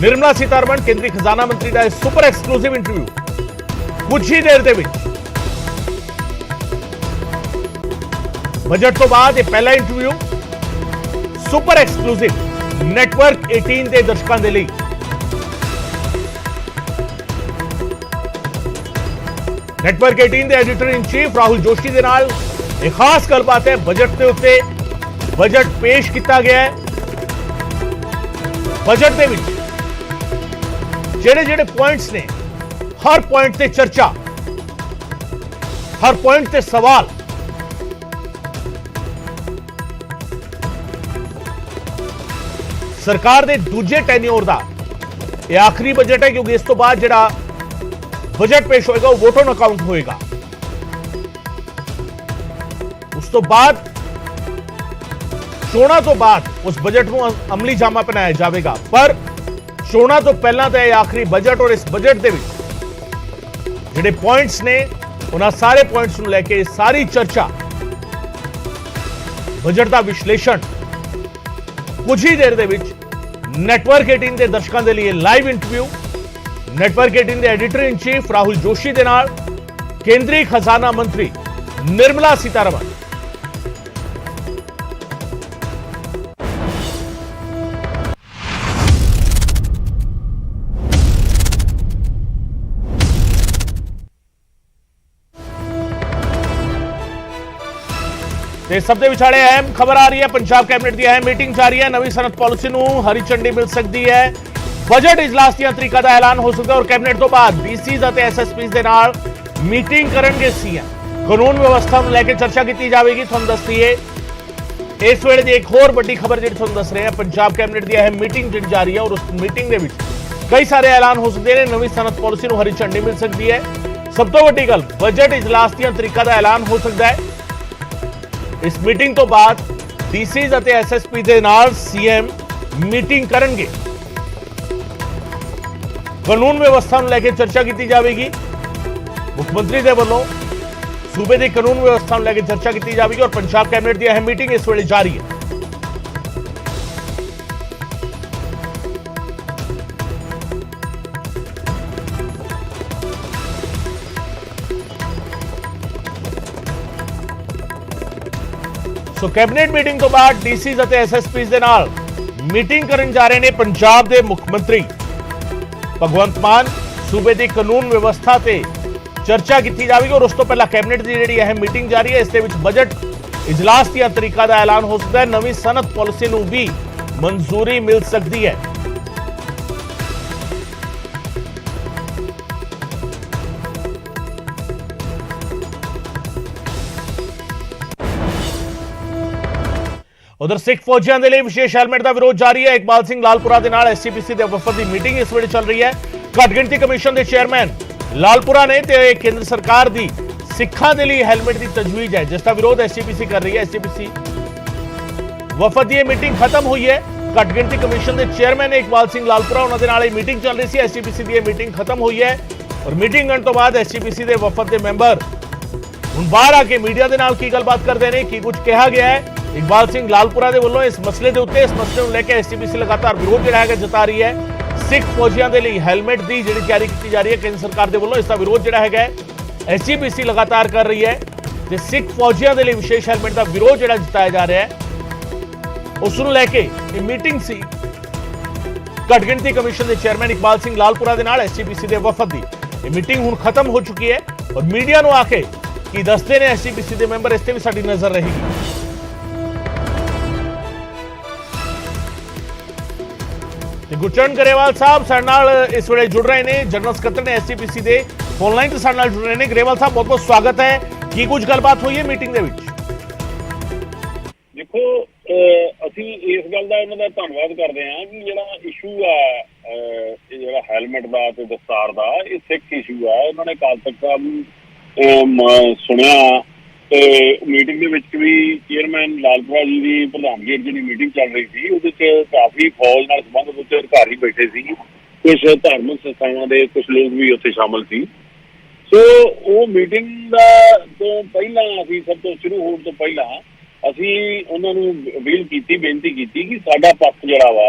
निर्मला सीतारमण केंद्रीय खजाना मंत्री का सुपर एक्सक्लूसिव इंटरव्यू कुछ ही देर के बजट तो बाद यह पहला इंटरव्यू सुपर एक्सक्लूसिव नेटवर्क 18 के दर्शकों के लिए। नेटवर्क 18 के editor in chief Rahul Joshi के नाल एक खास गलबात है। बजट के उत्ते बजट पेश किया गया है। बजट के विच जेड़े जेड़े पॉइंट्स ने हर पॉइंट से चर्चा, हर पॉइंट से सवाल, सरकार के दूजे टेन्योर का यह आखिरी बजट है क्योंकि इस तो बाद जिहड़ा बजट पेश होएगा वो वोट ऑन अकाउंट होएगा। उस तो बाद चोणां तो बाद उस बजट को अमली जामा पहनाया जाएगा, पर चोणां तो पहला तो यह आखिरी बजट और इस बजट के जिहड़े पॉइंट्स ने उन्हां सारे पॉइंट्स को लेके सारी चर्चा, बजट का विश्लेषण कुछ ही देर के नेटवर्क 18 के दर्शकों के लिए लाइव इंटरव्यू नेटवर्क 18 के editor in chief Rahul Joshi के नाल केंद्रीय खजाना मंत्री निर्मला सीतारमण। सब विछाड़े अहम खबर आ रही है। पंजाब कैबिनेट की अहम मीटिंग जारी है। नवी सनत पॉलिसी को हरी झंडी मिल सकती है। बजट इजलास की तरीका का ऐलान हो सकता है और कैबिनेट तो बाद डीसीज और एसएसपीज के नाल मीटिंग करेंगे सीएम। कानून व्यवस्था को लेकर चर्चा की जाएगी। तुहानू दस दईए इस वेले की एक होर बड़ी खबर जी तुहानू दस रहे हैं। पंजाब कैबिनेट की अहम मीटिंग जी जारी है और उस मीटिंग के कई सारे ऐलान हो सकते हैं। नवी सनत पॉलिसी को हरी झंडी मिल सकती है। सब तो वड्डी गल बजट इजलास की तरीका का ऐलान हो सकता है। इस मीटिंग तो बाद डीसीज और एसएसपी के नाल सीएम मीटिंग करेंगे। कानून व्यवस्था को लेकर चर्चा की जाएगी। मुख्यमंत्री के वालों सूबे की कानून व्यवस्था को लेकर चर्चा की जाएगी और पंजाब कैबिनेट की अहम मीटिंग इस वेले जारी है। सो कैबिनेट मीटिंग तो बाद डीसीज और एसएसपीज के नाल मीटिंग करने जा रहे हैं पंजाब के मुख्यमंत्री भगवंत मान। सूबे की कानून व्यवस्था से चर्चा की जाएगी और उस तो पहला कैबिनेट की जी अहम मीटिंग जारी है। इस बजट इजलास की तरीका का ऐलान हो सकता है। नवी सनत पॉलिसी को भी मंजूरी मिल सकती है। उधर सिख फौजियों के लिए विशेष हेलमेट का विरोध जारी है। इकबाल सिंह लालपुरा के नाल एसजीपीसी के वफद की मीटिंग इस वेले चल रही है। घट गिणती कमीशन के चेयरमैन लालपुरा ने केंद्र सरकार की सिखों के लिए हेलमेट की तजवीज है जिसका विरोध एसजीपीसी कर रही है। एसजीपीसी वफद की मीटिंग खत्म हुई है। घट गिणती कमीशन के चेयरमैन इकबाल सिंह लालपुरा उन्होंने नाल मीटिंग चल रही थी। एसजीपीसी की मीटिंग खत्म हुई है और मीटिंग करने तो बाद एसजीपीसी के वफद के मैंबर हुण बाहर आके मीडिया के नाल की गलबात करते हैं, की कुछ कहा गया है। इकबाल सिंह लालपुरा के वालों इस मसले के उत्ते इस मसले को लेकर एसजीपीसी लगातार विरोध जिहड़ा है जता रही है। सिख फौजियों के लिए हेलमेट की जी तैयारी की जा रही है केंद्र सरकार के वालों, इसका विरोध जिहड़ा है एसजीपीसी लगातार कर रही है। सिख फौजियों के लिए विशेष हेलमेट का विरोध जिहड़ा जताया जा रहा है उसनूं लैके मीटिंग सी घट गिणती कमीशन के चेयरमैन इकबाल सिंह लालपुरा के नाल एसजीपीसी के वफद की मीटिंग हुण खत्म हो चुकी है और मीडिया को आके की दसते हैं एसजीपीसी के मैंबर, इस पर भी साडी नजर रहेगी। गुरचरण ग्रेवाल साहब साडे नाल इस वेले जुड़ रहे हैं। जनरल सकत्तर ने एसजीपीसी के फोनलाइन से साडे नाल जुड़ रहे हैं। ग्रेवाल साहब बहुत बहुत स्वागत है। की कुछ गलबात हुई है मीटिंग के विच? देखो असी इस गल का उन्होंने धन्यवाद करते हैं कि जो इशू है जो हैलमेट का तो दस्तार का ये सिख इशू है। उन्होंने अकाल तख्त साहब सुनिया तो मीटिंग के भी चेयरमैन लालपुरा जी की प्रधानगी जी मीटिंग चल रही थी। उस काफ़ी फौज नाल संबंधित अधिकारी बैठे सी, कुछ धार्मिक संस्थावां के कुछ लोग भी उत्थे शामिल सी। सो वो मीटिंग तो पहला असीं सब तो शुरू होने तो पहला असीं उन्होंने अपील की, बेनती की कि साडा पक्ष जिहड़ा वा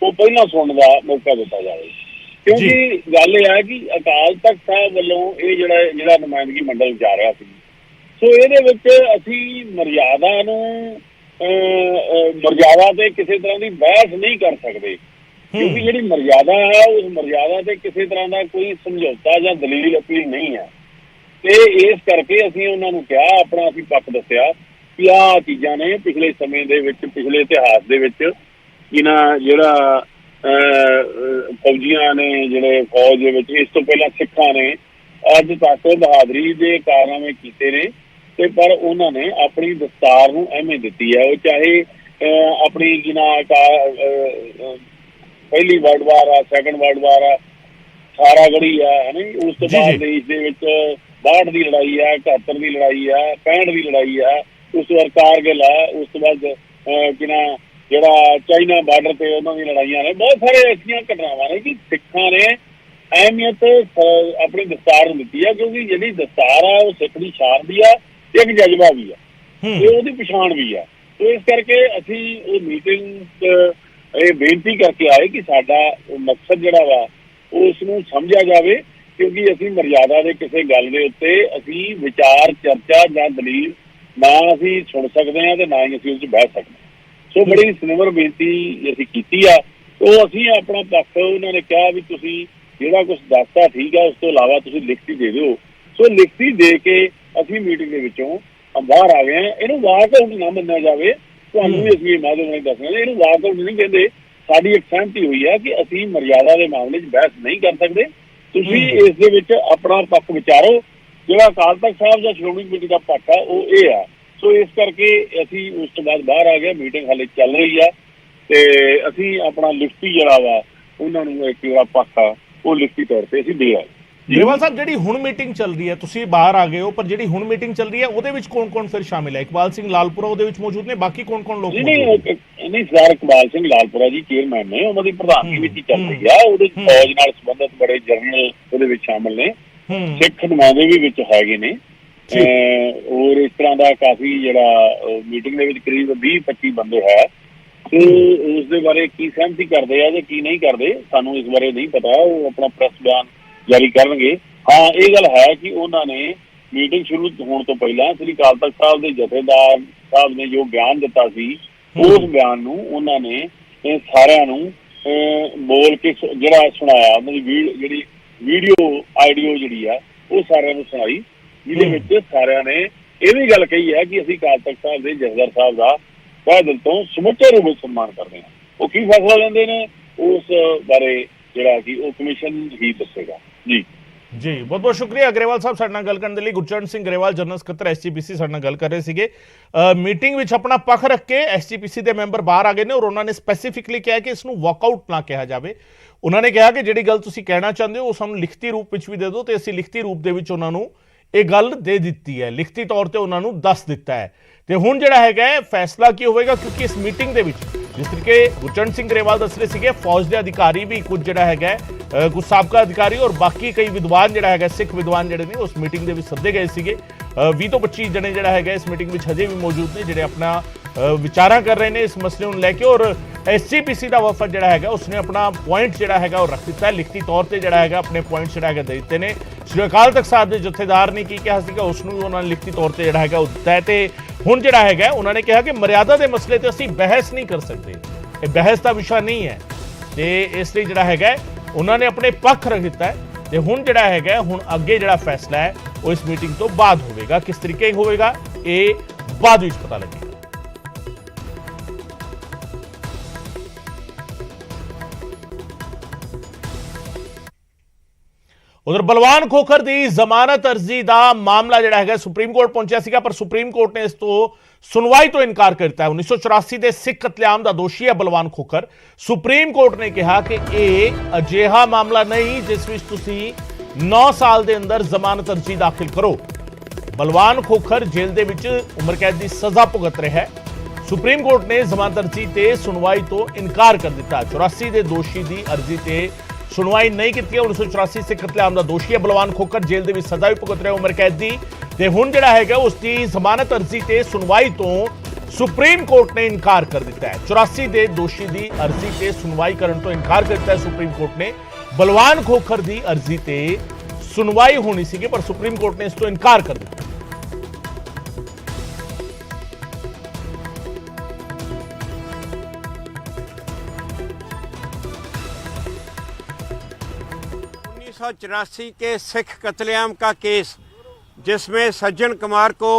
ਉਹ ਪਹਿਲਾਂ ਸੁਣਨ ਦਾ ਮੌਕਾ ਦਿੱਤਾ ਜਾਵੇ। ਕਿਉਂਕਿ ਗੱਲ ਇਹ ਹੈ ਕਿ ਅਕਾਲ ਤਖਤ ਸਾਹਿਬ ਵੱਲੋਂ ਇਹ ਜਿਹੜਾ ਨੁਮਾਇੰਦਗੀ ਮੰਡਲ ਜਾ ਰਿਹਾ ਸੀ, ਸੋ ਇਹਦੇ ਵਿੱਚ ਅਸੀਂ ਮਰਿਆਦਾ ਨੂੰ ਮਰਿਆਦਾ ਤੇ ਕਿਸੇ ਤਰ੍ਹਾਂ ਦੀ ਬਹਿਸ ਨਹੀਂ ਕਰ ਸਕਦੇ, ਕਿਉਂਕਿ ਜਿਹੜੀ ਮਰਿਆਦਾ ਹੈ ਉਸ ਮਰਿਆਦਾ ਤੇ ਕਿਸੇ ਤਰ੍ਹਾਂ ਦਾ ਕੋਈ ਸਮਝੌਤਾ ਜਾਂ ਦਲੀਲ ਅਪੀਲ ਨਹੀਂ ਹੈ। ਤੇ ਇਸ ਕਰਕੇ ਅਸੀਂ ਉਹਨਾਂ ਨੂੰ ਕਿਹਾ, ਆਪਣਾ ਅਸੀਂ ਪੱਖ ਦੱਸਿਆ ਕਿ ਆਹ ਚੀਜ਼ਾਂ ਨੇ ਪਿਛਲੇ ਸਮੇਂ ਦੇ ਵਿੱਚ, ਪਿਛਲੇ ਇਤਿਹਾਸ ਦੇ ਵਿੱਚ ਇਹਨਾਂ ਜਿਹੜਾ ਫੌਜੀਆਂ ਨੇ ਜਿਹੜੇ ਫੌਜ ਦੇ ਵਿੱਚ, ਇਸ ਤੋਂ ਪਹਿਲਾਂ ਸਿੱਖਾਂ ਨੇ ਅੱਜ ਤੱਕ ਬਹਾਦਰੀ ਦੇ ਕਾਰਨਾਮੇ ਕੀਤੇ ਨੇ, ਤੇ ਪਰ ਉਹਨਾਂ ਨੇ ਆਪਣੀ ਦਸਤਾਰ ਨੂੰ ਅਹਿਮੀਅਤ ਦਿੱਤੀ ਹੈ। ਉਹ ਚਾਹੇ ਆਪਣੀ ਪਹਿਲੀ ਵਰਲਡ ਵਾਰ ਆ, ਸੈਕੰਡ ਵਰਲਡ ਵਾਰ ਆ, ਸਾਰਾਗੜੀ ਆ, ਹੈ ਨਾ, ਉਸ ਤੋਂ ਬਾਅਦ ਦੇਸ਼ ਦੇ ਵਿੱਚ 62 ਦੀ ਲੜਾਈ ਆ, 71 ਦੀ ਲੜਾਈ ਆ, 65 ਦੀ ਲੜਾਈ ਆ, ਉਸ ਤੋਂ ਬਾਅਦ ਕਾਰਗਿਲ ਆ, ਉਸ ਤੋਂ ਬਾਅਦ ਜਿਹੜਾ ਚਾਈਨਾ ਬਾਰਡਰ ਤੇ ਉਹਨਾਂ ਦੀਆਂ ਲੜਾਈਆਂ ਨੇ। ਬਹੁਤ ਸਾਰੇ ਐਸੀਆਂ ਘਟਨਾਵਾਂ ਨੇ ਕਿ ਸਿੱਖਾਂ ਨੇ ਅਹਿਮੀਅਤ ਆਪਣੀ ਦਸਤਾਰ ਨੂੰ ਦਿੱਤੀ ਆ, ਕਿਉਂਕਿ ਜਿਹੜੀ ਦਸਤਾਰ ਆ ਉਹ ਸਿੱਖ ਦੀ ਸ਼ਾਨ ਵੀ ਆ, ਇੱਕ ਜਜ਼ਬਾ ਵੀ ਆ, ਤੇ ਉਹਦੀ ਪਛਾਣ ਵੀ ਆ। ਤੇ ਇਸ ਕਰਕੇ ਅਸੀਂ ਉਹ ਮੀਟਿੰਗ ਇਹ ਬੇਨਤੀ ਕਰਕੇ ਆਏ ਕਿ ਸਾਡਾ ਮਕਸਦ ਜਿਹੜਾ ਵਾ ਉਸ ਨੂੰ ਸਮਝਿਆ ਜਾਵੇ, ਕਿਉਂਕਿ ਅਸੀਂ ਮਰਿਆਦਾ ਦੇ ਕਿਸੇ ਗੱਲ ਦੇ ਉੱਤੇ ਅਸੀਂ ਵਿਚਾਰ, ਚਰਚਾ ਜਾਂ ਦਲੀਲ ਨਾ ਅਸੀਂ ਸੁਣ ਸਕਦੇ ਹਾਂ ਤੇ ਨਾ ਹੀ ਅਸੀਂ ਉਸ 'ਚ ਬਹਿ ਸਕਦੇ ਹਾਂ। ਸੋ ਬੜੀ ਸਿਨੇਮਰ ਬੇਨਤੀ ਅਸੀਂ ਕੀਤੀ ਆ। ਉਹ ਅਸੀਂ ਆਪਣਾ ਪੱਖ, ਉਹਨਾਂ ਨੇ ਕਿਹਾ ਵੀ ਤੁਸੀਂ ਜਿਹੜਾ ਕੁਛ ਦੱਸਤਾ ਠੀਕ ਆ, ਉਸ ਤੋਂ ਇਲਾਵਾ ਤੁਸੀਂ ਲਿਖਤੀ ਦੇ ਦਿਓ। ਸੋ ਲਿਖਤੀ ਦੇ ਕੇ ਅਸੀਂ ਮੀਟਿੰਗ ਦੇ ਵਿੱਚੋਂ ਬਾਹਰ ਆ ਗਏ ਹਾਂ। ਇਹਨੂੰ ਵਾਕਆਊਟ ਨਾ ਮੰਨਿਆ ਜਾਵੇ, ਤੁਹਾਨੂੰ ਵੀ ਅਸੀਂ ਇਹ ਮਾਧਿਅਮ ਨਾਲ ਦੱਸਣਾ, ਇਹਨੂੰ ਵਾਕਆਊਟ ਨਹੀਂ ਕਹਿੰਦੇ। ਸਾਡੀ ਇੱਕ ਸਹਿਮਤੀ ਹੋਈ ਹੈ ਕਿ ਅਸੀਂ ਮਰਿਆਦਾ ਦੇ ਮਾਮਲੇ 'ਚ ਬਹਿਸ ਨਹੀਂ ਕਰ ਸਕਦੇ। ਤੁਸੀਂ ਇਸ ਦੇ ਵਿੱਚ ਆਪਣਾ ਪੱਖ ਵਿਚਾਰੋ। ਜਿਹੜਾ ਅਕਾਲ ਤਖਤ ਸਾਹਿਬ ਜਾਂ ਸ਼੍ਰੋਮਣੀ ਕਮੇਟੀ ਦਾ ਪੱਖ ਆ ਉਹ ਇਹ ਆ। ਸੋ ਇਸ ਕਰਕੇ ਅਸੀਂ ਉਸ ਤੋਂ ਬਾਅਦ ਬਾਹਰ ਆ ਗਏ। ਮੀਟਿੰਗ ਹਾਲੇ ਚੱਲ ਰਹੀ ਆ ਤੇ ਅਸੀਂ ਆਪਣਾ ਲਿਖਤੀ ਜਿਹੜਾ ਵਾ ਉਹਨਾਂ ਨੂੰ ਇੱਕ ਜਿਹੜਾ ਪੱਖ ਆ ਉਹ ਲਿਖਤੀ ਤੌਰ ਤੇ ਅਸੀਂ ਦੇ ਆਏ। ਗਰੇਵਾਲ ਸਾਹਿਬ, ਜਿਹੜੀ ਹੁਣ ਮੀਟਿੰਗ ਚੱਲ ਰਹੀ ਹੈ, ਤੁਸੀਂ ਬਾਹਰ ਆ ਗਏ ਹੋ, ਪਰ ਜਿਹੜੀ ਹੁਣ ਮੀਟਿੰਗ ਚੱਲ ਰਹੀ ਹੈ ਉਹਦੇ ਵਿੱਚ ਕੌਣ-ਕੌਣ ਫਿਰ ਸ਼ਾਮਿਲ ਹੈ? ਇਕਬਾਲ ਸਿੰਘ ਲਾਲਪੁਰਾ ਉਹਦੇ ਵਿੱਚ ਮੌਜੂਦ ਨੇ, ਬਾਕੀ ਕੌਣ-ਕੌਣ ਲੋਕ? ਨਹੀਂ ਸਰ, ਇਕਬਾਲ ਸਿੰਘ ਲਾਲਪੁਰਾ ਜੀ ਚੇਅਰਮੈਨ ਨੇ, ਉਹਨਾਂ ਦੀ ਪ੍ਰਧਾਨਗੀ ਵਿੱਚ ਹੀ ਚੱਲ ਰਹੀ ਆ। ਉਹਦੇ ਵਿੱਚ ਫੌਜ ਨਾਲ ਸੰਬੰਧਿਤ ਬੜੇ ਜਰਨਲ ਉਹਦੇ ਵਿੱਚ ਸ਼ਾਮਿਲ ਨੇ, ਸਿੱਖ ਨੁਮਾਇੰਦੇ ਵੀ ਵਿੱਚ ਹੈਗੇ ਨੇ, ਔਰ ਇਸ ਤਰ੍ਹਾਂ ਦਾ ਕਾਫੀ ਜਿਹੜਾ ਮੀਟਿੰਗ ਦੇ ਵਿੱਚ ਕਰੀਬ 20-25 ਬੰਦੇ ਹੈ। ਤੇ ਉਸ ਦੇ ਬਾਰੇ ਕੀ ਸਹਿਮਤੀ ਕਰਦੇ ਆ ਜਾਂ ਕੀ ਨਹੀਂ ਕਰਦੇ ਸਾਨੂੰ ਇਸ ਬਾਰੇ ਨਹੀਂ ਪਤਾ, ਉਹ ਆਪਣਾ ਪ੍ਰੈਸ ਬਿਆਨ ਜਾਰੀ ਕਰਨਗੇ। ਹਾਂ, ਇਹ ਗੱਲ ਹੈ ਕਿ ਉਹਨਾਂ ਨੇ ਮੀਟਿੰਗ ਸ਼ੁਰੂ ਹੋਣ ਤੋਂ ਪਹਿਲਾਂ ਸ੍ਰੀ ਅਕਾਲ ਤਖਤ ਸਾਹਿਬ ਦੇ ਜਥੇਦਾਰ ਸਾਹਿਬ ਨੇ ਜੋ ਬਿਆਨ ਦਿੱਤਾ ਸੀ, ਉਸ ਬਿਆਨ ਨੂੰ ਉਹਨਾਂ ਨੇ ਸਾਰਿਆਂ ਨੂੰ ਬੋਲ ਕੇ ਜਿਹੜਾ ਸੁਣਾਇਆ, ਉਹਨਾਂ ਦੀ ਜਿਹੜੀ ਵੀਡੀਓ ਆਡੀਓ ਜਿਹੜੀ ਆ ਉਹ ਸਾਰਿਆਂ ਨੂੰ ਸੁਣਾਈ, ਜਿਹਦੇ ਵਿੱਚ ਸਾਰਿਆਂ ਨੇ ਇਹ ਵੀ ਗੱਲ ਕਹੀ ਹੈ ਕਿ ਅਸੀਂ ਅਕਾਲ ਤਖਤ ਸਾਹਿਬ ਦੇ ਜਥੇਦਾਰ ਸਾਹਿਬ ਦਾ ਤਹਿ ਦਿਲ ਤੋਂ ਸਮੁੱਚੇ ਰੂਪ ਵਿੱਚ ਸਨਮਾਨ ਕਰਦੇ ਹਾਂ। ਉਹ ਕੀ ਫੈਸਲਾ ਲੈਂਦੇ ਨੇ ਉਸ ਬਾਰੇ ਜਿਹੜਾ ਕਿ ਉਹ ਕਮਿਸ਼ਨ ਹੀ ਦੱਸੇਗਾ। ਜੀ ਬਹੁਤ ਬਹੁਤ ਸ਼ੁਕਰੀਆ ਗਰੇਵਾਲ ਸਾਹਿਬ, ਸਾਡੇ ਨਾਲ ਗੱਲ ਕਰਨ ਦੇ ਲਈ। ਗੁਰਚਰਨ ਸਿੰਘ ਗਰੇਵਾਲ, ਜਨਰਲ ਸਕੱਤਰ SGPC, ਸਾਡੇ ਨਾਲ ਗੱਲ ਕਰ ਰਹੇ ਸੀਗੇ। ਮੀਟਿੰਗ ਵਿੱਚ ਆਪਣਾ ਪੱਖ ਰੱਖ ਕੇ SGPC ਦੇ ਮੈਂਬਰ ਬਾਹਰ ਆ ਗਏ ਨੇ, ਔਰ ਉਹਨਾਂ ਨੇ ਸਪੈਸੀਫਿਕਲੀ ਕਿਹਾ ਕਿ ਇਸ ਨੂੰ ਵਾਕਆਊਟ ਨਾ ਕਿਹਾ ਜਾਵੇ। ਉਹਨਾਂ ਨੇ ਕਿਹਾ ਕਿ ਜਿਹੜੀ ਗੱਲ ਤੁਸੀਂ ਕਹਿਣਾ ਚਾਹੁੰਦੇ ਹੋ ਉਹ ਸਾਨੂੰ ਲਿਖਤੀ ਰੂਪ ਵਿੱਚ ਵੀ ਦੇ ਦਿਓ, ਤੇ ਅਸੀਂ ਲਿਖਤੀ ਰੂਪ ਦੇ ਵਿੱਚ ਉਹਨਾਂ ਨੂੰ ਇਹ ਗੱਲ ਦੇ ਦਿੱਤੀ ਹੈ, ਲਿਖਤੀ ਤੌਰ ਤੇ ਉਹਨਾਂ ਨੂੰ ਦੱਸ ਦਿੱਤਾ ਹੈ। ਤੇ ਹੁਣ ਜਿਹੜਾ ਹੈਗਾ ਫੈਸਲਾ ਕੀ ਹੋਵੇਗਾ, ਕਿਉਂਕਿ ਇਸ ਮੀਟਿੰਗ ਦੇ ਵਿੱਚ ਜਿਸ ਤਰੀਕੇ ਗੁਰਚਰਨ ਸਿੰਘ ਗਰੇਵਾਲ ਦੱਸ ਰਹੇ ਸੀਗੇ, ਫੌਜ ਦੇ ਅਧਿਕਾਰੀ ਵੀ ਕੁਝ ਜਿਹੜਾ ਹੈਗਾ ਕੁਝ ਸਾਬਕਾ ਅਧਿਕਾਰੀ ਔਰ ਬਾਕੀ ਕਈ ਵਿਦਵਾਨ ਜਿਹੜਾ ਹੈਗਾ, ਸਿੱਖ ਵਿਦਵਾਨ ਜਿਹੜੇ ਨੇ ਉਸ ਮੀਟਿੰਗ ਦੇ ਵਿੱਚ ਸੱਦੇ ਗਏ ਸੀਗੇ। 20 ਤੋਂ 25 ਜਣੇ ਜਿਹੜਾ ਹੈਗਾ ਇਸ ਮੀਟਿੰਗ ਵਿੱਚ ਹਜੇ ਵੀ ਮੌਜੂਦ ਨੇ, ਜਿਹੜੇ ਆਪਣਾ ਵਿਚਾਰਾਂ ਕਰ ਰਹੇ ਨੇ ਇਸ ਮਸਲੇ ਨੂੰ ਲੈ ਕੇ। ਔਰ SGPC ਦਾ ਵਫਦ ਜਿਹੜਾ ਹੈਗਾ ਉਸਨੇ ਆਪਣਾ ਪੁਆਇੰਟ ਜਿਹੜਾ ਹੈਗਾ ਉਹ ਰੱਖ ਦਿੱਤਾ ਹੈ, ਲਿਖਤੀ ਤੌਰ ਤੇ ਜਿਹੜਾ ਹੈਗਾ ਆਪਣੇ ਪੁਆਇੰਟ ਜਿਹੜਾ ਹੈਗਾ ਦੇ ਦਿੱਤੇ ਨੇ। ਸ਼੍ਰੀ ਅਕਾਲ ਤਖਤ ਸਾਹਿਬ ਦੇ ਜਥੇਦਾਰ ਨੇ ਕੀ ਕਿਹਾ ਸੀਗਾ ਉਸ ਨੂੰ ਉਹਨਾਂ ਨੇ ਲਿਖਤੀ ਤੌਰ ਤੇ ਜਿਹੜਾ ਹੈਗਾ ਉਹ ਦਿੱਤਾ ਹੈ। ਤੇ ਹੁਣ ਜਿਹੜਾ ਹੈਗਾ ਉਹਨਾਂ ਨੇ ਕਿਹਾ ਕਿ ਮਰਿਆਦਾ ਦੇ ਮਸਲੇ ਤੇ ਅਸੀਂ ਬਹਿਸ ਨਹੀਂ ਕਰ ਸਕਦੇ, ਇਹ ਬਹਿਸ ਦਾ ਵਿਸ਼ਾ ਨਹੀਂ ਹੈ, ਤੇ ਇਸ ਲਈ ਜਿਹੜਾ ਹੈਗਾ ਉਹਨਾਂ ਨੇ ਆਪਣੇ ਪੱਖ ਰੱਖ ਦਿੱਤਾ ਹੈ। ਤੇ ਹੁਣ ਜਿਹੜਾ ਹੈਗਾ ਹੁਣ ਅੱਗੇ ਜਿਹੜਾ ਫੈਸਲਾ ਹੈ ਉਹ ਇਸ ਮੀਟਿੰਗ ਤੋਂ ਬਾਅਦ ਹੋਵੇਗਾ, ਕਿਸ ਤਰੀਕੇ ਹੋਵੇਗਾ ਇਹ ਬਾਅਦ ਵਿੱਚ ਪਤਾ ਲੱਗੇਗਾ। ਉਧਰ ਬਲਵਾਨ ਖੋਖਰ ਦੀ ਜ਼ਮਾਨਤ ਅਰਜ਼ੀ ਦਾ ਮਾਮਲਾ ਜਿਹੜਾ ਹੈਗਾ ਸੁਪਰੀਮ ਕੋਰਟ ਪਹੁੰਚਿਆ ਸੀਗਾ, ਪਰ ਸੁਪਰੀਮ ਕੋਰਟ ਨੇ ਇਸ ਤੋਂ ਸੁਣਵਾਈ ਤੋਂ ਇਨਕਾਰ ਕਰ ਦਿੱਤਾ ਹੈ। 1984 ਦੇ ਸਿੱਖ ਕਤਲੇਆਮ ਦਾ ਦੋਸ਼ੀ ਹੈ ਬਲਵਾਨ ਖੋਖਰ। ਸੁਪਰੀਮ ਕੋਰਟ ਨੇ ਕਿਹਾ ਕਿ ਇਹ ਅਜਿਹਾ ਮਾਮਲਾ ਨਹੀਂ ਜਿਸ ਵਿੱਚ ਤੁਸੀਂ 9 ਸਾਲ ਦੇ ਅੰਦਰ ਜ਼ਮਾਨਤ ਅਰਜ਼ੀ ਦਾਖਲ ਕਰੋ। ਬਲਵਾਨ ਖੋਖਰ ਜੇਲ੍ਹ ਦੇ ਵਿੱਚ ਉਮਰ ਕੈਦ ਦੀ ਸਜ਼ਾ ਭੁਗਤ ਰਿਹਾ ਹੈ। ਸੁਪਰੀਮ ਕੋਰਟ ਨੇ ਜ਼ਮਾਨਤ ਅਰਜ਼ੀ ਤੇ ਸੁਣਵਾਈ ਤੋਂ ਇਨਕਾਰ ਕਰ ਦਿੱਤਾ। 84 ਦੇ ਦੋਸ਼ੀ ਦੀ ਅਰਜ਼ੀ ਤੇ ਸੁਣਵਾਈ ਨਹੀਂ ਕੀਤੀ। 1984 ਸਿੱਖ ਕਤਲੇਆਮ ਦਾ ਦੋਸ਼ੀ ਹੈ ਬਲਵਾਨ ਖੋਖਰ, ਜੇਲ੍ਹ ਦੇ ਵਿੱਚ ਸਜ਼ਾ ਵੀ ਭੁਗਤ ਰਿਹਾ ਉਮਰ ਕੈਦ ਦੀ। ਤੇ ਹੁਣ ਜਿਹੜਾ ਹੈਗਾ ਉਸ ਦੀ ਜ਼ਮਾਨਤ ਅਰਜ਼ੀ ਤੇ ਸੁਣਵਾਈ ਤੋਂ सुप्रीम कोर्ट ने इनकार कर दिता है। 84 ਦੇ ਦੋਸ਼ੀ ਦੀ ਅਰਜ਼ੀ ਤੇ ਸੁਣਵਾਈ ਕਰਨ ਤੋਂ ਇਨਕਾਰ ਕਰ ਦਿੱਤਾ ਹੈ ਸੁਪਰੀਮ ਕੋਰਟ ਨੇ। ਬਲਵਾਨ ਖੋਖਰ ਦੀ ਅਰਜ਼ੀ ਤੇ ਸੁਣਵਾਈ ਹੋਣੀ ਸੀ ਪਰ ਸੁਪਰੀਮ ਕੋਰਟ ਨੇ ਇਸ ਤੋਂ ਇਨਕਾਰ ਕਰ ਦਿੱਤਾ। चौरासी के सिख कत्लेआम का केस जिसमें सज्जन कुमार को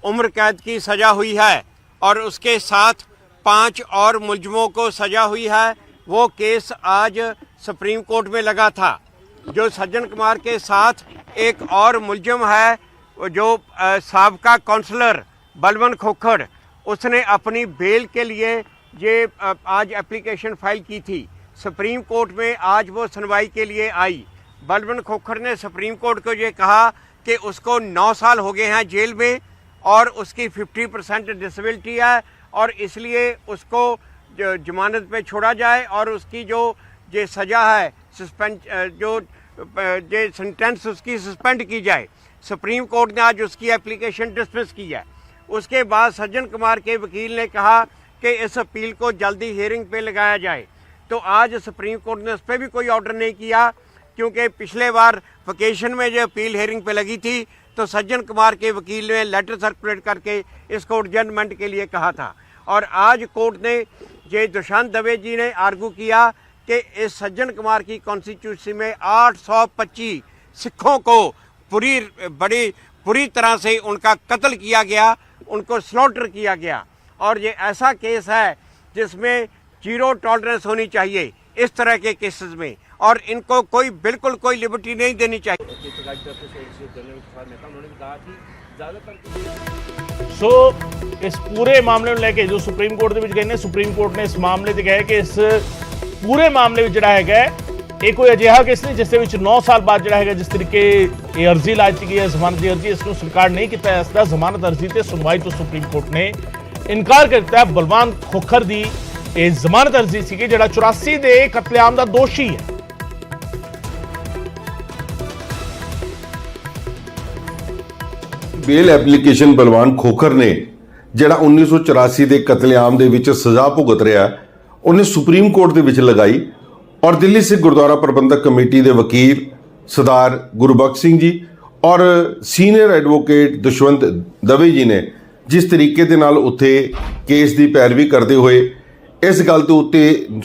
उम्र कैद की सज़ा हुई है और उसके साथ 5 और मुलजमों को सज़ा हुई है, वो केस आज सुप्रीम कोर्ट में लगा था। जो सज्जन कुमार के साथ एक और मुलजम है जो साबका काउंसलर बलवन खोखर, उसने अपनी बेल के लिए ये आज एप्लीकेशन फाइल की थी। सुप्रीम कोर्ट में आज वो सुनवाई के लिए आई। बलवन खोखर ने सुप्रीम कोर्ट को ये कहा कि उसको 9 साल हो गए हैं जेल में और उसकी 50% डिसेबिलिटी है और इसलिए उसको जमानत पे छोड़ा जाए और उसकी जो ये सज़ा है जो सेंटेंस उसकी सस्पेंड की जाए। सुप्रीम कोर्ट ने आज उसकी एप्लीकेशन डिसमिस की है। उसके बाद सज्जन कुमार के वकील ने कहा कि इस अपील को जल्दी हियरिंग पे लगाया जाए। तो आज सुप्रीम कोर्ट ने उस पर भी कोई ऑर्डर नहीं किया, क्योंकि पिछले बार वेकेशन में जो अपील हेयरिंग पे लगी थी तो सज्जन कुमार के वकील ने लेटर सर्कुलेट करके इसको एडजमेंट के लिए कहा था। और आज कोर्ट ने ये दुष्यंत दवे जी ने आर्गू किया कि इस सज्जन कुमार की कॉन्स्टिट्यूंसी में 825 सिखों को बड़ी बुरी तरह से उनका कत्ल किया गया, उनको स्लॉटर किया गया। और ये ऐसा केस है जिसमें जीरो टॉलरेंस होनी चाहिए इस तरह के केसेस में, और इनको बिल्कुल कोई लिबर्टी नहीं देनी चाहिए। सो इस पूरे मामले में लेके जो सुप्रीम कोर्ट ਦੇ ਵਿੱਚ ਗਏ ਨੇ, ਸੁਪਰੀਮ ਕੋਰਟ ਨੇ ਇਸ ਮਾਮਲੇ ਤੇ ਕਿਹਾ ਕਿ ਇਸ ਪੂਰੇ ਮਾਮਲੇ ਵਿੱਚ ਜਿਹੜਾ ਹੈਗਾ ਇਹ ਕੋਈ ਅਜਿਹਾ ਕੇਸ ਨਹੀਂ ਜਿਸ ਦੇ ਵਿੱਚ 9 ਸਾਲ ਬਾਅਦ ਜਿਹੜਾ ਹੈਗਾ ਜਿਸ ਤਰੀਕੇ ਇਹ ਅਰਜ਼ੀ ਲਾਈ ਗਈ ਹੈ ਜ਼ਮਾਨਤ ਦੀ ਅਰਜ਼ੀ, ਇਸ ਨੂੰ ਸਵੀਕਾਰ ਨਹੀਂ ਕੀਤਾ ਜਾ ਸਕਦਾ। ਜ਼ਮਾਨਤ ਅਰਜ਼ੀ ਤੇ ਸੁਣਵਾਈ ਤੋਂ ਸੁਪਰੀਮ ਕੋਰਟ ਨੇ ਇਨਕਾਰ ਕਰ ਦਿੱਤਾ। ਬਲਵਾਨ ਖੋਖਰ ਦੀ ਇਹ ਜ਼ਮਾਨਤ ਅਰਜ਼ੀ ਸੀ ਜਿਹੜਾ 84 ਦੇ ਕਤਲੇਆਮ ਦਾ ਦੋਸ਼ੀ ਹੈ। बेल एप्लीकेशन बलवान खोखर ने ਜਿਹੜਾ 1984 ਦੇ ਕਤਲੇਆਮ ਦੇ ਵਿੱਚ ਸਜ਼ਾ ਭੁਗਤ ਰਿਹਾ ਉਹਨੇ ਸੁਪਰੀਮ ਕੋਰਟ ਦੇ ਵਿੱਚ ਲਗਾਈ ਔਰ ਦਿੱਲੀ ਸਿੱਖ ਗੁਰਦੁਆਰਾ ਪ੍ਰਬੰਧਕ ਕਮੇਟੀ ਦੇ ਵਕੀਲ ਸਰਦਾਰ ਗੁਰਬਖਸ਼ ਸਿੰਘ ਜੀ ਔਰ ਸੀਨੀਅਰ ਐਡਵੋਕੇਟ ਦੁਸ਼ਵੰਤ ਦਵੇ ਜੀ ਨੇ ਜਿਸ ਤਰੀਕੇ ਦੇ ਨਾਲ ਉੱਥੇ ਕੇਸ ਦੀ ਪੈਰਵੀ ਕਰਦੇ ਹੋਏ ਇਸ ਗੱਲ ਦੇ ਉੱਤੇ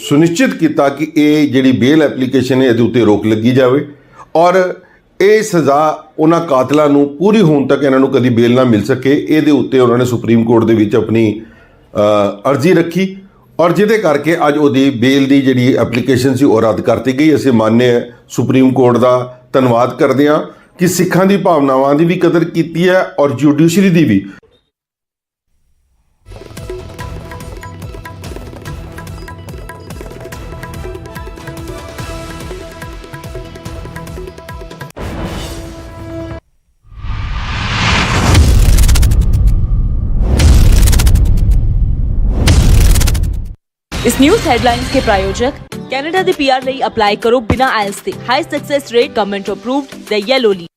ਸੁਨਿਸ਼ਚਿਤ ਕੀਤਾ ਕਿ ਇਹ ਜਿਹੜੀ ਬੇਲ ਐਪਲੀਕੇਸ਼ਨ ਹੈ ਇਹਦੇ ਉੱਤੇ ਰੋਕ ਲੱਗੀ ਜਾਵੇ ਔਰ ਇਹ ਸਜ਼ਾ ਉਹਨਾਂ ਕਾਤਲਾਂ ਨੂੰ ਪੂਰੀ ਹੋਣ ਤੱਕ ਇਹਨਾਂ ਨੂੰ ਕਦੀ ਬੇਲ ਨਾ ਮਿਲ ਸਕੇ। ਇਹਦੇ ਉੱਤੇ ਉਹਨਾਂ ਨੇ ਸੁਪਰੀਮ ਕੋਰਟ ਦੇ ਵਿੱਚ ਆਪਣੀ ਅਰਜ਼ੀ ਰੱਖੀ ਔਰ ਜਿਹਦੇ ਕਰਕੇ ਅੱਜ ਉਹਦੀ ਬੇਲ ਦੀ ਜਿਹੜੀ ਐਪਲੀਕੇਸ਼ਨ ਸੀ ਉਹ ਰੱਦ ਕਰਤੀ ਗਈ। ਅਸੀਂ ਮਾਨਯ ਸੁਪਰੀਮ ਕੋਰਟ ਦਾ ਧੰਨਵਾਦ ਕਰਦੇ ਹਾਂ ਕਿ ਸਿੱਖਾਂ ਦੀ ਭਾਵਨਾਵਾਂ ਦੀ ਵੀ ਕਦਰ ਕੀਤੀ ਹੈ ਔਰ ਜੁਡੀਸ਼ਰੀ ਦੀ ਵੀ। इस न्यूज़ हेडलाइंस के प्रायोजक कनाडा दे पीआर ਲਈ ਅਪਲਾਈ ਕਰੋ ਬਿਨਾ ਆਇਲਸ ਦੇ high success rate government approved the Yellow Leaf.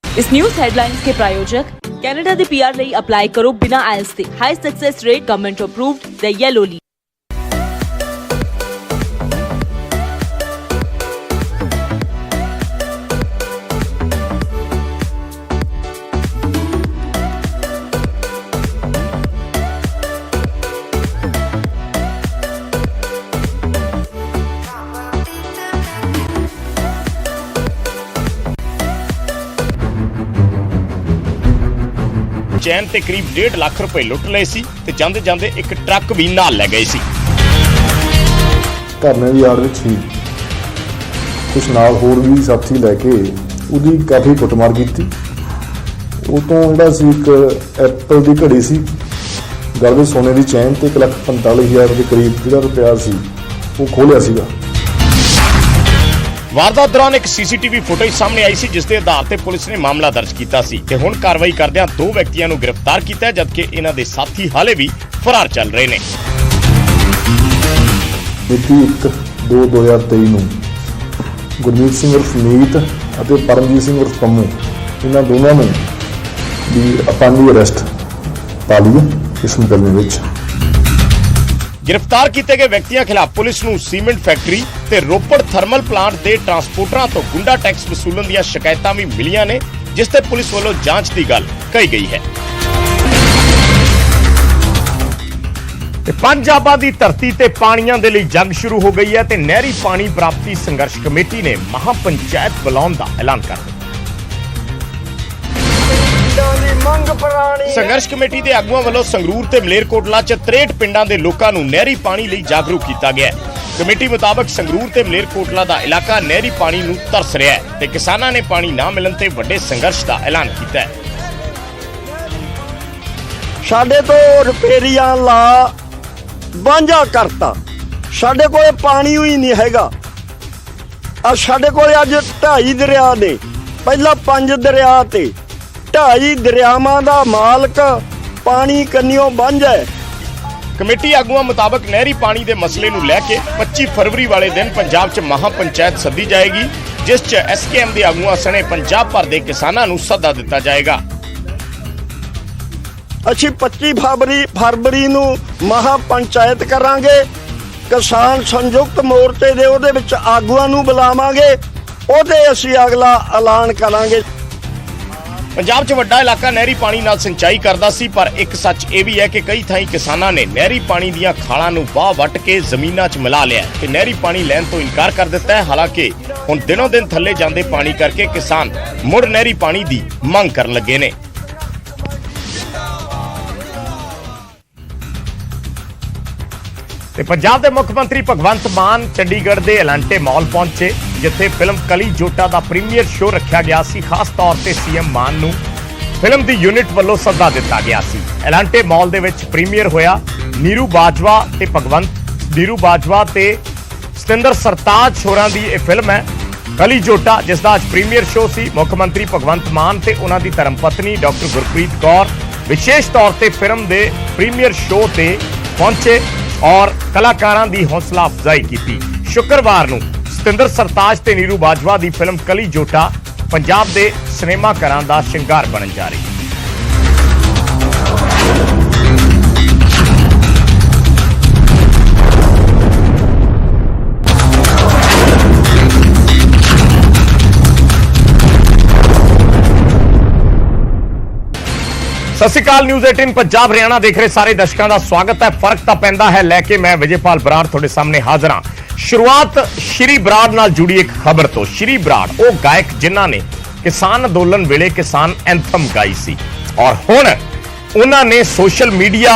इस न्यूज़ हेडलाइंस के प्रायोजक कनाडा दे पीआर ਲਈ ਅਪਲਾਈ ਕਰੋ ਬਿਨਾ ਆਇਲਸ ਦੇ high success rate government approved the Yellow Leaf. चैन ते करीब 1.5 लाख रुपए लुट लए सी ते ਜਾਂਦੇ ਜਾਂਦੇ ਇੱਕ ਟਰੱਕ ਵੀ ਨਾਲ ਲੈ ਗਏ ਸੀ। ਧਰਨੇ ਦੀ ਆੜ ਵਿੱਚ ਹੀ ਕੁਛ ਨਾਲ ਹੋਰ ਵੀ ਸਾਥੀ ਲੈ ਕੇ ਉਹਦੀ ਕਾਫੀ ਕੁੱਟਮਾਰ ਕੀਤੀ। ਉਹ ਤੋਂ ਜਿਹੜਾ ਸੀ ਇੱਕ ਐਪਲ ਦੀ ਘੜੀ ਸੀ, ਗਲ ਵਿੱਚ ਸੋਨੇ ਦੀ ਚੈਨ ਤੇ 1,45,000 ਦੇ ਕਰੀਬ ਜਿਹੜਾ ਰੁਪਿਆ ਸੀ ਉਹ ਖੋਲਿਆ ਸੀਗਾ। ਵਾਰਦਾਤ ਦੌਰਾਨ ਇੱਕ ਸੀਸੀਟੀਵੀ ਫੁਟੇਜ ਸਾਹਮਣੇ ਆਈ ਸੀ, ਜਿਸ ਦੇ ਆਧਾਰ ਤੇ ਪੁਲਿਸ ਨੇ ਮਾਮਲਾ ਦਰਜ ਕੀਤਾ ਸੀ ਤੇ ਹੁਣ ਕਾਰਵਾਈ ਕਰਦਿਆਂ 2 ਵਿਅਕਤੀਆਂ ਨੂੰ ਗ੍ਰਿਫਤਾਰ ਕੀਤਾ ਹੈ, ਜਦਕਿ ਇਹਨਾਂ ਦੇ ਸਾਥੀ ਹਾਲੇ ਵੀ ਫਰਾਰ ਚੱਲ ਰਹੇ ਨੇ। ਮਿਤੀ 1/2/2023 ਨੂੰ ਗੁਰਮੀਤ ਸਿੰਘ ਉਰਫ ਮੀਤ ਅਤੇ ਪਰਮਜੀਤ ਸਿੰਘ ਉਰਫ ਪੰਮੂ, ਇਹਨਾਂ ਦੋਨਾਂ ਨੂੰ ਵੀ ਆਪਾਂ ਦੀ ਅਰੈਸਟ ਪਾ ਲਈ ਇਸ ਮੁਕੱਦਮੇ ਵਿੱਚ। गिरफ्तार किए गए व्यक्तियों खिलाफ पुलिस नूं सीमेंट फैक्ट्री ते रोपड़ थर्मल प्लांट के ट्रांसपोर्टरां तो गुंडा टैक्स वसूलन दी शिकायतां भी मिलियां ने, जिस ते पुलिस वालों जांच की गल कही गई है। पंजाबा दी धरती ते पानियां दे लई जंग शुरू हो गई है ते नहरी पानी प्राप्ति संघर्ष कमेटी ने महापंचायत बुलाउण दा ऐलान कर दिता। संघर्ष कमेटी के आगुआं वालों संगरूर ते मलेरकोटला च 63 पिंडां दे लोकां नूं नहरी पानी लई जागरूक कीता गया है। कमेटी मुताबक संगरूर ते मलेरकोटला दा इलाका नहरी पानी नूं तरस रहा है ते किसानां ने पानी ना मिलण ते वड्डे संघर्ष दा ऐलान कीता है। साडे तो रुपेरिया ला बांझा करता, साडे कोल पानी ही नहीं हैगा। साडे कोल अज 2.5 दरिया ने, पहला 5 दरिया ते 2.5 दरियावां दा मालक पानी कन्नियों बांझा है। कमेटी आगुआं मुताबक नहरी पानी के मसले नूं लैके 25 फरवरी वाले दिन पंजाब च महापंचायत सद्दी जाएगी, जिस च SKM के आगुआं सने पंजाब भर के किसानां नूं सद्दा दिता जाएगा। असीं 25 फरवरी नूं महापंचायत करांगे, किसान संयुक्त मोर्चे दे उहदे विच आगुआं नूं बुलावांगे, उहदे असीं अगला ऐलान करांगे। पंजाब च वड्डा इलाका नहरी पानी नाल सिंचाई करदा सी, पर एक सच ये भी है कि कई थाई किसानां ने नहरी पानी दीयां खालां नूं वाह वट के जमीनां च मिला लिया ते नहरी पानी लैण तो इनकार कर दिता है। हालांकि हुण दिनों दिन थल्ले जांदे पानी करके किसान मुड़ नहरी पानी दी मंग करन लगे ने। पंजाब के मुख्यमंत्री भगवंत मान चंडीगढ़ के एलांटे मॉल पहुंचे, जिथे फिल्म कली जोटा का प्रीमियर शो रखा गया सी। खास तौर पर CM मान नूं फिल्म की यूनिट वालों सद्दा दिता गया सी। एलांटे मॉल दे विच प्रीमियर होया। नीरू बाजवा ते सतिंदर सरताज होरां दी यह फिल्म है कली जोटा, जिसका अज प्रीमियर शो सी। मुख्यमंत्री भगवंत मान ते उन्हां दी धर्मपत्नी डॉक्टर गुरप्रीत कौर विशेष तौर पर फिल्म के प्रीमियर शो ते पहुंचे और कलाकारां दी हौसला अफजाई की। शुक्रवार नूं सतिंदर सरताज ते नीरू बाजवा दी फिल्म कली जोटा पंजाब दे सिनेमा घरां दा शिंगार बनन जा रही है। सत श्री अकाल, न्यूज़ 18 पंजाब हरियाणा देख रहे सारे दर्शकों का स्वागत है। फर्क तां पैंदा है लैके मैं विजयपाल बराड़ थोड़े सामने हाजिर हाँ। शुरुआत श्री बराड़ नाल जुड़ी एक खबर तो। श्री बराड़ वो गायक जिन्हां ने किसान अंदोलन वेले किसान एंथम गाई सी और हुण उन्होंने सोशल मीडिया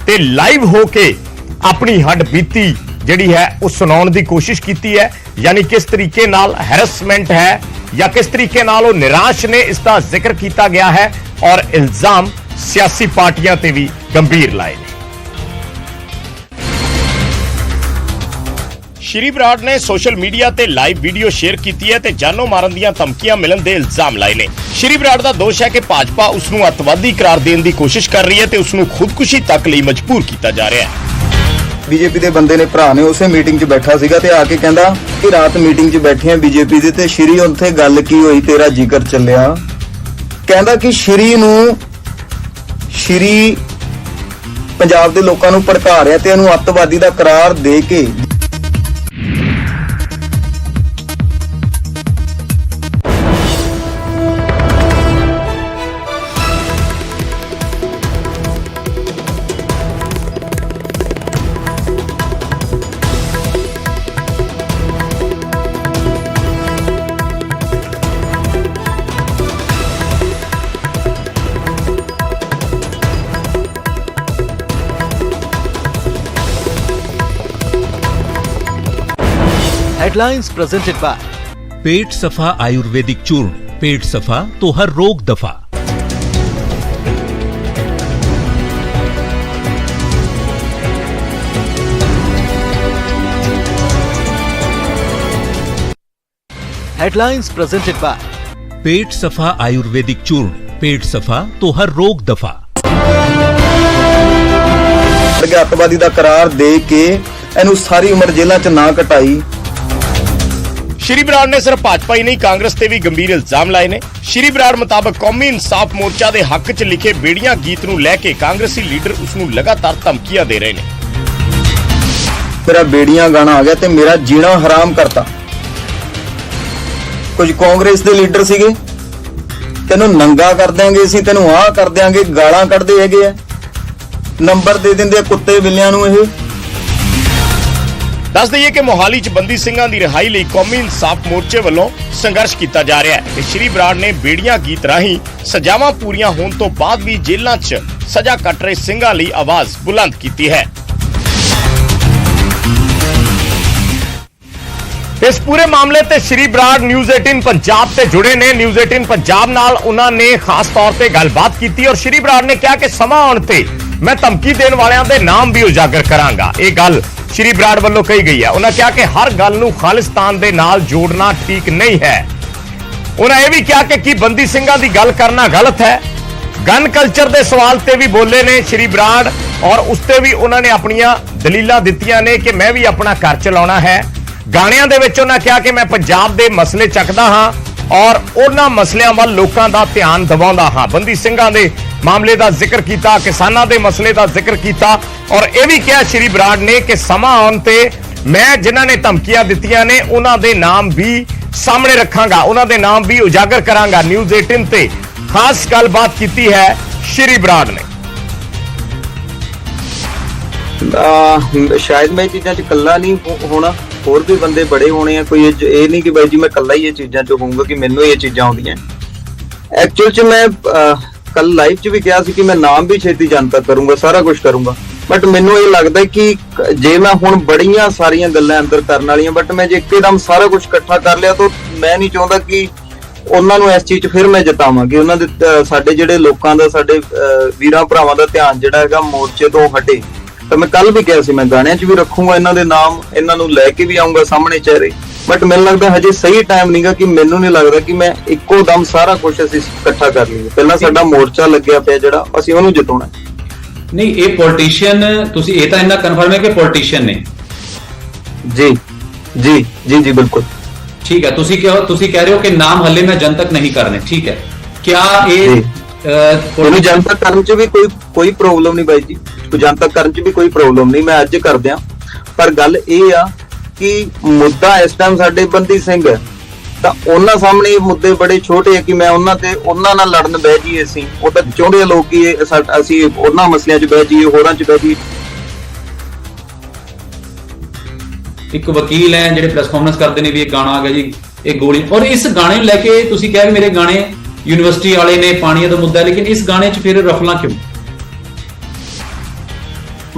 ते लाइव होके अपनी हड बीती जिहड़ी है वो सुनाउण दी कोशिश की है। यानी किस तरीके नाल हैरेसमेंट है या किस तरीके नाल वो निराश ने, इसका जिक्र किया गया है और इल्जाम सियासी पार्टियां ते भी गंभीर लाए ने। श्री बराड़ ने सोशल मीडिया ते लाइव वीडियो शेयर की है ते जानो मारन दीयां धमकियां मिलन दे इल्जाम लाए ने। श्री बराड़ दा दोष है कि भाजपा उसनूं अतवादी करार देण दी कोशिश कर रही है ते उसनूं खुदकुशी तक लई मजबूर किया जा रहा है। बीजेपी के बंदे ने भरा ने उसे मीटिंग च बैठा सीगा ते आके कहंदा कि रात मीटिंग च बैठे हैं बीजेपी दे ते श्री उत्थे गल की होई तेरा जिक्र चलिया। कहंदा कि श्री पंजाब दे लोकां नूं भड़का रिहा ते इहनूं अतवादी दा करार दे के हेडलाइंस प्रेजेंटेड बाय पेट सफा आयुर्वेदिक चूर्ण। पेट सफा तो हर रोग दफा। हेडलाइंस प्रेजेंटेड बाय पेट सफा आयुर्वेदिक चूर्ण, पेट सफा तो हर रोग दफा। अतवादी का करार दे के इनू सारी उम्र जेलों च ना कटाई। श्री बराड़ ने सिर्फ भाजपा ही नहीं कांग्रेस ते भी गंभीर इल्जाम लाए ने। श्री बराड़ मुताबक कौमी इंसाफ मोर्चा दे हक च लिखे बेड़ियां गीत नूं लैके कांग्रेसी लीडर उसनूं लगातार धमकियां दे रहे ने। मेरा बेड़ियां गाना आ गया ते मेरा जीना हराम करता। कुछ कांग्रेस दे लीडर सीगे तेनू नंगा कर देंगे असीं, तेनू आ कर देंगे, गालां कढ़दे हैगे आ, नंबर दे दिंदे कुत्ते बिल्लियां नूं। इह दस दईए कि मोहाली च बंदी ਸਿੰਘਾਂ ਦੀ रिहाई ਲਈ कौमी इंसाफ मोर्चे ਵੱਲੋਂ संघर्ष किया जा रहा है। श्री बराड़ ने बेड़ियां गीत राही सजावां पूरीਆਂ होण ਤੋਂ ਬਾਅਦ भी जेलों च सजा कट रहे ਸਿੰਘਾਂ ਲਈ आवाज बुलंद की है। इस पूरे मामले ते श्री बराड़ न्यूज़ 18 पंजाब से जुड़े ने। न्यूज़ 18 पंजाब नाल उन्होंने खास तौर पर गलबात की और श्री बराड़ ने कहा कि समा आउण ते मैं धमकी देने वालों के नाम भी उजागर करांगा। ये गल श्री बराड़ वालों कही गई है। उन्होंने कहा कि हर गल नूं खालिस्तान दे नाल जोड़ना ठीक नहीं है। उन्होंने यह भी कहा कि बंदी ਸਿੰਘਾਂ दी गल करना गलत है। गन कल्चर के सवाल ते भी बोले ने श्री बराड़ और उसते भी उन्होंने अपनियां दलीलां दित्तियां ने कि मैं भी अपना घर चलाउणा है। गाणियां दे विच उन्होंने कहा कि मैं पंजाब दे मसले चकदा हां और उन्हां मसलियां वल लोकां दा ध्यान दिवाउंदा हां। बंदी ਸਿੰਘਾਂ दे मामले का जिक्र किया, किसानों के मसले का जिक्र किया और यह भी कहा श्री बराड़ ने कि समा आउण ते मैं जिन्हां ने धमकियां दित्तियां ने उन्हां दे नाम भी सामने रखांगा, उन्हां दे नाम भी उजागर करांगा। न्यूज़ 18 ते खास गलबात की है श्री बराड़ ने। शायद मैं चीज़ां च कल्ला नहीं होना, होर भी बंदे बड़े होने हैं। कोई ये नहीं कि भाई जी मैं कल्ला ही ये चीज़ां च होऊंगा कि मैनूं ये चीज़ां आउंदियां। एक्चुअल च मैं कल लाइव च भी कहा कि मैं नाम भी छेती जनता करूंगा, सारा कुछ करूंगा, बट मैनू ये लगता है कि जे मैं हुण बड़ियां सारियां गल्लां अंदर करन वालियां, बट मैं जे एकदम सारा कुछ इकट्ठा कर लिया तो मैं नहीं चाहता कि ਉਹਨਾਂ ਨੂੰ ਇਸ ਚੀਜ਼ 'ਚ ਫਿਰ ਮੈਂ ਜਿਤਾਵਾਂ ਕਿ ਉਹਨਾਂ ਦੇ ਸਾਡੇ ਜਿਹੜੇ ਲੋਕਾਂ ਦਾ, ਸਾਡੇ ਵੀਰਾਂ ਭਰਾਵਾਂ ਦਾ ਧਿਆਨ ਜਿਹੜਾ ਹੈਗਾ ਮੋਰਚੇ ਤੋਂ ਹਟੇ। ਤਾਂ ਮੈਂ ਕੱਲ ਵੀ ਕਿਹਾ ਸੀ ਮੈਂ ਗਾਣਿਆਂ 'ਚ ਵੀ ਰੱਖੂੰਗਾ ਇਹਨਾਂ ਦੇ ਨਾਮ, ਇਹਨਾਂ ਨੂੰ ਲੈ ਕੇ ਵੀ ਆਊਂਗਾ ਸਾਹਮਣੇ ਚਿਹਰੇ, बट मैनूं लगता हजे सही टाइम नहीं गा कि मैनूं नहीं लगता कि मैं इक्को दम सारा कुछ असीं इकट्ठा कर लईए। पहला साडा मोर्चा लग्या पिया जिहड़ा असीं ओहनूं जिताउणा नहीं। ये पॉलिटिशियन तुसीं ये तां इन्ना कन्फर्म है कि पॉलिटिशियन ने? जी जी जी जी बिल्कुल ठीक है। तुसीं कह रहे हो कि नाम हले मैं जनतक नहीं करने, ठीक है। क्या ये जनतक करन च भी कोई प्रॉब्लम नहीं बाई जी, जनतक करन च भी कोई प्रॉब्लम नहीं, मैं अज कर दियां। पर गल ये आ कि मुद्दा इस टाइम साडे बंदी सिंह है ਤਾਂ ਉਹਨਾਂ ਸਾਹਮਣੇ ਇਹ ਮੁੱਦੇ ਬੜੇ ਛੋਟੇ ਆ ਕਿ ਮੈਂ ਉਹਨਾਂ ਨਾਲ ਲੜਨ ਬਹਿ ਜਾਈਏ। ਅਸੀਂ ਉਹ ਤਾਂ ਚਾਹੁੰਦੇ ਆ ਲੋਕ ਕਿ ਅਸੀਂ ਉਹਨਾਂ ਮਸਲਿਆਂ 'ਚ ਬਹਿ ਜਾਈਏ, ਹੋਰਾਂ 'ਚ ਬਹਿ ਜਾਈਏ। ਇੱਕ ਵਕੀਲ ਹੈ ਜਿਹੜੇ ਪ੍ਰੈਸ ਕਾਨਫਰੰਸ ਕਰਦੇ ਨੇ ਵੀ ਇਹ ਗਾਣਾ ਆ ਗਿਆ ਜੀ, ਇਹ ਗੋਲੀ, ਔਰ ਇਸ ਗਾਣੇ ਨੂੰ ਲੈ ਕੇ ਤੁਸੀਂ ਕਿਹਾ ਕਿ ਮੇਰੇ ਗਾਣੇ ਯੂਨੀਵਰਸਿਟੀ ਵਾਲੇ ਨੇ, ਪਾਣੀ ਦਾ ਮੁੱਦਾ, ਲੇਕਿਨ ਇਸ ਗਾਣੇ 'ਚ ਫਿਰ ਰਫਲਾਂ ਕਿਉਂ?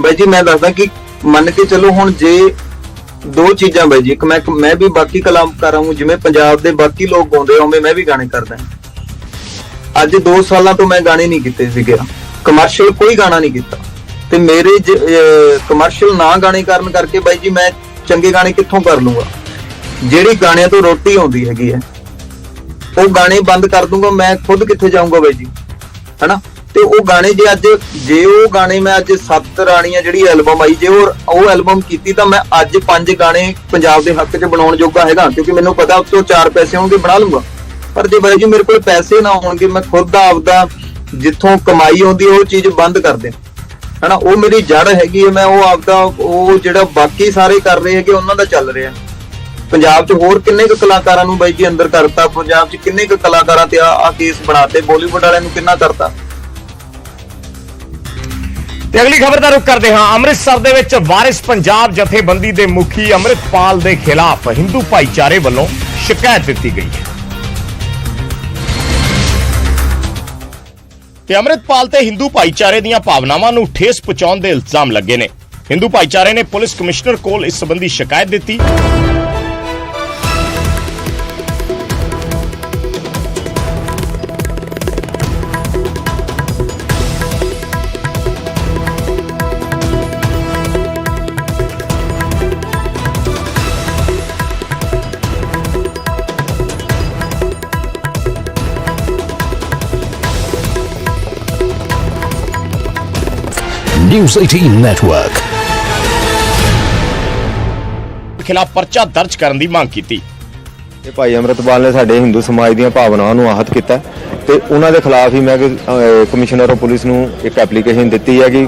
ਬਾਈ ਜੀ ਮੈਂ ਦੱਸਦਾ ਕਿ ਮੰਨ ਕੇ ਚਲੋ ਹੁਣ ਜੇ दो चीजा बाई जी, एक मैं भी बाकी कलाकार हूं, जिवें पंजाब दे बाकी लोग गाउंदे उवें मैं भी गाने करदा। अज 2 साल तो मैं गाने नहीं कीते सीगे, कमर्शियल कोई गाना नहीं कीता। ते मेरे कमर्शियल ना गाने करन करके बाई जी मैं चंगे गाने कित्थों कर लूंगा? जेहड़ी गाणियां तो रोटी आउंदी हैगी है वो गाने बंद कर दूंगा, मैं खुद कित्थे जाऊंगा बाई जी, है ना। ਤੇ ਉਹ ਗਾਣੇ ਜੇ ਉਹ ਗਾਣੇ ਮੈਂ ਅੱਜ 7 ਰਾਣੀਆਂ ਜਿਹੜੀ ਐਲਬਮ ਆਈ, ਜੇ ਉਹ ਐਲਬਮ ਕੀਤੀ ਤਾਂ ਮੈਂ ਅੱਜ 5 ਗਾਣੇ ਪੰਜਾਬ ਦੇ ਹੱਕ 'ਚ ਬਣਾਉਣ ਜੋਗਾ ਹੈਗਾ, ਕਿਉਂਕਿ ਮੈਨੂੰ ਪਤਾ ਉਸ ਤੋਂ 4 ਪੈਸੇ ਹੋਣਗੇ ਬਣਾ ਲੂੰਗਾ। ਪਰ ਜੇ ਬਾਈ ਜੀ ਮੇਰੇ ਕੋਲ ਪੈਸੇ ਨਾ ਹੋਣਗੇ, ਮੈਂ ਖੁਦ ਦਾ ਆਪਦਾ ਜਿੱਥੋਂ ਕਮਾਈ ਆਉਂਦੀ ਉਹ ਚੀਜ਼ ਬੰਦ ਕਰ ਦੇ, ਹਨਾ। ਉਹ ਮੇਰੀ ਜੜ ਹੈਗੀ ਹੈ, ਮੈਂ ਉਹ ਆਪਦਾ ਉਹ ਜਿਹੜਾ ਬਾਕੀ ਸਾਰੇ ਕਰ ਰਹੇ ਹੈਗੇ ਉਹਨਾਂ ਦਾ ਚੱਲ ਰਿਹਾ। ਪੰਜਾਬ 'ਚ ਹੋਰ ਕਿੰਨੇ ਕੁ ਕਲਾਕਾਰਾਂ ਨੂੰ ਬਾਈ ਜੀ ਅੰਦਰ ਕਰਤਾ, ਪੰਜਾਬ 'ਚ ਕਿੰਨੇ ਕੁ ਕਲਾਕਾਰਾਂ ਤੇ ਆ ਕੇਸ ਬਣਾਤੇ, ਬਾਲੀਵੁੱਡ ਵਾਲਿਆਂ ਨੂੰ ਕਿੰਨਾ ਕਰਤਾ। ਤੇ ਅਗਲੀ ਖਬਰ ਦਾ ਰੁਖ ਕਰਦੇ ਹਾਂ। ਅੰਮ੍ਰਿਤਸਰ ਦੇ ਵਿੱਚ ਵਾਰਿਸ ਪੰਜਾਬ ਜਥੇਬੰਦੀ ਦੇ ਮੁਖੀ ਅੰਮ੍ਰਿਤਪਾਲ ਦੇ ਖਿਲਾਫ ਹਿੰਦੂ ਭਾਈਚਾਰੇ ਵੱਲੋਂ ਸ਼ਿਕਾਇਤ ਦਿੱਤੀ ਗਈ ਹੈ ਤੇ ਅੰਮ੍ਰਿਤਪਾਲ ਤੇ ਹਿੰਦੂ ਭਾਈਚਾਰੇ ਦੀਆਂ ਭਾਵਨਾਵਾਂ ਨੂੰ ਠੇਸ ਪਹੁੰਚਾਉਣ ਦੇ ਇਲਜ਼ਾਮ ਲੱਗੇ ਨੇ। ਹਿੰਦੂ ਭਾਈਚਾਰੇ ਨੇ ਪੁਲਿਸ ਕਮਿਸ਼ਨਰ ਕੋਲ ਇਸ ਸੰਬੰਧੀ ਸ਼ਿਕਾਇਤ ਦਿੱਤੀ। News18 Network ਖਿਲਾਫ ਪਰਚਾ ਦਰਜ ਕਰਨ ਦੀ ਮੰਗ ਕੀਤੀ। ਭਾਈ ਅੰਮ੍ਰਿਤਪਾਲ ਨੇ ਸਾਡੇ ਹਿੰਦੂ ਸਮਾਜ ਦੀਆਂ ਭਾਵਨਾਵਾਂ ਨੂੰ ਆਹਤ ਕੀਤਾ ਤੇ ਉਹਨਾਂ ਦੇ ਖਿਲਾਫ ਹੀ ਮੈਂ ਕਮਿਸ਼ਨਰ ਆਫ ਪੁਲਿਸ ਨੂੰ ਇੱਕ ਐਪਲੀਕੇਸ਼ਨ ਦਿੱਤੀ ਹੈ ਕਿ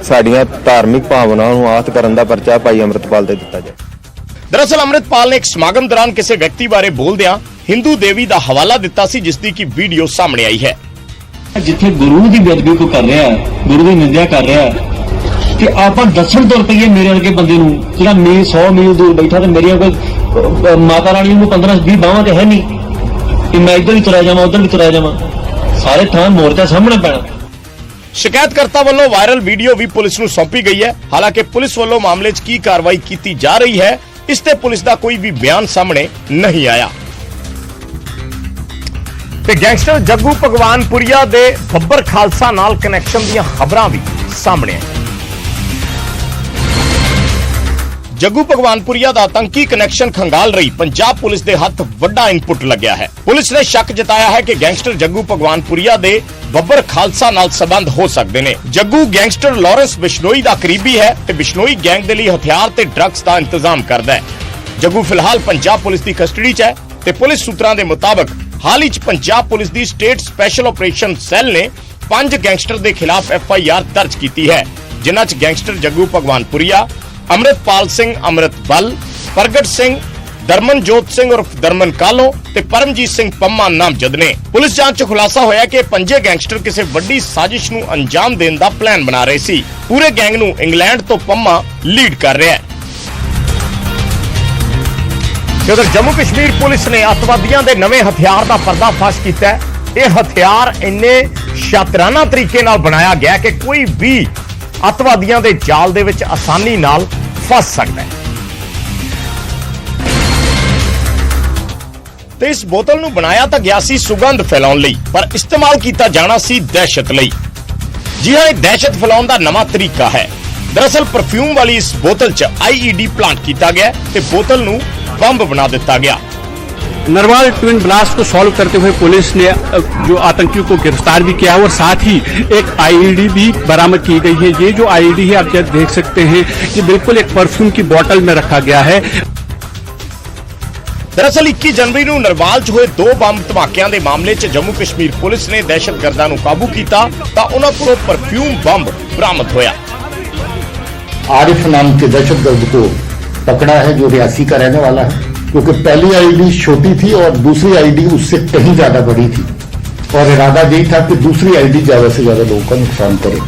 ਸਾਡੀਆਂ ਧਾਰਮਿਕ ਭਾਵਨਾਵਾਂ ਨੂੰ ਆਹਤ ਕਰਨ ਦਾ ਪਰਚਾ ਭਾਈ ਅੰਮ੍ਰਿਤਪਾਲ ਤੇ ਦਿੱਤਾ ਜਾਏ। ਦਰਅਸਲ ਅੰਮ੍ਰਿਤਪਾਲ ਨੇ ਇੱਕ ਸਮਾਗਮ ਦੌਰਾਨ ਕਿਸੇ ਵਿਅਕਤੀ ਬਾਰੇ ਬੋਲਦਿਆਂ ਹਿੰਦੂ ਦੇਵੀ ਦਾ ਹਵਾਲਾ ਦਿੱਤਾ ਸੀ, ਜਿਸ ਦੀ ਕਿ ਵੀਡੀਓ ਸਾਹਮਣੇ ਆਈ ਹੈ। ਜਿੱਥੇ ਗੁਰੂ ਦੀ ਬੇਅਦਬੀ ਕੋ ਕਰ ਰਿਹਾ, ਗੁਰੂ ਦੀ ਨਿੰਦਿਆ ਕਰ ਰਿਹਾ, ਕਿ ਆਪਾਂ ਦੱਸਣ ਤੁਰ ਪਈਏ ਮੇਰੇ ਵਰਗੇ ਬੰਦੇ ਨੂੰ ਜਿਹੜਾ 100 ਮੀਲ ਦੂਰ ਬੈਠਾ ਤੇ ਮੇਰੀਆਂ ਕੋਈ ਮਾਤਾ ਰਾਣੀ ਨੂੰ 15-20 ਬਾਹਾਂ ਤੇ ਹੈ ਨਹੀਂ ਕਿ ਮੈਂ ਇੱਧਰ ਵੀ ਤੁਰਿਆ ਜਾਵਾਂ ਉੱਧਰ ਵੀ ਤੁਰਿਆ ਜਾਵਾਂ, ਸਾਰੇ ਥਾਂ ਮੋਰਚਾ ਸਾਹਮਣੇ ਪੈਣਾ। ਸ਼ਿਕਾਇਤਕਰਤਾ ਵੱਲੋਂ ਵਾਇਰਲ ਵੀਡੀਓ ਵੀ ਪੁਲਿਸ ਨੂੰ ਸੌਂਪੀ ਗਈ ਹੈ। ਹਾਲਾਂਕਿ ਪੁਲਿਸ ਵੱਲੋਂ ਮਾਮਲੇ 'ਚ ਕੀ ਕਾਰਵਾਈ ਕੀਤੀ ਜਾ ਰਹੀ ਹੈ, ਇਸ ਤੇ ਪੁਲਿਸ ਦਾ ਕੋਈ ਵੀ ਬਿਆਨ ਸਾਹਮਣੇ ਨਹੀਂ ਆਇਆ। ਤੇ ਗੈਂਗਸਟਰ ਜੱਗੂ ਭਗਵਾਨਪੁਰੀਆ ਦੇ ਬੱਬਰ ਖਾਲਸਾ ਨਾਲ ਕਨੈਕਸ਼ਨ ਦੀਆਂ ਖਬਰਾਂ ਵੀ ਸਾਹਮਣੇ ਆਈਆਂ। ਜੱਗੂ ਭਗਵਾਨਪੁਰੀਆ ਦਾ ਆਤੰਕੀ ਕਨੈਕਸ਼ਨ ਖੰਗਾਲ ਰਹੀ ਪੰਜਾਬ ਪੁਲਿਸ ਦੇ ਹੱਥ ਵੱਡਾ ਇਨਪੁਟ ਲੱਗਿਆ ਹੈ। ਪੁਲਿਸ ਨੇ ਸ਼ੱਕ ਜਤਾਇਆ ਹੈ ਕਿ ਗੈਂਗਸਟਰ ਜੱਗੂ ਭਗਵਾਨਪੁਰੀਆ ਦੇ ਬੱਬਰ ਖਾਲਸਾ ਨਾਲ ਸੰਬੰਧ ਹੋ ਸਕਦੇ ਨੇ। ਜੱਗੂ ਗੈਂਗਸਟਰ ਲਾਰੈਂਸ ਬਿਸ਼ਨੋਈ ਦਾ ਕਰੀਬੀ ਹੈ ਤੇ ਬਿਸ਼ਨੋਈ ਗੈਂਗ ਦੇ ਲਈ ਹਥਿਆਰ ਤੇ ਡਰੱਗਸ ਦਾ ਇੰਤਜ਼ਾਮ ਕਰਦਾ ਹੈ। ਜੱਗੂ ਫਿਲਹਾਲ ਪੰਜਾਬ ਪੁਲਿਸ ਦੀ ਕਸਟਡੀ 'ਚ ਹੈ ਤੇ ਪੁਲਿਸ ਸੂਤਰਾਂ ਦੇ ਮੁਤਾਬਕ ਹਾਲ ਹੀ 'ਚ ਪੰਜਾਬ ਪੁਲਿਸ ਦੀ ਸਟੇਟ ਸਪੈਸ਼ਲ ਆਪਰੇਸ਼ਨ ਸੈੱਲ ਨੇ 5 ਗੈਂਗਸਟਰ ਦੇ ਖਿਲਾਫ FIR ਦਰਜ ਕੀਤੀ ਹੈ, ਜਿਨ੍ਹਾਂ 'ਚ ਗੈਂਗਸਟਰ ਜੱਗੂ ਭਗਵਾਨਪੁਰੀਆ, ਅੰਮ੍ਰਿਤਪਾਲ ਸਿੰਘ ਅੰਮ੍ਰਿਤਪਾਲ, ਪ੍ਰਗਟ ਸਿੰਘ, ਦਰਮਨਜੋਤ ਸਿੰਘ ਉਰਫ ਦਰਮਨ ਕਾਲੋਂ ਤੇ ਪਰਮਜੀਤ ਸਿੰਘ ਪੰਮਾ ਨਾਮਜ਼ਦ ਨੇ। ਪੁਲਿਸ ਜਾਂਚ 'ਚ ਖੁਲਾਸਾ ਹੋਇਆ ਕਿ 5 ਗੈਂਗਸਟਰ ਕਿਸੇ ਵੱਡੀ ਸਾਜ਼ਿਸ਼ ਨੂੰ ਅੰਜਾਮ ਦੇਣ ਦਾ ਪਲਾਨ ਬਣਾ ਰਹੇ ਸੀ। ਪੂਰੇ ਗੈਂਗ ਨੂੰ ਇੰਗਲੈਂਡ ਤੋਂ ਪੰਮਾ ਲੀਡ ਕਰ ਰਿਹਾ ਹੈ। ਉਧਰ ਜੰਮੂ ਕਸ਼ਮੀਰ ਪੁਲਿਸ ਨੇ ਅੱਤਵਾਦੀਆਂ ਦੇ ਨਵੇਂ ਹਥਿਆਰ ਦਾ ਪਰਦਾਫਾਸ਼ ਕੀਤਾ ਹੈ। ਇਹ ਹਥਿਆਰ ਇੰਨੇ ਸ਼ਾਤਰਾਨਾ ਤਰੀਕੇ ਨਾਲ ਬਣਾਇਆ ਗਿਆ ਕਿ ਕੋਈ ਵੀ ਅੱਤਵਾਦੀਆਂ ਦੇ ਜਾਲ ਦੇ ਵਿੱਚ ਆਸਾਨੀ ਨਾਲ ਫਸ ਸਕਦਾ ਹੈ। ਤੇ ਇਸ ਬੋਤਲ ਨੂੰ ਬਣਾਇਆ ਤਾਂ ਗਿਆ ਸੀ ਸੁਗੰਧ ਫੈਲਾਉਣ ਲਈ, ਪਰ ਇਸਤੇਮਾਲ ਕੀਤਾ ਜਾਣਾ ਸੀ ਦਹਿਸ਼ਤ ਲਈ। ਜੀ ਹਾਂ, ਇਹ ਦਹਿਸ਼ਤ ਫੈਲਾਉਣ ਦਾ ਨਵਾਂ ਤਰੀਕਾ ਹੈ। दरअसल परफ्यूम वाली इस बोतल च IED प्लांट किया गया ते बोतल नू बम बना दिता गया। नरवाल ट्विन ब्लास्ट को सॉल्व करते हुए पुलिस ने जो आतंकियों को गिरफ्तार भी किया और साथ ही एक IED भी बरामद की गई है। ये जो IED है आप देख सकते हैं, ये बिल्कुल एक परफ्यूम की बोतल में रखा गया है। दरअसल 21 जनवरी ਨੂੰ ਨਰਵਾਲ 'ਚ ਹੋਏ 2 ਬੰਬ ਧਮਾਕਿਆਂ ਦੇ ਮਾਮਲੇ 'ਚ ਜੰਮੂ ਕਸ਼ਮੀਰ ਪੁਲਿਸ ਨੇ ਦਹਿਸ਼ਤਗਰਦਾਂ ਨੂੰ ਕਾਬੂ ਕੀਤਾ ਤਾਂ ਉਹਨਾਂ ਕੋਲੋਂ ਪਰਫਿਊਮ ਬੰਬ ਬਰਾਮਦ ਹੋਇਆ। आरिफ नाम के दहशतगर्द को पकड़ा है जो रियासी का रहने वाला है, क्योंकि पहली IED छोटी थी और दूसरी IED उससे कहीं ज्यादा बड़ी थी और इरादा यही था कि दूसरी IED ज्यादा से ज्यादा लोगों का नुकसान करे।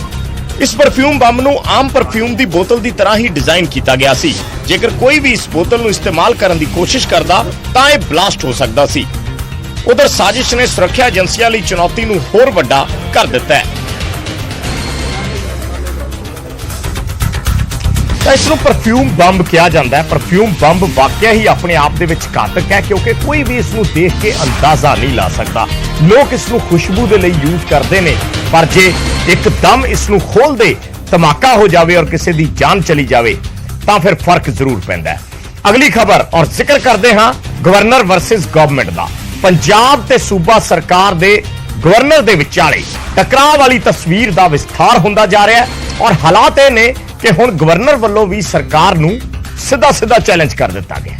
इस परफ्यूम बम ਨੂੰ ਆਮ ਪਰਫਿਊਮ ਦੀ ਬੋਤਲ ਦੀ ਤਰ੍ਹਾਂ ਹੀ ਡਿਜ਼ਾਈਨ ਕੀਤਾ ਗਿਆ ਸੀ। ਜੇਕਰ ਕੋਈ ਵੀ ਇਸ ਬੋਤਲ ਨੂੰ ਇਸਤੇਮਾਲ ਕਰਨ ਦੀ ਕੋਸ਼ਿਸ਼ ਕਰਦਾ ਤਾਂ ਇਹ ਬਲਾਸਟ ਹੋ ਸਕਦਾ ਸੀ। ਉਧਰ ਸਾਜ਼ਿਸ਼ ਨੇ ਸੁਰੱਖਿਆ ਏਜੰਸੀਆਂ ਲਈ ਚੁਣੌਤੀ ਨੂੰ ਹੋਰ ਵੱਡਾ ਕਰ ਦਿੱਤਾ ਹੈ। ਇਸ ਨੂੰ ਪਰਫਿਊਮ ਬੰਬ ਕਿਹਾ ਜਾਂਦਾ ਹੈ। ਪਰਫਿਊਮ ਬੰਬ ਵਾਕਿਆ ਹੀ ਆਪਣੇ ਆਪ ਦੇ ਵਿੱਚ ਘਾਤਕ ਹੈ, ਕਿਉਂਕਿ ਕੋਈ ਵੀ ਇਸ ਨੂੰ ਦੇਖ ਕੇ ਅੰਦਾਜ਼ਾ ਨਹੀਂ ਲਾ ਸਕਦਾ। ਲੋਕ ਇਸ ਨੂੰ ਖੁਸ਼ਬੂ ਦੇ ਲਈ ਯੂਜ਼ ਕਰਦੇ ਨੇ, ਪਰ ਜੇ ਇੱਕਦਮ ਇਸ ਨੂੰ ਖੋਲਦੇ ਧਮਾਕਾ ਹੋ ਜਾਵੇ ਔਰ ਕਿਸੇ ਦੀ ਜਾਨ ਚਲੀ ਜਾਵੇ ਤਾਂ ਫਿਰ ਫਰਕ ਜ਼ਰੂਰ ਪੈਂਦਾ ਹੈ। ਅਗਲੀ ਖਬਰ ਔਰ ਜ਼ਿਕਰ ਕਰਦੇ ਹਾਂ ਗਵਰਨਰ ਵਰਸਸ ਗਵਰਨਮੈਂਟ ਦਾ। ਪੰਜਾਬ ਤੇ ਸੂਬਾ ਸਰਕਾਰ ਦੇ ਗਵਰਨਰ ਦੇ ਵਿਚਾਲੇ ਟਕਰਾਅ ਵਾਲੀ ਤਸਵੀਰ ਦਾ ਵਿਸਥਾਰ ਹੁੰਦਾ ਜਾ ਰਿਹਾ ਹੈ ਔਰ ਹਾਲਾਤ ਇਹ ਨੇ ਕਿ ਹੁਣ ਗਵਰਨਰ ਵੱਲੋਂ ਵੀ ਸਰਕਾਰ ਨੂੰ ਸਿੱਧਾ ਚੈਲੰਜ ਕਰ ਦਿੱਤਾ ਗਿਆ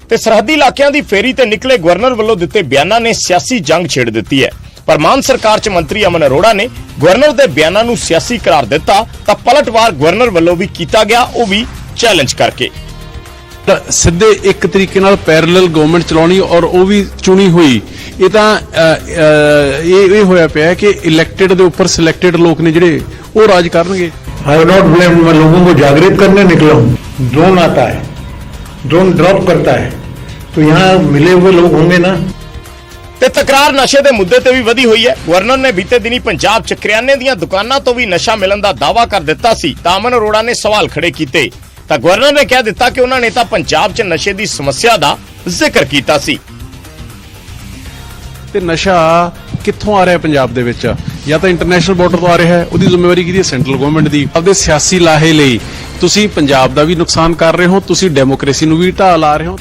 ਤੇ ਸਰਹੱਦੀ ਇਲਾਕਿਆਂ ਦੀ ਫੇਰੀ ਤੇ ਨਿਕਲੇ ਗਵਰਨਰ ਵੱਲੋਂ ਦਿੱਤੇ ਬਿਆਨਾਂ ਨੇ ਸਿਆਸੀ ਜੰਗ ਛੇੜ ਦਿੱਤੀ ਹੈ। ਪਰ ਮਾਨ ਸਰਕਾਰ 'ਚ ਮੰਤਰੀ ਅਮਨ ਅਰੋੜਾ ਨੇ ਗਵਰਨਰ ਦੇ ਬਿਆਨਾਂ ਨੂੰ ਸਿਆਸੀ ਕਰਾਰ ਦਿੱਤਾ ਤਾਂ ਪਲਟਵਾਰ ਗਵਰਨਰ ਵੱਲੋਂ ਵੀ ਕੀਤਾ ਗਿਆ, ਉਹ ਵੀ ਚੈਲੰਜ ਕਰਕੇ। ਸਿੱਧੇ ਇੱਕ ਤਰੀਕੇ ਨਾਲ ਪੈਰਲਲ ਗਵਰਨਮੈਂਟ ਚਲਾਉਣੀ ਔਰ ਉਹ ਵੀ ਚੁਣੀ ਹੋਈ, ਇਹ ਤਾਂ ਇਹ ਹੋਇਆ ਪਿਆ ਕਿ ਇਲੈਕਟਿਡ ਦੇ ਉੱਪਰ ਸਿਲੈਕਟਿਡ ਲੋਕ ਨੇ ਜਿਹੜੇ ਉਹ ਰਾਜ ਕਰਨਗੇ। आई विल नॉट ब्लेम, मैं लोगों को जागृत करने निकला हूँ। ड्रोन आता है, ड्रोन ड्रॉप करता है, तो यहाँ मिले हुए लोग होंगे ना। ਤੇ ਤਕਰਾਰ ਨਸ਼ੇ ਦੇ ਮੁੱਦੇ ਤੇ ਵੀ ਵਧੀ ਹੋਈ ਹੈ। ਗਵਰਨਰ ਨੇ ਬੀਤੇ ਦਿਨੀ ਪੰਜਾਬ 'ਚ ਕਰਿਆਨੇ ਦੀਆਂ ਦੁਕਾਨਾਂ ਤੋਂ ਵੀ ਨਸ਼ਾ ਮਿਲਣ ਦਾ ਦਾਅਵਾ ਕਰ ਦਿੱਤਾ ਸੀ ਤਾਂ ਅਮਨ ਅਰੋੜਾ ਨੇ ਸਵਾਲ ਖੜੇ ਕੀਤੇ ਤਾਂ ਗਵਰਨਰ ਨੇ ਕਹਿ ਦਿੱਤਾ ਕਿ ਉਹਨਾਂ ਨੇ ਤਾਂ ਪੰਜਾਬ 'ਚ ਨਸ਼ੇ ਦੀ ਸਮੱਸਿਆ ਦਾ ਜ਼ਿਕਰ ਕੀਤਾ ਸੀ। ਤੇ ਨਸ਼ਾ ਕਿੱਥੋਂ ਆ ਰਿਹਾ ਪੰਜਾਬ ਦੇ ਵਿੱਚ? ਜਾਂ ਤਾਂ ਇੰਟਰਨੈਸ਼ਨਲ ਬਾਰਡਰ ਤੋਂ ਆ ਰਿਹਾ ਹੈ, ਉਹਦੀ ਜ਼ਿੰਮੇਵਾਰੀ ਕਿਹਦੀ ਹੈ? ਸੈਂਟਰਲ ਗਵਰਨਮੈਂਟ ਦੀ। ਆਪਦੇ ਸਿਆਸੀ ਲਾਹੇ ਲਈ ਤੁਸੀਂ ਪੰਜਾਬ ਦਾ ਵੀ ਨੁਕਸਾਨ ਕਰ ਰਹੇ ਹੋ, ਤੁਸੀਂ ਡੈਮੋਕ੍ਰੇਸੀ ਨੂੰ ਵੀ ਢਾਹ ਲਾ ਰਹੇ ਹੋ।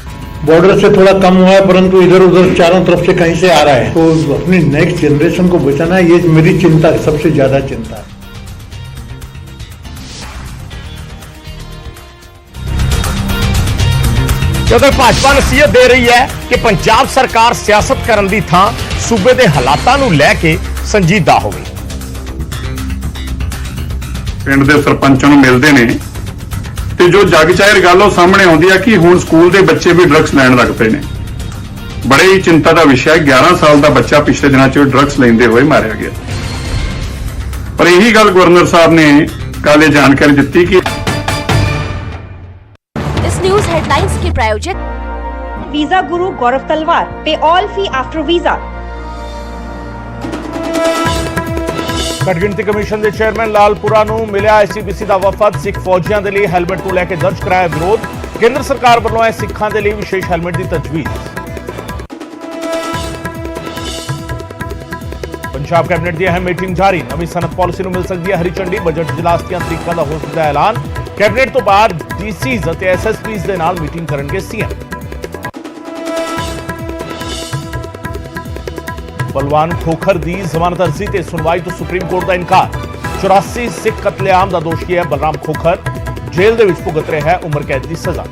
बॉर्डर से थोड़ा कम हुआ है, परंतु इधर उधर चारों तरफ से कहीं से आ रहा है, तो अपनी नेक्स्ट जनरेशन को बचाना, ये मेरी चिंता, सबसे ज्यादा चिंता है। उधर भाजपा नसीहत दे रही है कि पंजाब सरकार सियासत करन दी थां सूबे दे हालातां नूं लैके संजीदा होवे। पिंड दे सरपंचां नूं मिलदे ने ते जो जग जाहिर गल ਉਹ ਸਾਹਮਣੇ ਆਉਂਦੀ ਹੈ ਕਿ ਹੁਣ ਸਕੂਲ ਦੇ ਬੱਚੇ ਵੀ ਡਰੱਗਸ ਲੈਣ ਲੱਗ ਪਏ ਨੇ। ਬੜੇ ਹੀ ਚਿੰਤਾ ਦਾ ਵਿਸ਼ਾ ਹੈ। 11 ਸਾਲ ਦਾ ਬੱਚਾ ਪਿਛਲੇ ਦਿਨਾਂ 'ਚ ਡਰੱਗਸ ਲੈਂਦੇ ਹੋਏ ਮਾਰਿਆ ਗਿਆ। ਪਰ ਇਹੀ ਗੱਲ ਗਵਰਨਰ ਸਾਹਿਬ ਨੇ ਕੱਲ੍ਹ ਇਹ ਜਾਣਕਾਰੀ ਦਿੱਤੀ ਕਿ इस न्यूज हेडलाइंस के प्रायोजक वीजा गुरु गौरव तलवार, पे ऑल फी आफ्टर वीजा। घटगिणती कमीशन के चेयरमैन लालपुरा नूं मिलिया एससीपीसी का वफद। सिख फौजियों के लिए हैलमेट को लेकर दर्ज कराया विरोध। केंद्र सरकार वालों सिखों के लिए विशेष हैलमेट की तजवीज। पंजाब कैबिनेट की अहम मीटिंग जारी। नवी सनत पॉलिसी मिल सकती है हरी झंडी। बजट इजलास ਦੀਆਂ तरीकों का हो सकता है ऐलान। कैबिनेट तो बाद डीसीज और एसएसपीज के नाल मीटिंग करेंगे सीएम। बलवान खोखर की जमानत अर्जी से सुनवाई तो सुप्रीम कोर्ट का इनकार। 84 सिख कतलेआम का दोषी है बलराम खोखर। जेल दे विच भुगत रहा है उम्र कैद की सजा।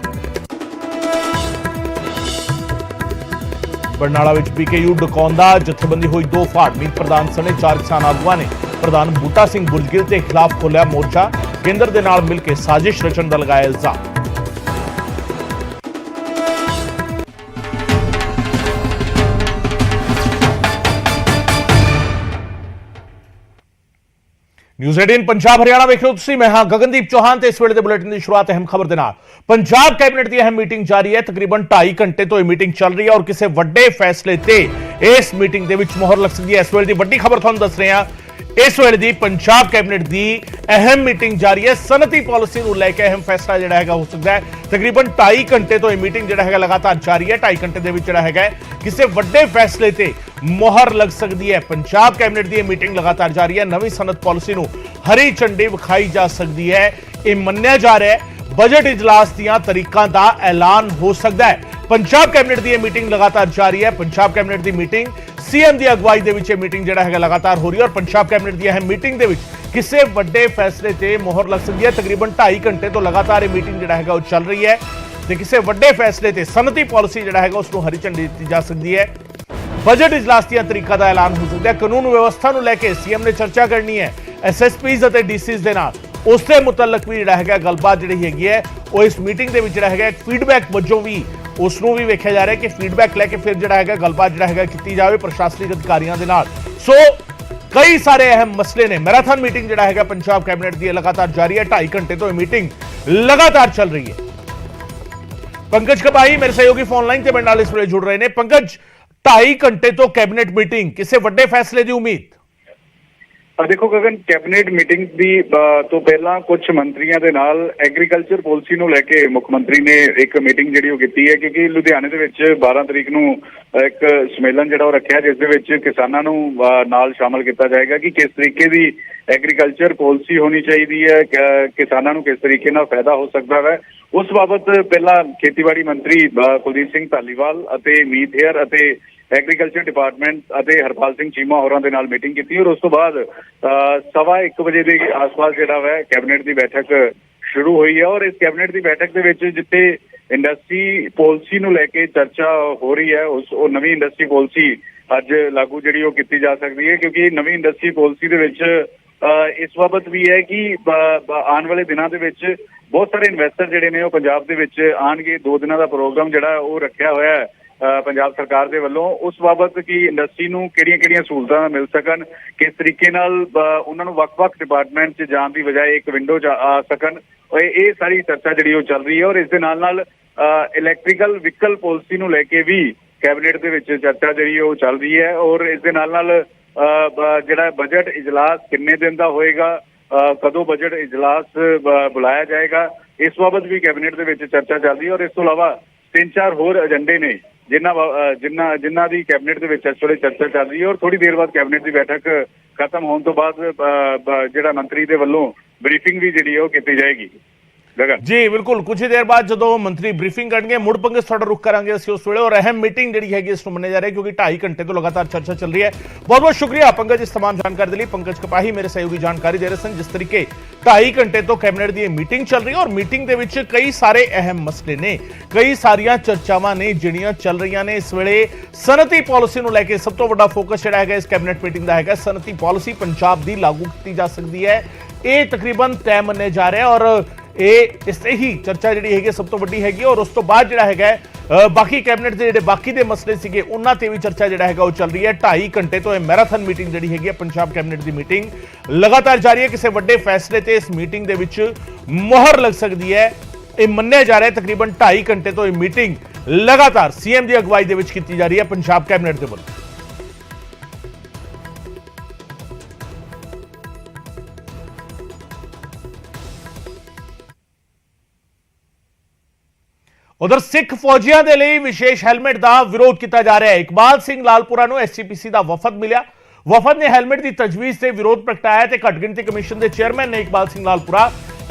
बरनाला विच पीकेयू डकाउण दा जथेबंदी हुई दो फाड़। मीत प्रधान सने 4 किसान आगुआं ने प्रधान बूटा सिंह बुरजगिल के खिलाफ खोलिया मोर्चा। केंद्र के नाल मिलकर साजिश रचन का लगाया इल्जाम। न्यूज़ 18 पंजाब हरियाणा वेख रहे हो तुसीं। मैं हां गगनदीप चौहान ते इस वेले दे बुलेटिन की शुरुआत अहम खबर दे नाल। पंजाब कैबिनेट की अहम मीटिंग जारी है। तकरीबन 2.5 घंटे तो यह मीटिंग चल रही है और किसी वड्डे फैसले ते इस मीटिंग दे विच मोहर लग सकती है। इस वेले दी वड्डी खबर तुहानूं दस रहे हैं। इस वेले दी पंजाब कैबिनेट की अहम मीटिंग जारी है। सनती पॉलिसी को लैके अहम फैसला जिहड़ा हैगा हो सकता है। तकरीबन 2.5 घंटे तो यह मीटिंग जिहड़ा हैगा लगातार जारी है। 2.5 घंटे दे विच जिहड़ा हैगा किसी वड्डे फैसले ते मोहर लग सकती है। पंजाब कैबिनेट की मीटिंग लगातार जारी है। नवी सनत पॉलिसी को हरी झंडी विखाई जा सकती है। यह मन्निया जा रहा है बजट इजलास ਦੀਆਂ तरीकों का ऐलान हो सकता है। पंजाब कैबिनेट की मीटिंग लगातार जारी है। पंजाब कैबिनेट की मीटिंग सीएम की अगवाई दे विच मीटिंग जिहड़ा है लगातार हो रही है और पंजाब कैबिनेट की अहम मीटिंग दे विच किसी वड्डे फैसले ते मोहर लग सकती है। तकरीबन 2.5 घंटे तो लगातार यह मीटिंग जिहड़ा है चल रही है ते किसी वड्डे फैसले ते सनती पॉलिसी जिहड़ा है उसनूं हरी झंडी दी जा सकती है। बजट इजलास ਦੀਆਂ तरीकों का ऐलान हो सकता है। कानून व्यवस्था को लैके सीएम ने चर्चा करनी है एसएसपीज और डीसीज के नाल। उससे मुतलक भी जिहड़ा है गलबात जिहड़ी हैगी है वो इस मीटिंग के विच जिहड़ा है फीडबैक वजों भी उसनूं भी वेख्या जा रहा है कि फीडबैक लैके फिर जिहड़ा है गलबात जिहड़ा है कीती जावे प्रशासनिक अधिकारियों के नाल। सो कई सारे अहम मसले ने। मैराथन मीटिंग जिहड़ा है पंजाब कैबिनेट की लगातार जारी है। 2.5 घंटे तो यह मीटिंग लगातार चल रही है। पंकज कबाई मेरे सहयोगी फोन लाइन से मेरे नाल इस वेले जुड़ रहे हैं। पंकज, 2.5 घंटे तो कैबिनेट मीटिंग, किसी वड्डे फैसले की उम्मीद? देखो गगन, कैबिनेट मीटिंग दी तो पहला कुछ मंत्रियों के नाल एग्रीकल्चर पॉलिसी नूं लैके मुख मंत्री ने एक मीटिंग जिहड़ी कीती है क्योंकि लुधियाने दे विच 12 तरीक नूं एक सम्मेलन जिहड़ा रखिया जिस दे विच किसानां नूं नाल शामिल किया जाएगा कि किस तरीके की एग्रीकल्चर पॉलिसी होनी चाहिए है, किसानां नूं किस तरीके नाल फायदा हो सकता है। उस बाबत पहला खेतीबाड़ी मंत्री कुलदीप सिंह धालीवाल अते मीत हेयर अते एग्रीकल्चर डिपार्टमेंट अते हरपाल सिंह चीमा होरां दे नाल मीटिंग की और उस तो बाद 1:15 के आस-पास जिहड़ा है कैबिनेट की बैठक शुरू हुई है। और इस कैबिनेट की बैठक दे विच जिथे इंडस्ट्री पॉलिसी नूं लैके चर्चा हो रही है उस नवी इंडस्ट्री पॉलिसी अज लागू जिहड़ी ओह कीती जा सकती है क्योंकि नवी इंडस्ट्री पॉलिसी दे विच इस बाबत भी है कि आने वाले दिनों के विच बहुत सारे इन्वेस्टर जिहड़े ने पंजाब दे विच आणगे। 2 दिनों का प्रोग्राम जिहड़ा ओह रखिया होया है पंजाब सरकार दे वल्लों उस बाबत कि इंडस्ट्री नूं किहड़ियां-किहड़ियां सहूलतां मिल सकन, किस तरीके नाल उन्हां नूं वख-वख डिपार्टमेंट च जाण दी बजाय एक विंडो आ सकन। ये सारी चर्चा जिहड़ी ओह चल रही है और इस दे नाल-नाल इलैक्ट्रिकल व्हीकल पॉलिसी नूं लैके भी कैबिनेट दे विच चर्चा जिहड़ी ओह चल रही है और इस दे नाल-नाल जिहड़ा बजट इजलास किन्ने दिन दा होएगा, कदों बजट इजलास बुलाया जाएगा, इस बाबत भी कैबिनेट दे विच चर्चा चल रही है। और इस तो इलावा 3-4 होर एजेंडे ने जिन्हां दी कैबिनेट दे विच इस वेले चर्चा चल रही है और थोड़ी देर बाद कैबिनेट की बैठक खत्म होने तो बाद जिहड़ा मंत्री दे वल्लों ब्रीफिंग भी जिहड़ी ओह कीती जाएगी। ਗਗਨ जी बिल्कुल कुछ ही देर बाद जो मंत्री ब्रीफिंग करेंगे मुड़ पंगे थोड़ा रुख करांगे ਅਸੀਂ ਉਸ ਵੇਲੇ और अहम मीटिंग ਜਿਹੜੀ ਹੈਗੀ ਇਸ ਨੂੰ ਮੰਨਿਆ ਜਾ ਰਿਹਾ क्योंकि 2.5 घंटे तो लगातार चर्चा चल रही है। बहुत बहुत शुक्रिया पंकज इस तमाम जानकारी के लिए। पंकज कपाही मेरे सहयोगी जानकारी दे रहे सन जिस तरीके 2.5 घंटे तो कैबिनेट की मीटिंग चल रही है और मीटिंग ਦੇ ਵਿੱਚ कई सारे अहम मसले ने कई सारियां चर्चावां ने ਜਿਹੜੀਆਂ ਚੱਲ ਰਹੀਆਂ ਨੇ। ਇਸ ਵੇਲੇ ਸਨਅਤੀ ਪਾਲਿਸੀ ਨੂੰ ਲੈ ਕੇ ਸਭ ਤੋਂ ਵੱਡਾ ਫੋਕਸ ਜਿਹੜਾ ਹੈਗਾ ਇਸ ਕੈਬਨਿਟ ਮੀਟਿੰਗ ਦਾ ਹੈਗਾ ਸਨਅਤੀ ਪਾਲਿਸੀ ਪੰਜਾਬ ਦੀ ਲਾਗੂ ਕੀਤੀ ਜਾ ਸਕਦੀ ਹੈ। ਇਹ ਤਕਰੀਬਨ ਤੈਅ ਮੰਨਿਆ ਜਾ ਰਿਹਾ ਔਰ ਇਹ ਇਸ ਤੇ ਹੀ ਚਰਚਾ ਜਿਹੜੀ ਹੈਗੀ ਸਭ ਤੋਂ ਵੱਡੀ ਹੈਗੀ ਔਰ ਉਸ ਤੋਂ ਬਾਅਦ ਜਿਹੜਾ ਹੈਗਾ ਬਾਕੀ ਕੈਬਨਿਟ ਦੇ ਜਿਹੜੇ ਬਾਕੀ ਦੇ ਮਸਲੇ ਸੀਗੇ ਉਹਨਾਂ ਤੇ ਵੀ ਚਰਚਾ ਜਿਹੜਾ ਹੈਗਾ ਉਹ ਚੱਲ ਰਹੀ ਹੈ। 2.5 ਘੰਟੇ ਤੋਂ ਇਹ ਮੈਰਾਥਨ ਮੀਟਿੰਗ ਜਿਹੜੀ ਹੈਗੀ ਪੰਜਾਬ ਕੈਬਨਿਟ ਦੀ ਮੀਟਿੰਗ ਲਗਾਤਾਰ ਜਾਰੀ ਹੈ। ਕਿਸੇ ਵੱਡੇ ਫੈਸਲੇ ਤੇ ਇਸ ਮੀਟਿੰਗ ਦੇ ਵਿੱਚ ਮੋਹਰ ਲੱਗ ਸਕਦੀ ਹੈ ਇਹ ਮੰਨਿਆ ਜਾ ਰਿਹਾ ਹੈ। ਤਕਰੀਬਨ 2.5 ਘੰਟੇ ਤੋਂ ਇਹ ਮੀਟਿੰਗ ਲਗਾਤਾਰ ਸੀਐਮ ਦੀ ਅਗਵਾਈ ਦੇ ਵਿੱਚ ਕੀਤੀ ਜਾ ਰਹੀ ਹੈ ਪੰਜਾਬ ਕੈਬਨਿਟ ਦੇ ਵੱਲੋਂ। उधर सिख फौजियों के लिए विशेष हैलमेट का विरोध किया जा रहा है। इकबाल सिंह लालपुरा को एसजीपीसी का वफद मिला। वफद ने हैलमेट की तजवीज से विरोध प्रगटाया तो घट गिनती कमीशन के चेयरमैन ने इकबाल सिंह लालपुरा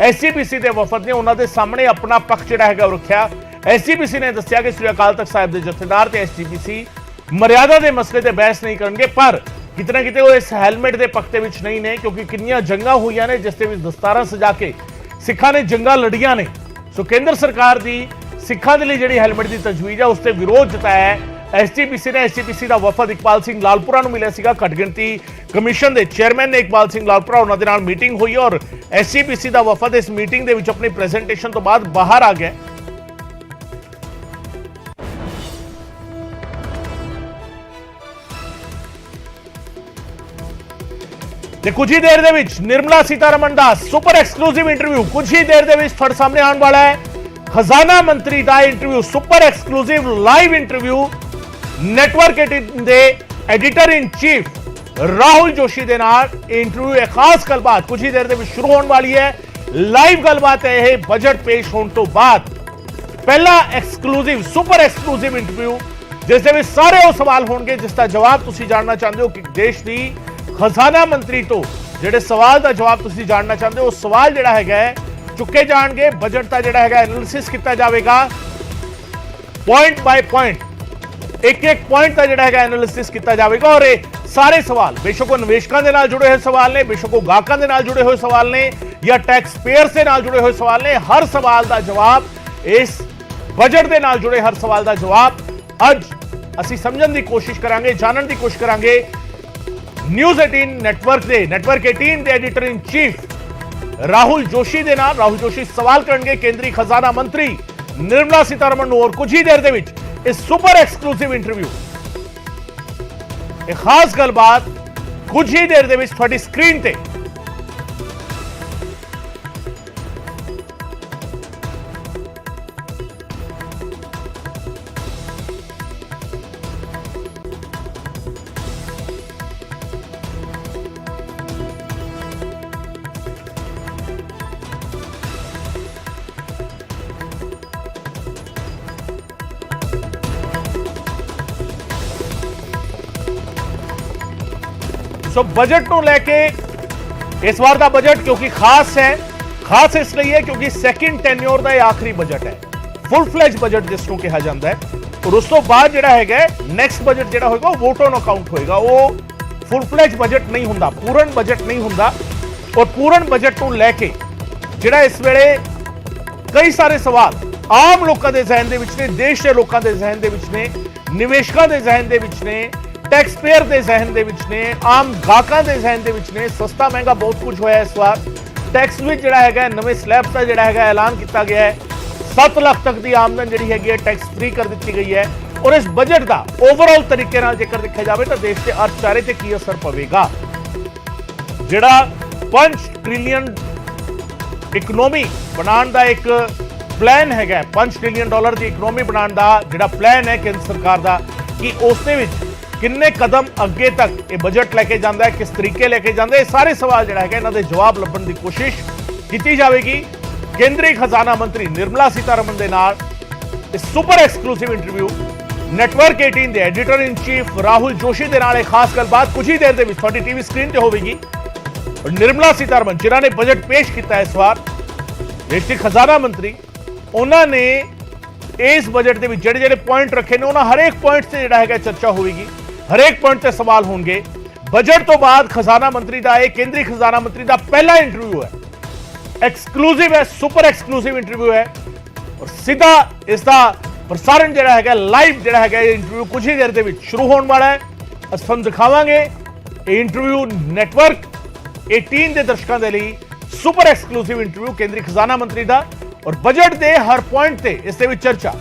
एसजीपीसी के वफद ने उन्होंने सामने अपना पक्ष जिहड़ा है रखा। एसजीपीसी ने दस्सिया कि श्री अकाल तख्त साहिब के जथेदार ते एसजीपीसी मर्यादा के मसले ते बहस नहीं करेंगे पर किते ना किते वो इस हैलमेट के पक्ष विच नहीं ने क्योंकि कितनियां जंगां हुईयां ने जिस दे विच दस्तारां सजा के सिखां ने जंगां लड़ियां ने। सो केंद्र सरकार की सिखा के लिए जी हैलमेट की तजवीज है उससे विरोध जताया है। एसजीपीसी ने एसजीपीसी का वफद इकबाल सिंह लालपुरा मिले घट गिनती कमीशन के चेयरमैन ने इकबाल सिंह लालपुरा उन्होंने नाल मीटिंग हुई और एसजीपीसी का वफद इस मीटिंग के अपनी प्रेजेंटेशन तो बाद बाहर आ गया। कुछ ही देर दे विच निर्मला सीतारमन का सुपर एक्सक्लूसिव इंटरव्यू कुछ ही देर दे विच तुहाडे सामने आने वाला है। खजाना मंत्री का interview super exclusive live interview network 18 they editor in chief Rahul Joshi के नाल इंटरव्यू एक खास गलबात कुछ ही देर दे शुरू होने वाली है। लाइव गलबात है यह बजट पेश होने तो बाद पहला एक्सक्लूसिव सुपर एक्सक्लूसिव इंटरव्यू जिस दे सारे वो सवाल होंगे जिसका जवाब तुसी जानना चाहते हो कि देश की खजाना मंत्री तो जिहड़े सवाल का जवाब तुसी जानना चाहते हो सवाल जिहड़ा है चुके जाएंगे। बजट का जिहड़ा है एनालिसिस किया जाएगा पॉइंट बाय पॉइंट एक एक पॉइंट का जिहड़ा है एनालिसिस किया जाएगा और ये सारे सवाल बेशक वो निवेशकों के नाल जुड़े हुए सवाल ने बेशक वो गाहकों के नाल जुड़े हुए सवाल ने या टैक्स पेयर से नाल जुड़े हुए सवाल ने हर सवाल का जवाब इस बजट के नाल जुड़े हर सवाल का जवाब अज असी समझने की कोशिश करांगे जानने की कोशिश करांगे। न्यूज़ 18 नेटवर्क 18 के editor in chief Rahul Joshi दे नाल राहुल जोशी सवाल करेंगे केंद्रीय खजाना मंत्री निर्मला सीतारमन और कुछ ही देर दे विच इस सुपर एक्सक्लूसिव इंटरव्यू एक खास गलबात कुछ ही देर दे विच तुहाडी स्क्रीन ते सो बजट को लेके इस बार का बजट क्योंकि खास इसलिए है क्योंकि सैकेंड टेन्योर का आखिरी बजट है फुल फ्लैज बजट जिसको कहा जाता है और उस तो बाद जिहड़ा है नैक्सट बजट जिहड़ा होगा वोट ऑन अकाउंट होगा वो फुल फ्लैज बजट नहीं होंदा पूर्ण बजट नहीं होंदा और पूर्ण बजट को लैके जिहड़ा इस वेले कई सारे सवाल आम लोगों के जहन दे विच ने देश के लोगों के जहन दे विच ने निवेशकों के जहन दे विच ने टैक्स पेयर के जहन दे विच ने आम गाहकों के जहन दे विच ने सस्ता महंगा बहुत कुछ होया इस बार टैक्स भी जिहड़ा है नवे स्लैब का जिहड़ा है ऐलान किया गया है 7 लाख तक की आमदन जिहड़ी है टैक्स फ्री कर दी गई है और इस बजट का ओवरऑल तरीके नाल जेकर देखा जाए तो देश के अर्थचारे ते की असर पवेगा। जिहड़ा 5 ट्रिलियन इकोनॉमी बनाने का एक प्लान है $5 ट्रिलियन की इकोनॉमी बनाने का जिहड़ा प्लान है केंद्र सरकार का कि उस दे विच किन्ने कदम अगे तक ये बजट लेके जाता है किस तरीके लेके जाता है सारे सवाल जिहड़ा है इन्हां दे जवाब लभण की कोशिश की जाएगी। केंद्रीय खजाना मंत्री निर्मला सीतारमन के नाल इस सुपर एक्सक्लूसिव इंटरव्यू नेटवर्क 18 के editor in chief Rahul Joshi के नाल खास गलबात कुछ ही देर के थोड़ी टीवी स्क्रीन पर होगी और निर्मला सीतारमन जिन्होंने बजट पेश किया इस बार ਦੇਸ਼ ਦੇ ਖਜ਼ਾਨਾ ਮੰਤਰੀ ਉਹਨਾਂ ਨੇ ਇਸ ਬਜਟ ਦੇ ਵਿੱਚ ਜਿਹੜੇ ਪੁਆਇੰਟ ਰੱਖੇ ਨੇ ਉਹਨਾਂ ਹਰੇਕ ਪੁਆਇੰਟ ਤੇ ਜਿਹੜਾ ਹੈਗਾ ਚਰਚਾ ਹੋਵੇਗੀ, ਹਰੇਕ ਪੁਆਇੰਟ ਤੇ ਸਵਾਲ ਹੋਣਗੇ। ਬਜਟ ਤੋਂ ਬਾਅਦ ਖਜ਼ਾਨਾ ਮੰਤਰੀ ਦਾ ਇਹ ਕੇਂਦਰੀ ਖਜ਼ਾਨਾ ਮੰਤਰੀ ਦਾ ਪਹਿਲਾ ਇੰਟਰਵਿਊ ਹੈ, एक्सक्लूसिव है, सुपर एक्सक्लूसिव इंटरव्यू है और सीधा इसका प्रसारण जिहड़ा है लाइव जिहड़ा है इंटरव्यू कुछ ही देर दे विच शुरू होने वाला है। अस तुहानूं दिखावांगे ये इंटरव्यू नेटवर्क 18 के दर्शकों के लिए सुपर एक्सक्लूसिव इंटरव्यू केंद्रीय खजाना मंत्री का और बजट के हर पॉइंट से इस दे विच चर्चा।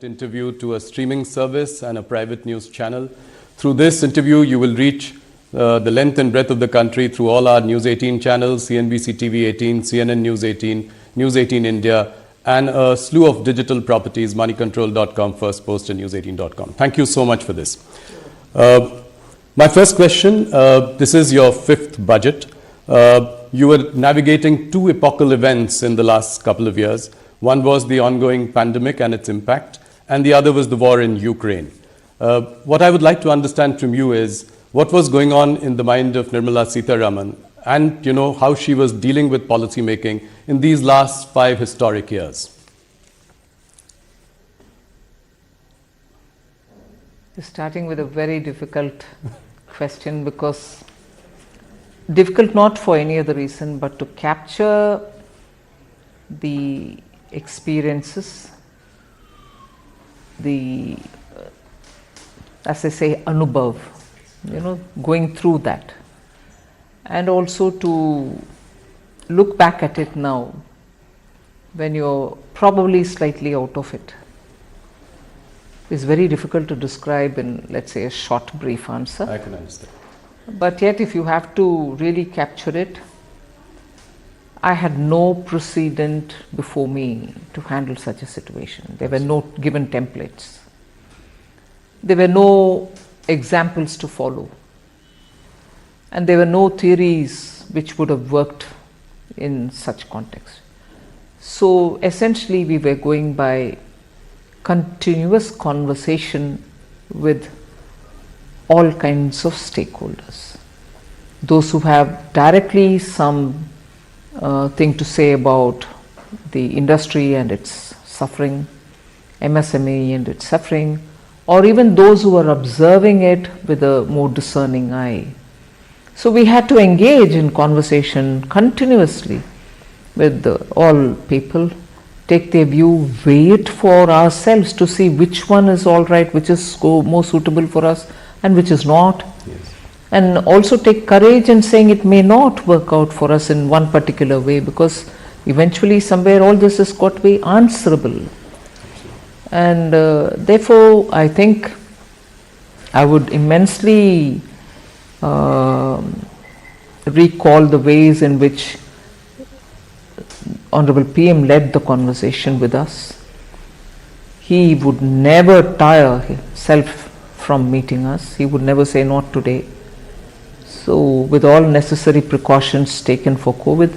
Interview to a streaming service and a private news channel. Through this interview, you will reach the length and breadth of the country through all our News 18 channels, CNBC TV 18, CNN News 18, News 18 India, and a slew of digital properties, moneycontrol.com, First Post, and news18.com. Thank you so much for this. My first question, this is your 5th budget. You were navigating 2 epochal events in the last couple of years. One was the ongoing pandemic and its impact, and the other was the war in Ukraine. What I would like to understand from you is what was going on in the mind of Nirmala Sitharaman and, how she was dealing with policy making in these last 5 historic years. Starting with a very difficult question, because difficult not for any other reason but to capture the experiences, the as I say anubhav, going through that, and also to look back at it now when you're probably slightly out of it is very difficult to describe in, let's say, a short brief answer. I can understand. But yet if you have to really capture it, I had no precedent before me to handle such a situation. There were no given templates. There were no examples to follow. And there were no theories which would have worked in such context. So essentially we were going by continuous conversation with all kinds of stakeholders. Those who have directly some thing to say about the industry and its suffering, MSME and its suffering, or even those who are observing it with a more discerning eye. So we had to engage in conversation continuously with all people, take their view, weigh it for ourselves to see which one is all right, which is more suitable for us and which is not. Yes. And also take courage in saying it may not work out for us in one particular way, because eventually somewhere all this has got to be answerable. And therefore I think I would immensely recall the ways in which Honorable PM led the conversation with us. He would never tire himself from meeting us. He would never say not today. So with all necessary precautions taken for COVID,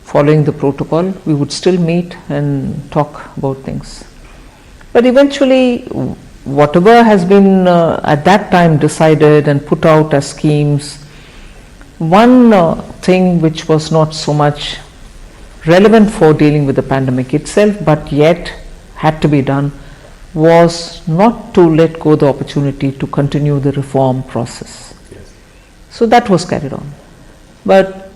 following the protocol, we would still meet and talk about things. But eventually, whatever has been at that time decided and put out as schemes, one thing which was not so much relevant for dealing with the pandemic itself, but yet had to be done, was not to let go the opportunity to continue the reform process. So that was carried on. But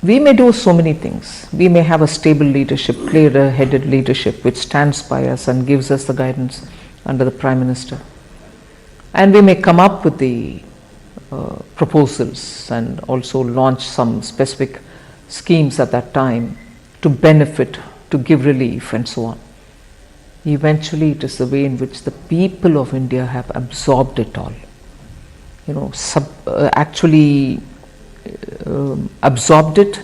we may do so many things. We may have a stable leadership, clear-headed leadership which stands by us and gives us the guidance under the Prime Minister. And we may come up with the proposals and also launch some specific schemes at that time to benefit, to give relief and so on. eventually it is the way in which the people of India have absorbed it all. Absorbed it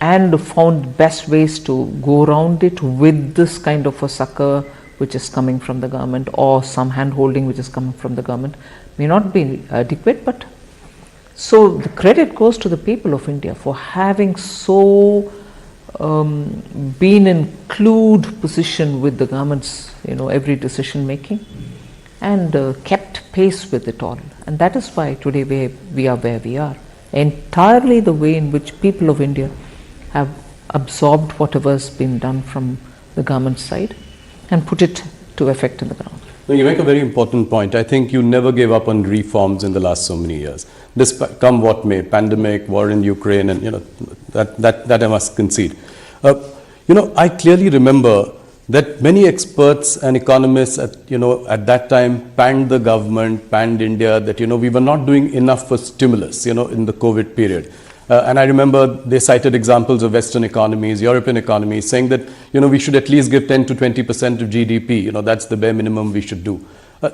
and found best ways to go around it with this kind of a succor which is coming from the government, or some hand holding which is coming from the government. May not be adequate, but so the credit goes to the people of India for having so been in clued position with the government's every decision making, and kept pace with it all. And that is why today we are where we are. Entirely the way in which people of India have absorbed whatever has been done from the government side and put it to effect in the ground. No, you make a very important point. I think you never gave up on reforms in the last so many years. Despite come what may, pandemic, war in Ukraine, and that I must concede. I clearly remember that many experts and economists at that time panned the government, panned India, that we were not doing enough for stimulus in the COVID period. And I remember they cited examples of Western economies, European economies, saying that we should at least give 10 to 20% of GDP. That's the bare minimum we should do.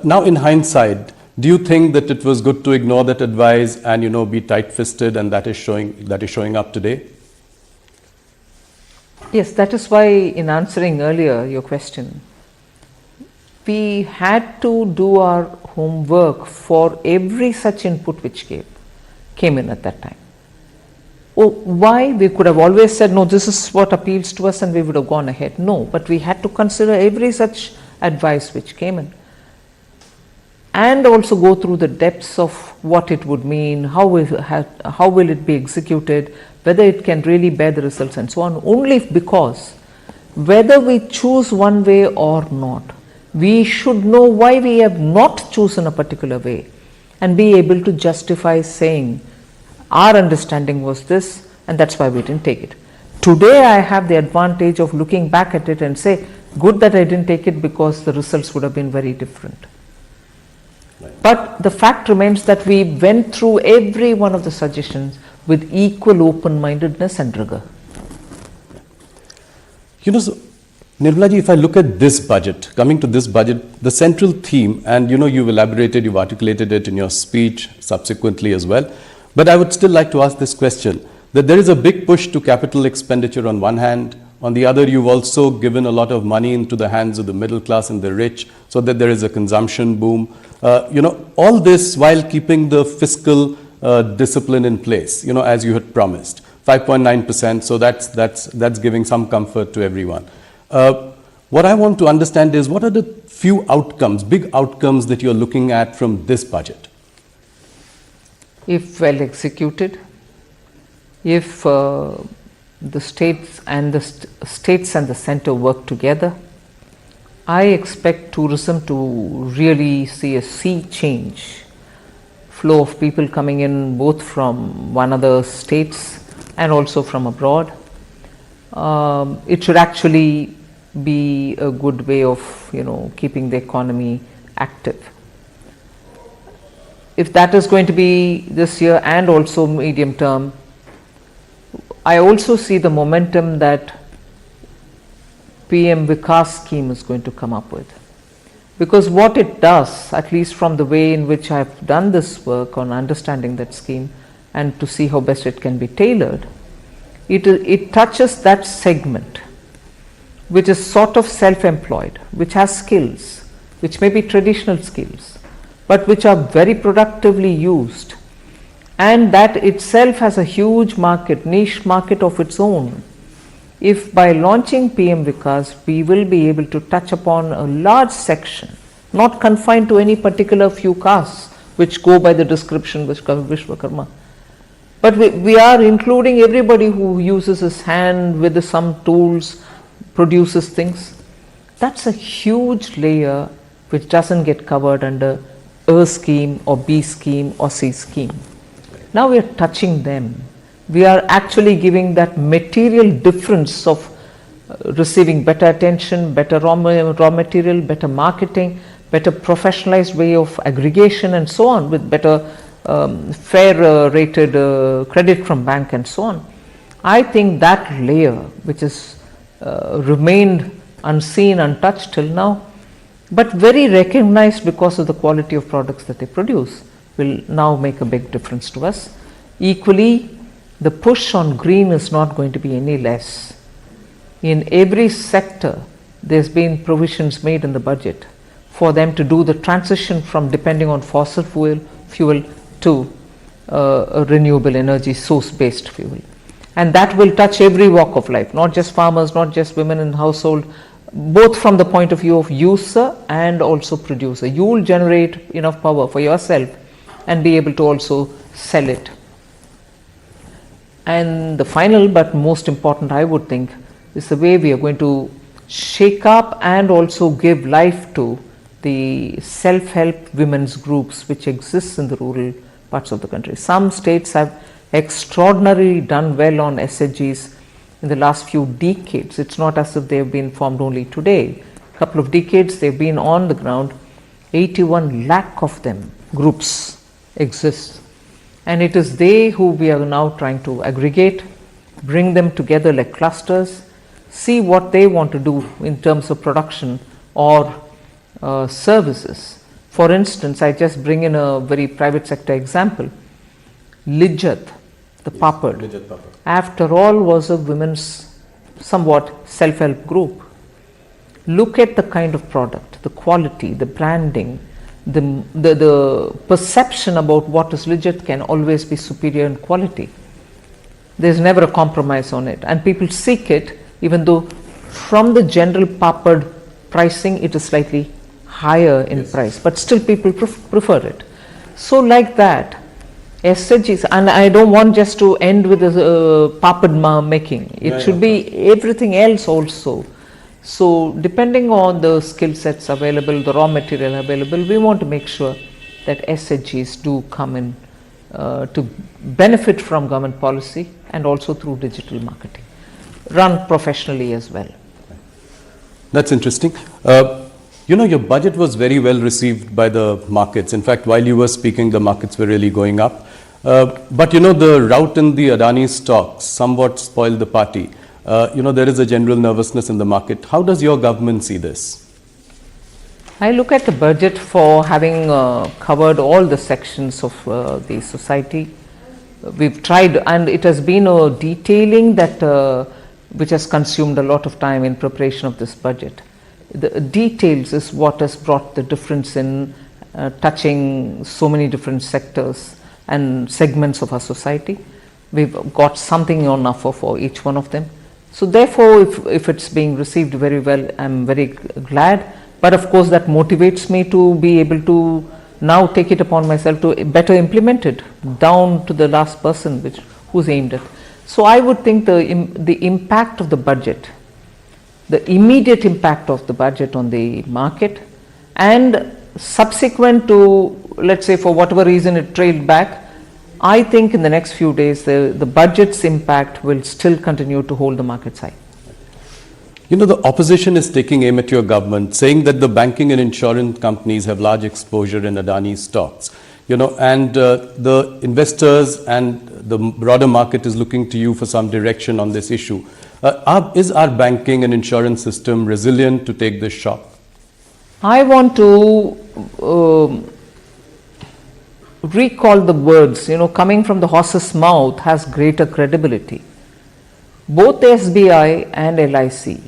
Now, in hindsight, do you think that it was good to ignore that advice and be tight-fisted, and that is showing up today? Yes, that is why in answering earlier your question, we had to do our homework for every such input which came in at that time. Why? We could have always said, no, this is what appeals to us, and we would have gone ahead. No, but we had to consider every such advice which came in, and also go through the depths of what it would mean, how will it be executed, whether it can really bear the results, and so on. Only because whether we choose one way or not, we should know why we have not chosen a particular way and be able to justify saying, our understanding was this, and that's why we didn't take it. Today I have the advantage of looking back at it and say, good that I didn't take it, because the results would have been very different. Right. But the fact remains that we went through every one of the suggestions with equal open-mindedness and rigor. So, Nirmala ji, if I look at this budget, coming to this budget, the central theme, and you've elaborated, you've articulated it in your speech subsequently as well, but I would still like to ask this question, that there is a big push to capital expenditure on one hand. On the other, you've also given a lot of money into the hands of the middle class and the rich, so that there is a consumption boom. All this while keeping the fiscal discipline in place, as you had promised. 5.9%, so that's giving some comfort to everyone. What I want to understand is, what are the few outcomes, big outcomes that you're looking at from this budget? If well executed, if the states and the center work together, I expect tourism to really see a sea change. Flow of people coming in both from one other states and also from abroad. It should actually be a good way of keeping the economy active. If that is going to be this year and also medium term, I also see the momentum that PM Vikas scheme is going to come up with. Because what it does, at least from the way in which I have done this work on understanding that scheme and to see how best it can be tailored, it touches that segment which is sort of self-employed, which has skills, which may be traditional skills, but which are very productively used, and that itself has a huge market, niche market of its own. If by launching PM Vikas, we will be able to touch upon a large section, not confined to any particular few castes which go by the description Vishwakarma, but we are including everybody who uses his hand with some tools, produces things. That's a huge layer which doesn't get covered under A scheme or B scheme or C scheme. Now we are touching them. We are actually giving that material difference of receiving better attention, better raw material, better marketing, better professionalized way of aggregation and so on, with better fair rated credit from bank and so on. I think that layer which has remained unseen, untouched till now, but very recognized because of the quality of products that they produce, will now make a big difference to us. Equally, the push on green is not going to be any less. In every sector, there's been provisions made in the budget for them to do the transition from depending on fossil fuel to a renewable energy source based fuel. And that will touch every walk of life, not just farmers, not just women in household, both from the point of view of user and also producer. You will generate enough power for yourself and be able to also sell it. And the final but most important, I would think, is the way we are going to shake up and also give life to the self-help women's groups which exist in the rural parts of the country. Some states have extraordinarily done well on SHGs in the last few decades. It's not as if they have been formed only today. A couple of decades they've been on the ground. 81 lakh of them groups exist. And it is they who we are now trying to aggregate, bring them together like clusters, see what they want to do in terms of production or services. For instance, I just bring in a very private sector example. Lijjat, the papad, after all was a women's somewhat self-help group. Look at the kind of product, the quality, the branding, the perception about what is Lijjat can always be superior in quality. There's never a compromise on it, and people seek it, even though from the general papad pricing it is slightly higher in price, but still people prefer it. So like that, SHGs, and I don't want just to end with the papad making, it should be everything else also. So depending on the skill sets available, the raw material available, we want to make sure that SHGs do come in to benefit from government policy and also through digital marketing, run professionally as well. That's interesting. Your budget was very well received by the markets. In fact, while you were speaking, the markets were really going up. But the rout in the Adani stocks somewhat spoiled the party. There is a general nervousness in the market. How does your government see this? I look at the budget for having covered all the sections of the society. We've tried, and it has been a detailing that which has consumed a lot of time in preparation of this budget. The details is what has brought the difference in touching so many different sectors and segments of our society. We've got something on offer for each one of them. So therefore, if it's being received very well, I'm very glad. But of course, that motivates me to be able to now take it upon myself to better implement it down to the last person who's aimed at. So I would think the impact of the budget, the immediate impact of the budget on the market, and subsequent to, let's say, for whatever reason it trailed back, I think in the next few days the budget's impact will still continue to hold the markets high. The opposition is taking aim at your government, saying that the banking and insurance companies have large exposure in Adani stocks. And the investors and the broader market is looking to you for some direction on this issue. Is our banking and insurance system resilient to take this shock? I want to recall the words, coming from the horse's mouth has greater credibility. Both SBI and LIC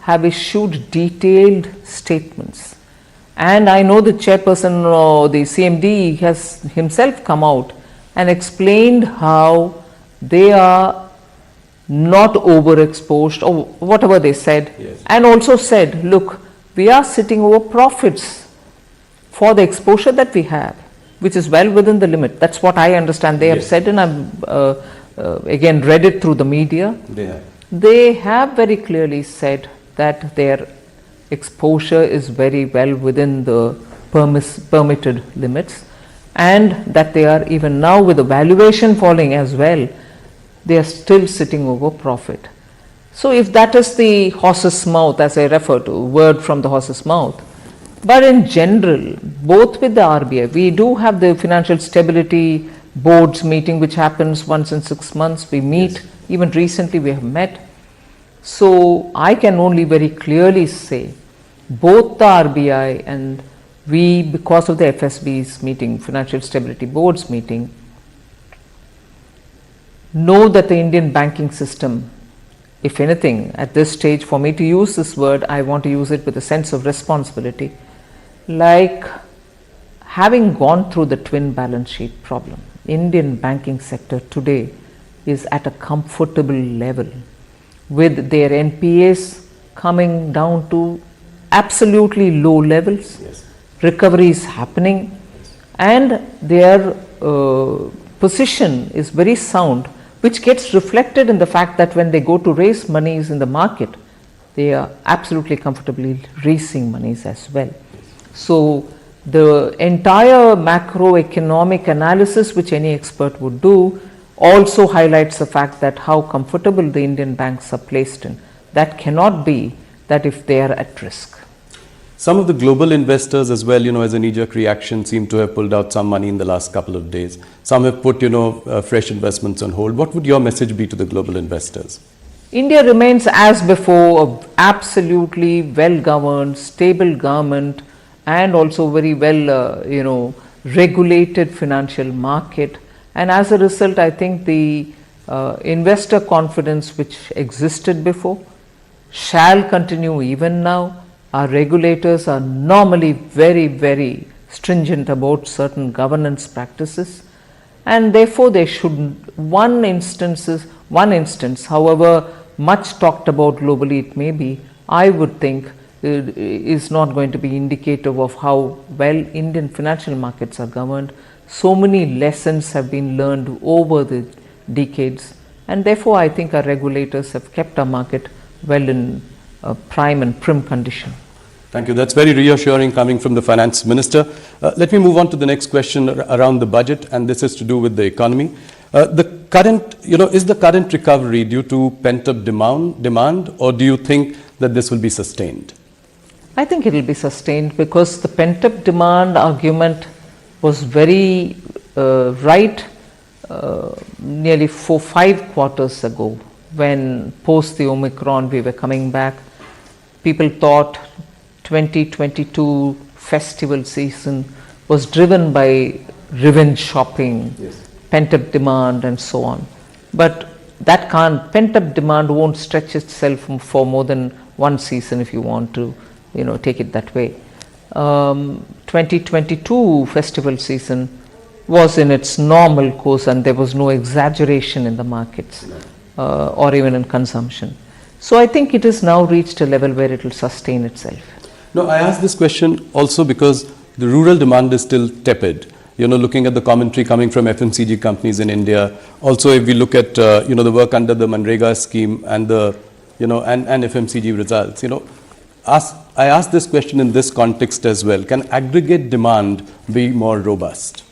have issued detailed statements. And I know the chairperson or the CMD has himself come out and explained how they are not overexposed or whatever they said. Yes. And also said, look, we are sitting over profits for the exposure that we have, which is well within the limit. That's what I understand they have said, and I've again read it through the media. They have very clearly said that their exposure is very well within the permitted limits, and that they are, even now with the valuation falling as well, they are still sitting over profit. So if that is the horse's mouth, as I refer to, word from the horse's mouth, but in general, both with the RBI, we do have the Financial Stability Board's meeting, which happens once in 6 months. We meet, even recently we have met. So I can only very clearly say both the RBI and we, because of the FSB's meeting, Financial Stability Board's meeting, know that the Indian banking system, if anything, at this stage, for me to use this word, I want to use it with a sense of responsibility, like having gone through the twin balance sheet problem, Indian banking sector today is at a comfortable level with their NPAs coming down to absolutely low levels, recovery is happening, and their position is very sound, which gets reflected in the fact that when they go to raise monies in the market, they are absolutely comfortably raising monies as well. So the entire macroeconomic analysis which any expert would do also highlights the fact that how comfortable the Indian banks are placed in. That cannot be that if they are at risk. Some of the global investors as well, as a knee-jerk reaction, seem to have pulled out some money in the last couple of days. Some have put, fresh investments on hold. What would your message be to the global investors? India remains as before an absolutely well-governed, stable government and also very well, regulated financial market. And as a result, I think the investor confidence which existed before shall continue even now. Our regulators are normally very, very stringent about certain governance practices, and therefore they should, one instance, however much talked about globally it may be, I would think is not going to be indicative of how well Indian financial markets are governed. So many lessons have been learned over the decades, and therefore I think our regulators have kept our market well in prime and prim condition. Thank you. That's very reassuring coming from the Finance Minister. Let me move on to the next question around the budget, and this is to do with the economy. Is the current recovery due to pent-up demand, or do you think that this will be sustained? I think it will be sustained because the pent-up demand argument was very right nearly 4-5 quarters ago, when post the Omicron we were coming back. People thought 2022 festival season was driven by revenge shopping, pent-up demand and so on. But that pent-up demand won't stretch itself for more than one season if you want to, take it that way. 2022 festival season was in its normal course and there was no exaggeration in the markets or even in consumption. So I think it has now reached a level where it will sustain itself. No, I asked this question also because the rural demand is still tepid. Looking at the commentary coming from FMCG companies in India. Also, if we look at, the work under the Manrega scheme and the, and FMCG results, I asked this question in this context as well. Can aggregate demand be more robust?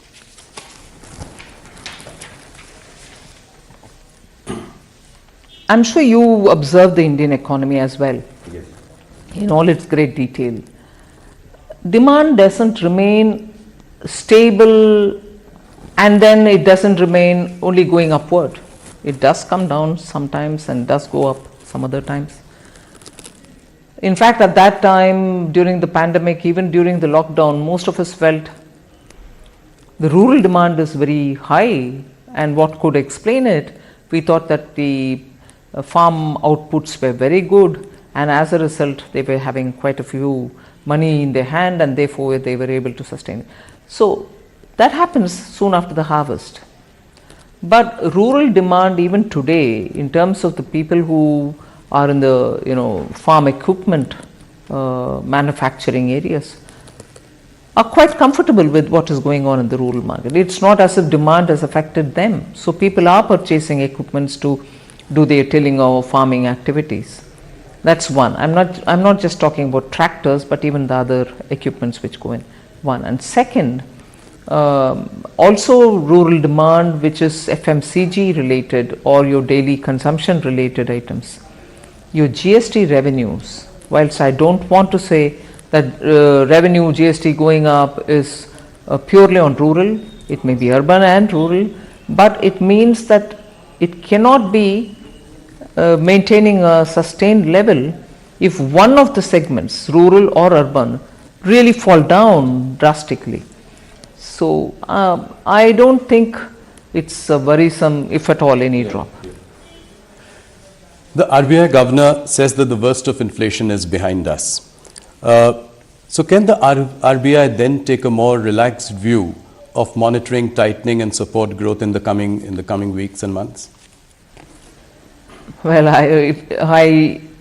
I'm sure you observe the Indian economy as well, in all its great detail. Demand doesn't remain stable and then it doesn't remain only going upward. It does come down sometimes and does go up some other times. In fact, at that time, during the pandemic, even during the lockdown, most of us felt the rural demand is very high, and what could explain it? We thought that the farm outputs were very good, and as a result, they were having quite a few money in their hand, and therefore they were able to sustain it. So that happens soon after the harvest. But rural demand even today, in terms of the people who are in the farm equipment manufacturing areas, are quite comfortable with what is going on in the rural market. It's not as if demand has affected them. So people are purchasing equipments to do their tilling or farming activities. That's one. I'm not just talking about tractors, but even the other equipments which go in. One. And second, also rural demand, which is FMCG related or your daily consumption related items. Your GST revenues, whilst I don't want to say that revenue GST going up is purely on rural, it may be urban and rural, but it means that it cannot be maintaining a sustained level if one of the segments, rural or urban, really fall down drastically. So I don't think it's worrisome, if at all, any drop. The RBI governor says that the worst of inflation is behind us. So can the RBI then take a more relaxed view of monitoring, tightening and support growth in the coming weeks and months? Well,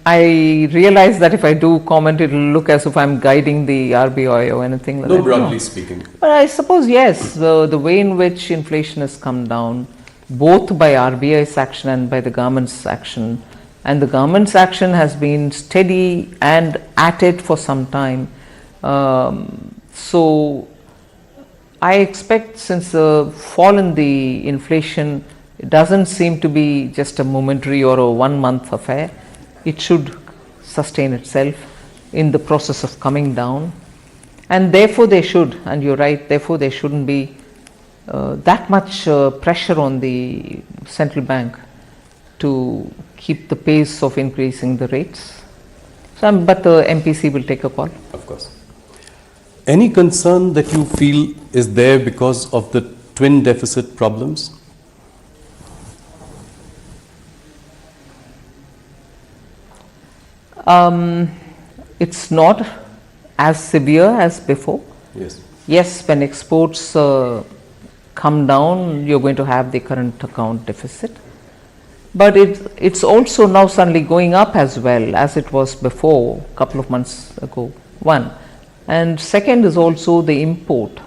I realize that if I do comment, it will look as if I'm guiding the RBI or anything like that. No, broadly speaking. But I suppose, yes, the way in which inflation has come down, both by RBI's action and by the government's action, and the government's action has been steady and at it for some time. So I expect, since the fall in the inflation, it doesn't seem to be just a momentary or a 1 month affair. It should sustain itself in the process of coming down, and therefore they should, and you're right, therefore there shouldn't be that much pressure on the central bank to keep the pace of increasing the rates. But the MPC will take a call. Of course. Any concern that you feel is there because of the twin deficit problems? It's not as severe as before. Yes. Yes, when exports come down, you're going to have the current account deficit. But it's also now suddenly going up as well as it was before, a couple of months ago, one. And second is also the import.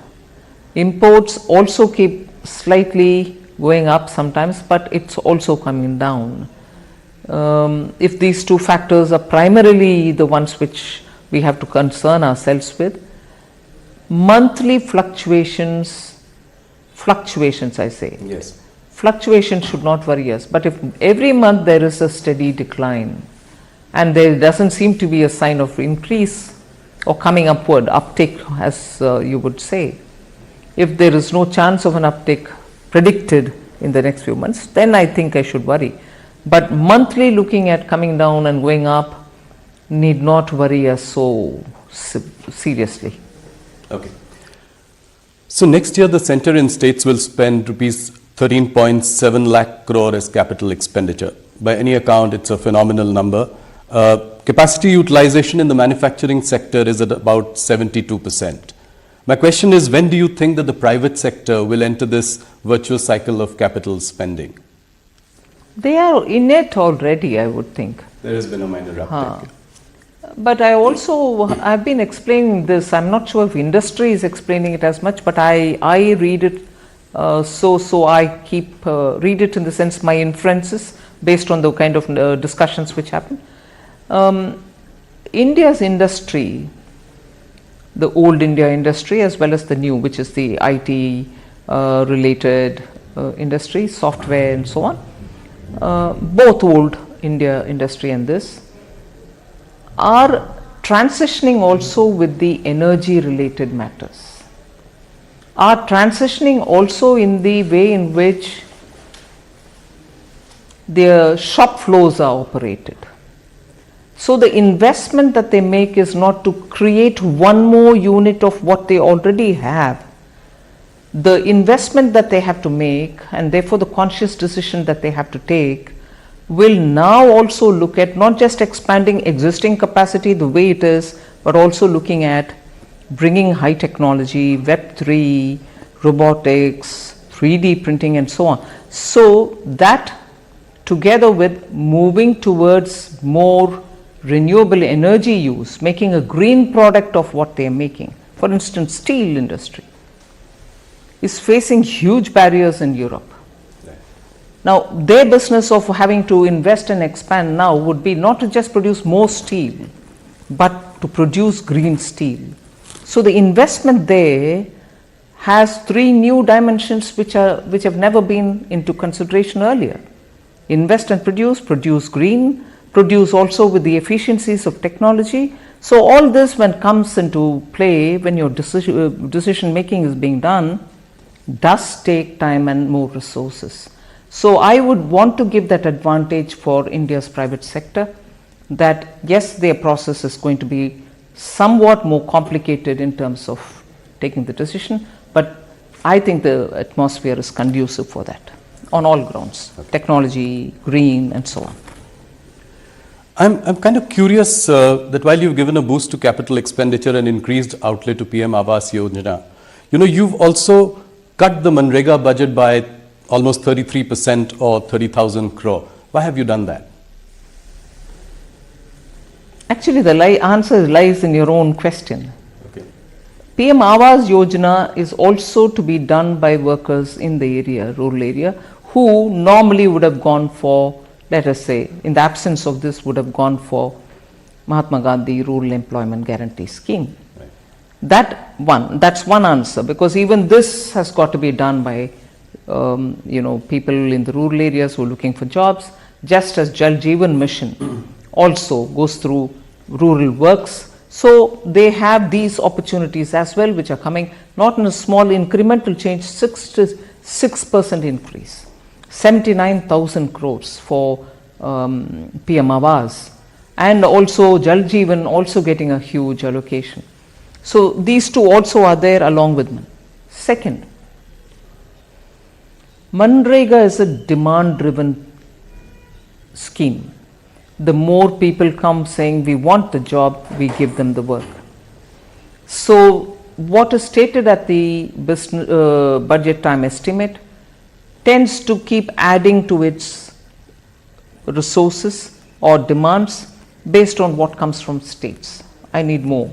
Imports also keep slightly going up sometimes, but it's also coming down. If these two factors are primarily the ones which we have to concern ourselves with, monthly fluctuations I say. Yes. Fluctuation should not worry us, but if every month there is a steady decline and there doesn't seem to be a sign of increase or coming upward, uptick as you would say, if there is no chance of an uptick predicted in the next few months, then I think I should worry. But monthly looking at coming down and going up need not worry us so seriously. Okay. So next year the centre and states will spend rupees 13.7 lakh crore as capital expenditure. By any account, it's a phenomenal number. Capacity utilization in the manufacturing sector is at about 72%. My question is, when do you think that the private sector will enter this virtuous cycle of capital spending? They are in it already, I would think. There has been a minor uptick. But I've been explaining this. I'm not sure if industry is explaining it as much, but I read it. So I keep read it in the sense my inferences based on the kind of discussions which happen. India's industry, the old India industry as well as the new, which is the IT related industry, software and so on, both old India industry and this, are transitioning also with the energy related matters. Are transitioning also in the way in which their shop floors are operated. So the investment that they make is not to create one more unit of what they already have. The investment that they have to make, and therefore the conscious decision that they have to take, will now also look at not just expanding existing capacity the way it is, but also looking at bringing high technology, Web3, robotics, 3D printing and so on. So that together with moving towards more renewable energy use, making a green product of what they are making. For instance, steel industry is facing huge barriers in Europe. Now, their business of having to invest and expand now would be not to just produce more steel, but to produce green steel. So the investment there has three new dimensions which have never been into consideration earlier. Invest and produce green, produce also with the efficiencies of technology. So all this, when comes into play, when your decision making is being done, does take time and more resources. So I would want to give that advantage for India's private sector, that yes, their process is going to be somewhat more complicated in terms of taking the decision, but I think the atmosphere is conducive for that on all grounds, technology, green, and so on. I'm kind of curious that while you've given a boost to capital expenditure and increased outlay to PM Awas Yojana, you've also cut the Manrega budget by almost 33% or 30,000 crore. Why have you done that? Actually, the answer lies in your own question. PM Awas Yojana is also to be done by workers in the area, rural area, who normally would have gone for, let us say, in the absence of this, would have gone for Mahatma Gandhi Rural Employment Guarantee Scheme. That's one answer, because even this has got to be done by people in the rural areas who are looking for jobs, just as Jal Jeevan Mission also goes through rural works. So they have these opportunities as well, which are coming not in a small incremental change, 6% increase, 79,000 crores for PM Awas, and also Jal Jeevan also getting a huge allocation. So these two also are there along with me. Second, Manrega is a demand-driven scheme. The more people come saying we want the job, we give them the work. So what is stated at the budget time estimate tends to keep adding to its resources or demands based on what comes from states. I need more.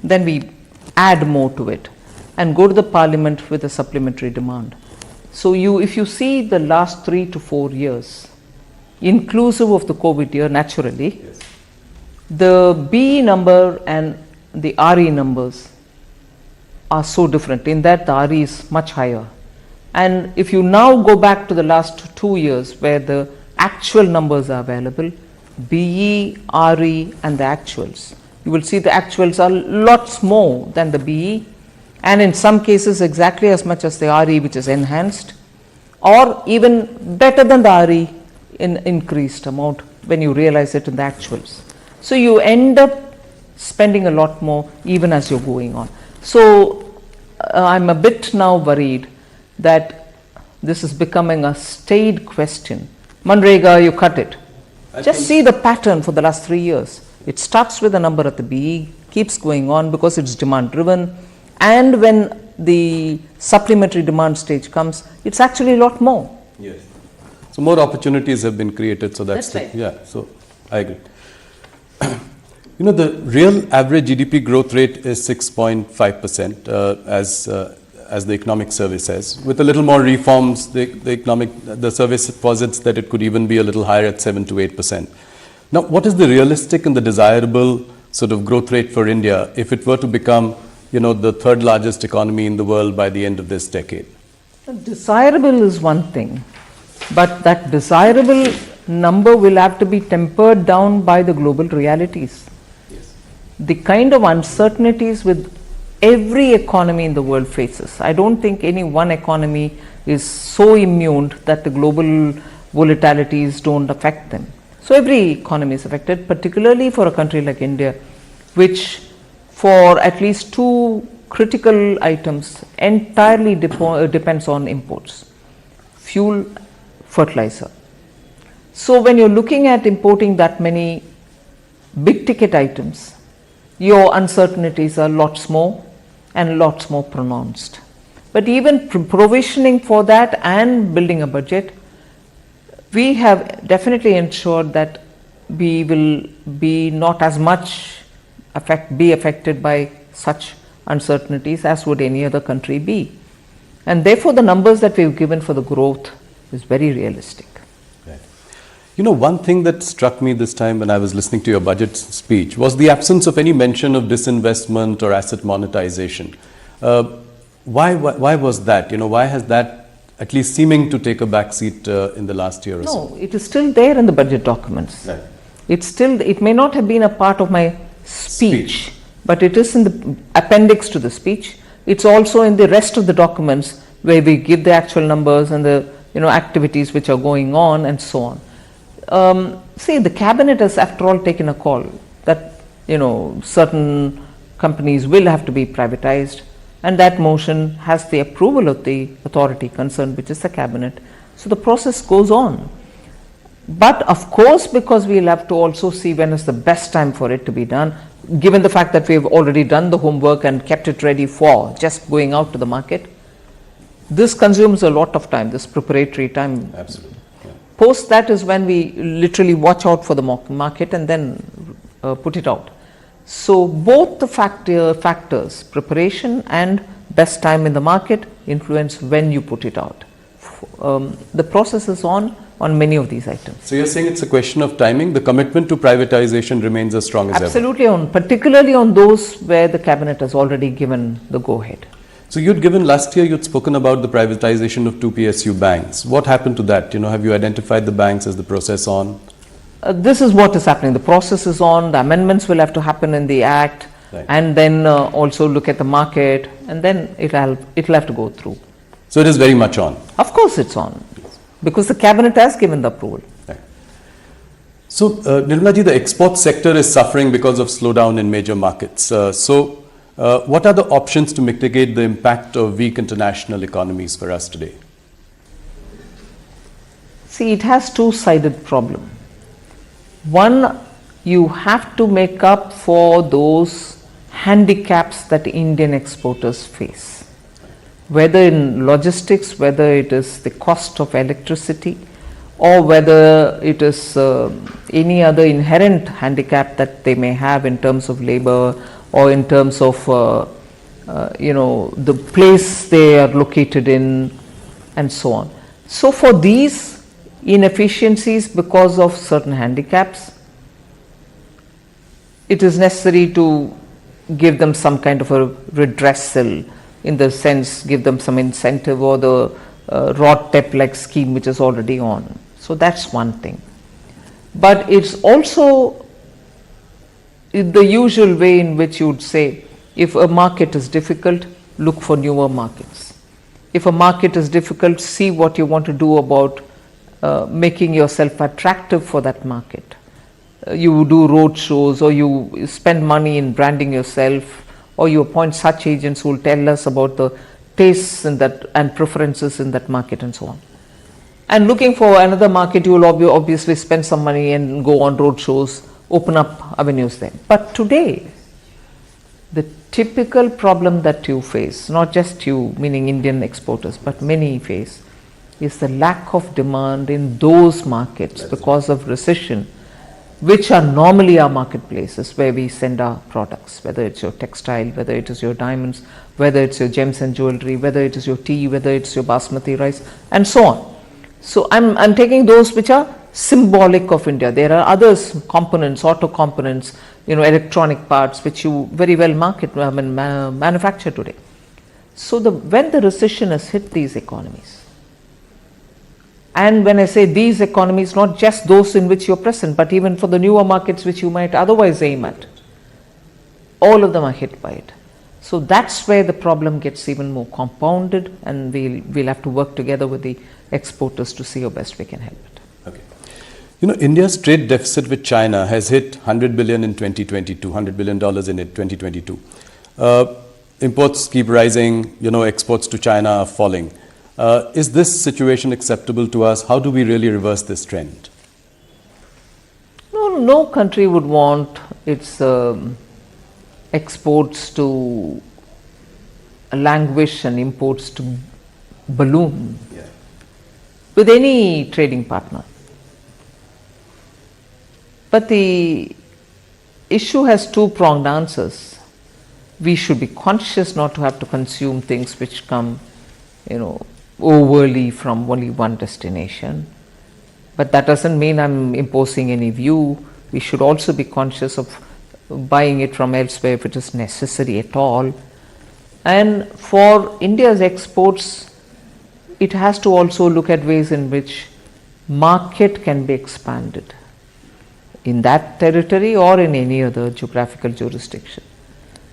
Then we add more to it and go to the parliament with a supplementary demand. So if you see the last 3 to 4 years, inclusive of the COVID year, naturally, the BE number and the RE numbers are so different in that the RE is much higher. And if you now go back to the last 2 years where the actual numbers are available, BE, RE and the actuals, you will see the actuals are lots more than the BE, and in some cases exactly as much as the RE, which is enhanced, or even better than the RE in increased amount when you realize it in the actuals. So you end up spending a lot more even as you're going on. So I'm a bit now worried that this is becoming a staid question. Manrega, you cut it. Just see the pattern for the last 3 years. It starts with a number at the BE, keeps going on because it's demand driven, and when the supplementary demand stage comes, it's actually a lot more. Yes. So more opportunities have been created, so that's right. Yeah, so I agree. The real average GDP growth rate is 6.5% as the economic survey says. With a little more reforms, the survey posits that it could even be a little higher at 7 to 8%. Now, what is the realistic and the desirable sort of growth rate for India if it were to become, the third largest economy in the world by the end of this decade? Desirable is one thing, but that desirable number will have to be tempered down by the global realities. Yes. The kind of uncertainties with every economy in the world faces. I don't think any one economy is so immune that the global volatilities don't affect them. So every economy is affected, particularly for a country like India, which for at least 2 critical items entirely depends on imports: fuel, fertilizer. So when you're looking at importing that many big ticket items, your uncertainties are lots more and lots more pronounced. But even provisioning for that and building a budget, we have definitely ensured that we will be not as much affected by such uncertainties as would any other country be. And therefore the numbers that we've given for the growth is very realistic. Right. One thing that struck me this time when I was listening to your budget speech was the absence of any mention of disinvestment or asset monetization. Why was that? Why has that at least seeming to take a backseat in the last year or so? No, it is still there in the budget documents. Right. It may not have been a part of my speech, but it is in the appendix to the speech. It's also in the rest of the documents where we give the actual numbers and the activities which are going on and so on. See, the cabinet has after all taken a call that certain companies will have to be privatized, and that motion has the approval of the authority concerned, which is the cabinet. So the process goes on. But of course, because we'll have to also see when is the best time for it to be done, given the fact that we've already done the homework and kept it ready for just going out to the market, this consumes a lot of time, this preparatory time. Absolutely. Yeah. Post that is when we literally watch out for the market and then put it out. So both the factors, preparation and best time in the market, influence when you put it out. The process is on many of these items. So you're saying it's a question of timing. The commitment to privatization remains as strong as ever. Absolutely, particularly on those where the cabinet has already given the go-ahead. So last year you'd spoken about the privatization of 2 PSU banks. What happened to that? Have you identified the banks? Is the process on? This is what is happening. The process is on. The amendments will have to happen in the Act, right. And then also look at the market, and then it'll have to go through. So it is very much on. Of course, it's on, because the cabinet has given the approval. Right. So, Nirmala ji, the export sector is suffering because of slowdown in major markets. What are the options to mitigate the impact of weak international economies for us today? See, it has two-sided problem. One, you have to make up for those handicaps that Indian exporters face, whether in logistics, whether it is the cost of electricity, or whether it is any other inherent handicap that they may have in terms of labor, or in terms of the place they are located in, and so on. So for these inefficiencies because of certain handicaps, it is necessary to give them some kind of a redressal, in the sense give them some incentive, or the RODTEP like scheme which is already on. So that's one thing. But it's also the usual way in which you would say, if a market is difficult, look for newer markets. If a market is difficult, see what you want to do about making yourself attractive for that market. You do road shows, or you spend money in branding yourself, or you appoint such agents who will tell us about the tastes in that and preferences in that market, and so on. And looking for another market, you will obviously spend some money and go on road shows, open up avenues there. But today, the typical problem that you face, not just you, meaning Indian exporters, but many face, is the lack of demand in those markets because of recession, which are normally our marketplaces where we send our products, whether it's your textile, whether it is your diamonds, whether it's your gems and jewelry, whether it is your tea, whether it's your basmati rice, and so on. So I'm taking those which are symbolic of India. There are others, components, auto components, electronic parts, which you very well manufacture today. So when the recession has hit these economies, and when I say these economies, not just those in which you're present, but even for the newer markets which you might otherwise aim at, all of them are hit by it. So that's where the problem gets even more compounded, and we'll have to work together with the exporters to see how best we can help it. Okay. India's trade deficit with China has hit $100 billion in 2022, $100 billion in 2022. Imports keep rising, exports to China are falling. Is this situation acceptable to us? How do we really reverse this trend? No country would want its exports to languish and imports to balloon with any trading partner. But the issue has two-pronged answers. We should be conscious not to have to consume things which come, overly from only one destination. But that doesn't mean I'm imposing any view. We should also be conscious of buying it from elsewhere if it is necessary at all. And for India's exports, it has to also look at ways in which market can be expanded in that territory or in any other geographical jurisdiction.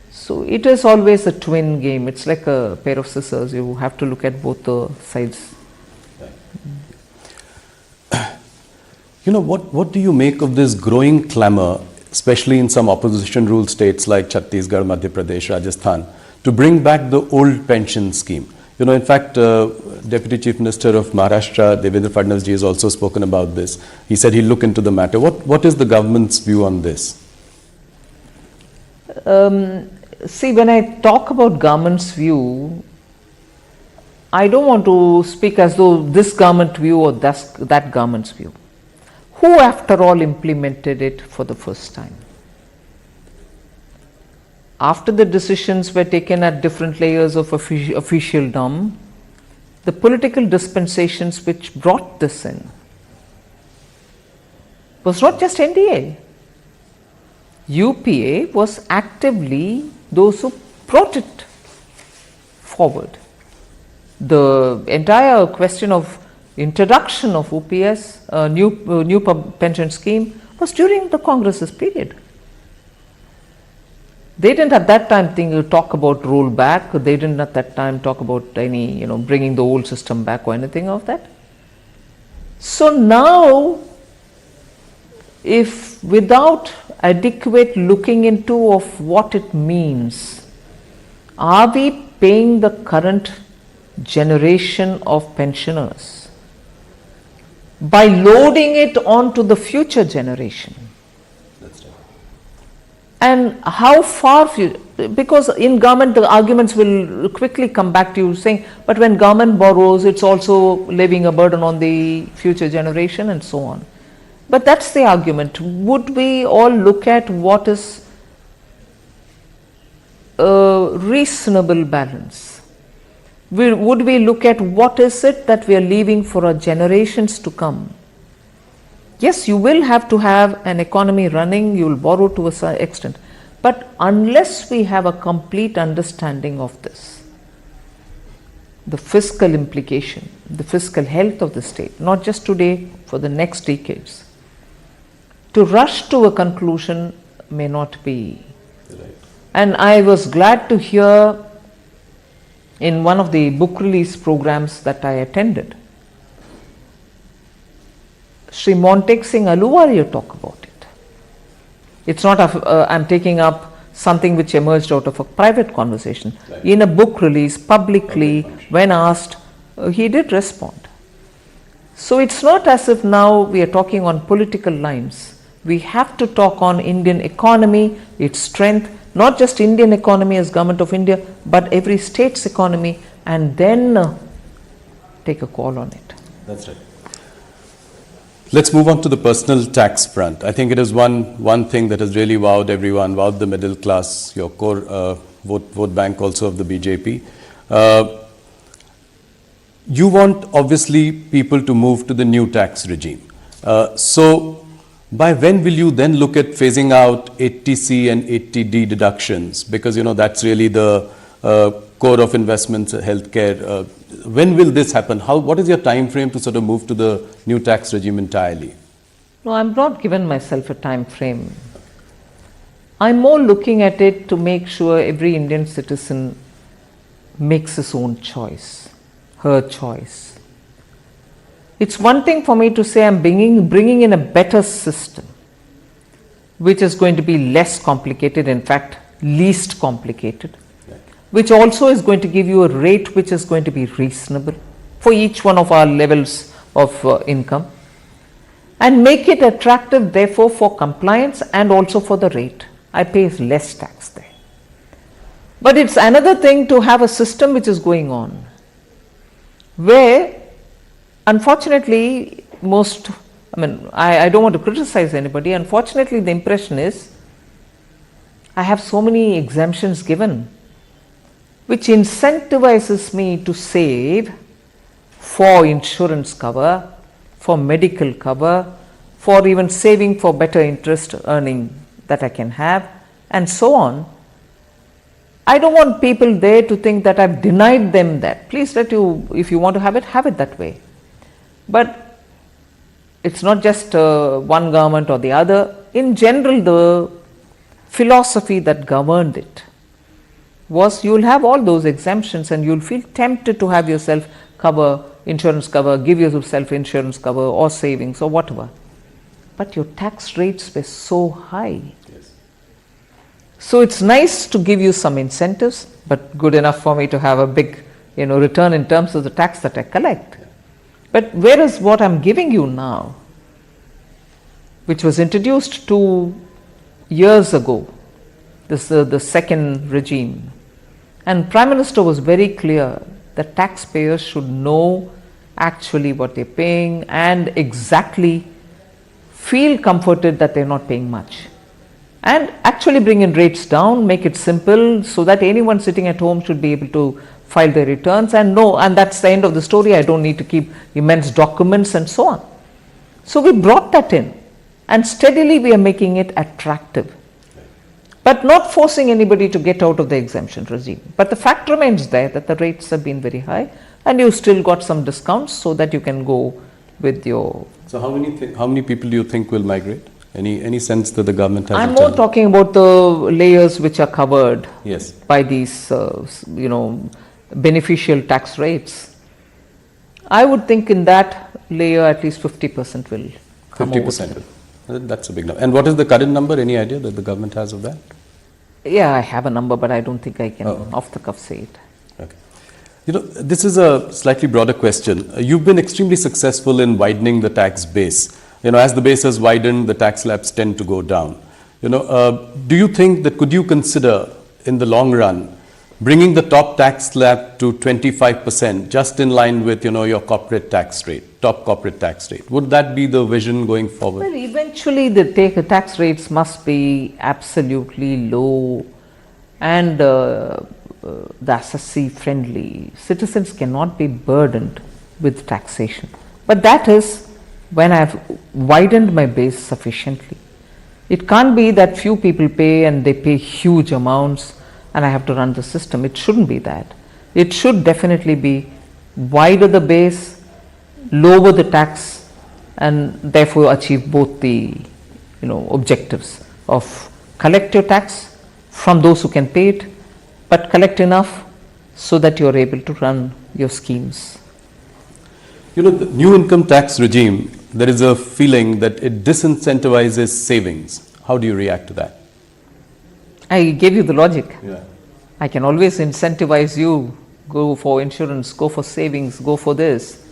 So it is always a twin game. It's like a pair of scissors. You have to look at both the sides What do you make of this growing clamor, especially in some opposition ruled states like Chhattisgarh, Madhya Pradesh, Rajasthan, to bring back the old pension scheme? In fact, Deputy Chief Minister of Maharashtra, Devendra Fadnavis ji, has also spoken about this. He said he'll look into the matter. What is the government's view on this? See, when I talk about government's view, I don't want to speak as though this government view or that government's view. Who, after all, implemented it for the first time? After the decisions were taken at different layers of officialdom, the political dispensations which brought this in was not just NDA. UPA was actively those who brought it forward. The entire question of introduction of OPS, new pension scheme, was during the Congress's period. They didn't at that time talk about rollback. They didn't at that time talk about any, bringing the old system back or anything of that. So now, if without adequate looking into of what it means, are we paying the current generation of pensioners by loading it onto the future generation? And how far, because in government the arguments will quickly come back to you saying, but when government borrows, it's also leaving a burden on the future generation and so on. But that's the argument. Would we all look at what is a reasonable balance? Would we look at what is it that we are leaving for our generations to come? Yes, you will have to have an economy running, you will borrow to a certain extent. But unless we have a complete understanding of this, the fiscal implication, the fiscal health of the state, not just today, for the next decades, to rush to a conclusion may not be. And I was glad to hear in one of the book release programs that I attended, Sri Montek Singh Aluwalia talk about it. It's not I'm taking up something which emerged out of a private conversation. Right. In a book release, publicly, when asked, he did respond. So it's not as if now we are talking on political lines. We have to talk on Indian economy, its strength, not just Indian economy as Government of India, but every state's economy, and then take a call on it. That's right. Let's move on to the personal tax front. I think it is one thing that has really wowed everyone, wowed the middle class, your core vote bank also of the BJP. You want obviously people to move to the new tax regime. So by when will you then look at phasing out 80C and 80D deductions? Because that's really the core of investments, healthcare. When will this happen? What is your time frame to sort of move to the new tax regime entirely? No, I'm not given myself a time frame. I'm more looking at it to make sure every Indian citizen makes his own choice, her choice. It's one thing for me to say I'm bringing in a better system, which is going to be less complicated, in fact, least complicated, which also is going to give you a rate which is going to be reasonable for each one of our levels of income, and make it attractive therefore for compliance and also for the rate. I pay less tax there. But it's another thing to have a system which is going on where unfortunately I don't want to criticize anybody. Unfortunately, the impression is I have so many exemptions given which incentivizes me to save for insurance cover, for medical cover, for even saving for better interest earning that I can have, and so on. I don't want people there to think that I've denied them that. Please if you want to have it that way. But it's not just one government or the other. In general, the philosophy that governed it was you'll have all those exemptions and you'll feel tempted to have yourself cover, insurance cover, give yourself insurance cover or savings or whatever. but your tax rates were so high. So it's nice to give you some incentives, but good enough for me to have a big, return in terms of the tax that I collect. But whereas what I'm giving you now, which was introduced 2 years ago, this is the second regime, and Prime Minister was very clear that taxpayers should know actually what they're paying and exactly feel comforted that they're not paying much. And actually bring in rates down, make it simple so that anyone sitting at home should be able to file their returns and know, and that's the end of the story. I don't need to keep immense documents and so on. So we brought that in, and steadily we are making it attractive, but not forcing anybody to get out of the exemption regime. But the fact remains there that the rates have been very high, and you still got some discounts so that you can go with your... So how many people do you think will migrate? Any sense that the government has? I'm more talking about the layers which are covered by these, beneficial tax rates. I would think in that layer at least 50% will come 50%. That's a big number. And what is the current number? Any idea that the government has of that? Yeah, I have a number, but I don't think I can off the cuff say it. Okay. This is a slightly broader question. You've been extremely successful in widening the tax base. As the base has widened, the tax slabs tend to go down. Do you think that could you consider in the long run bringing the top tax slab to 25%, just in line with your corporate tax rate, top corporate tax rate? Would that be the vision going forward? Well, eventually the tax rates must be absolutely low and the assessee friendly. Citizens cannot be burdened with taxation. But that is when I have widened my base sufficiently. It can't be that few people pay and they pay huge amounts and I have to run the system. It shouldn't be that. It should definitely be wider the base, lower the tax, and therefore achieve both the objectives of collect your tax from those who can pay it, but collect enough so that you are able to run your schemes. The new income tax regime, there is a feeling that it disincentivizes savings. How do you react to that? I gave you the logic. Yeah. I can always incentivize you, go for insurance, go for savings, go for this,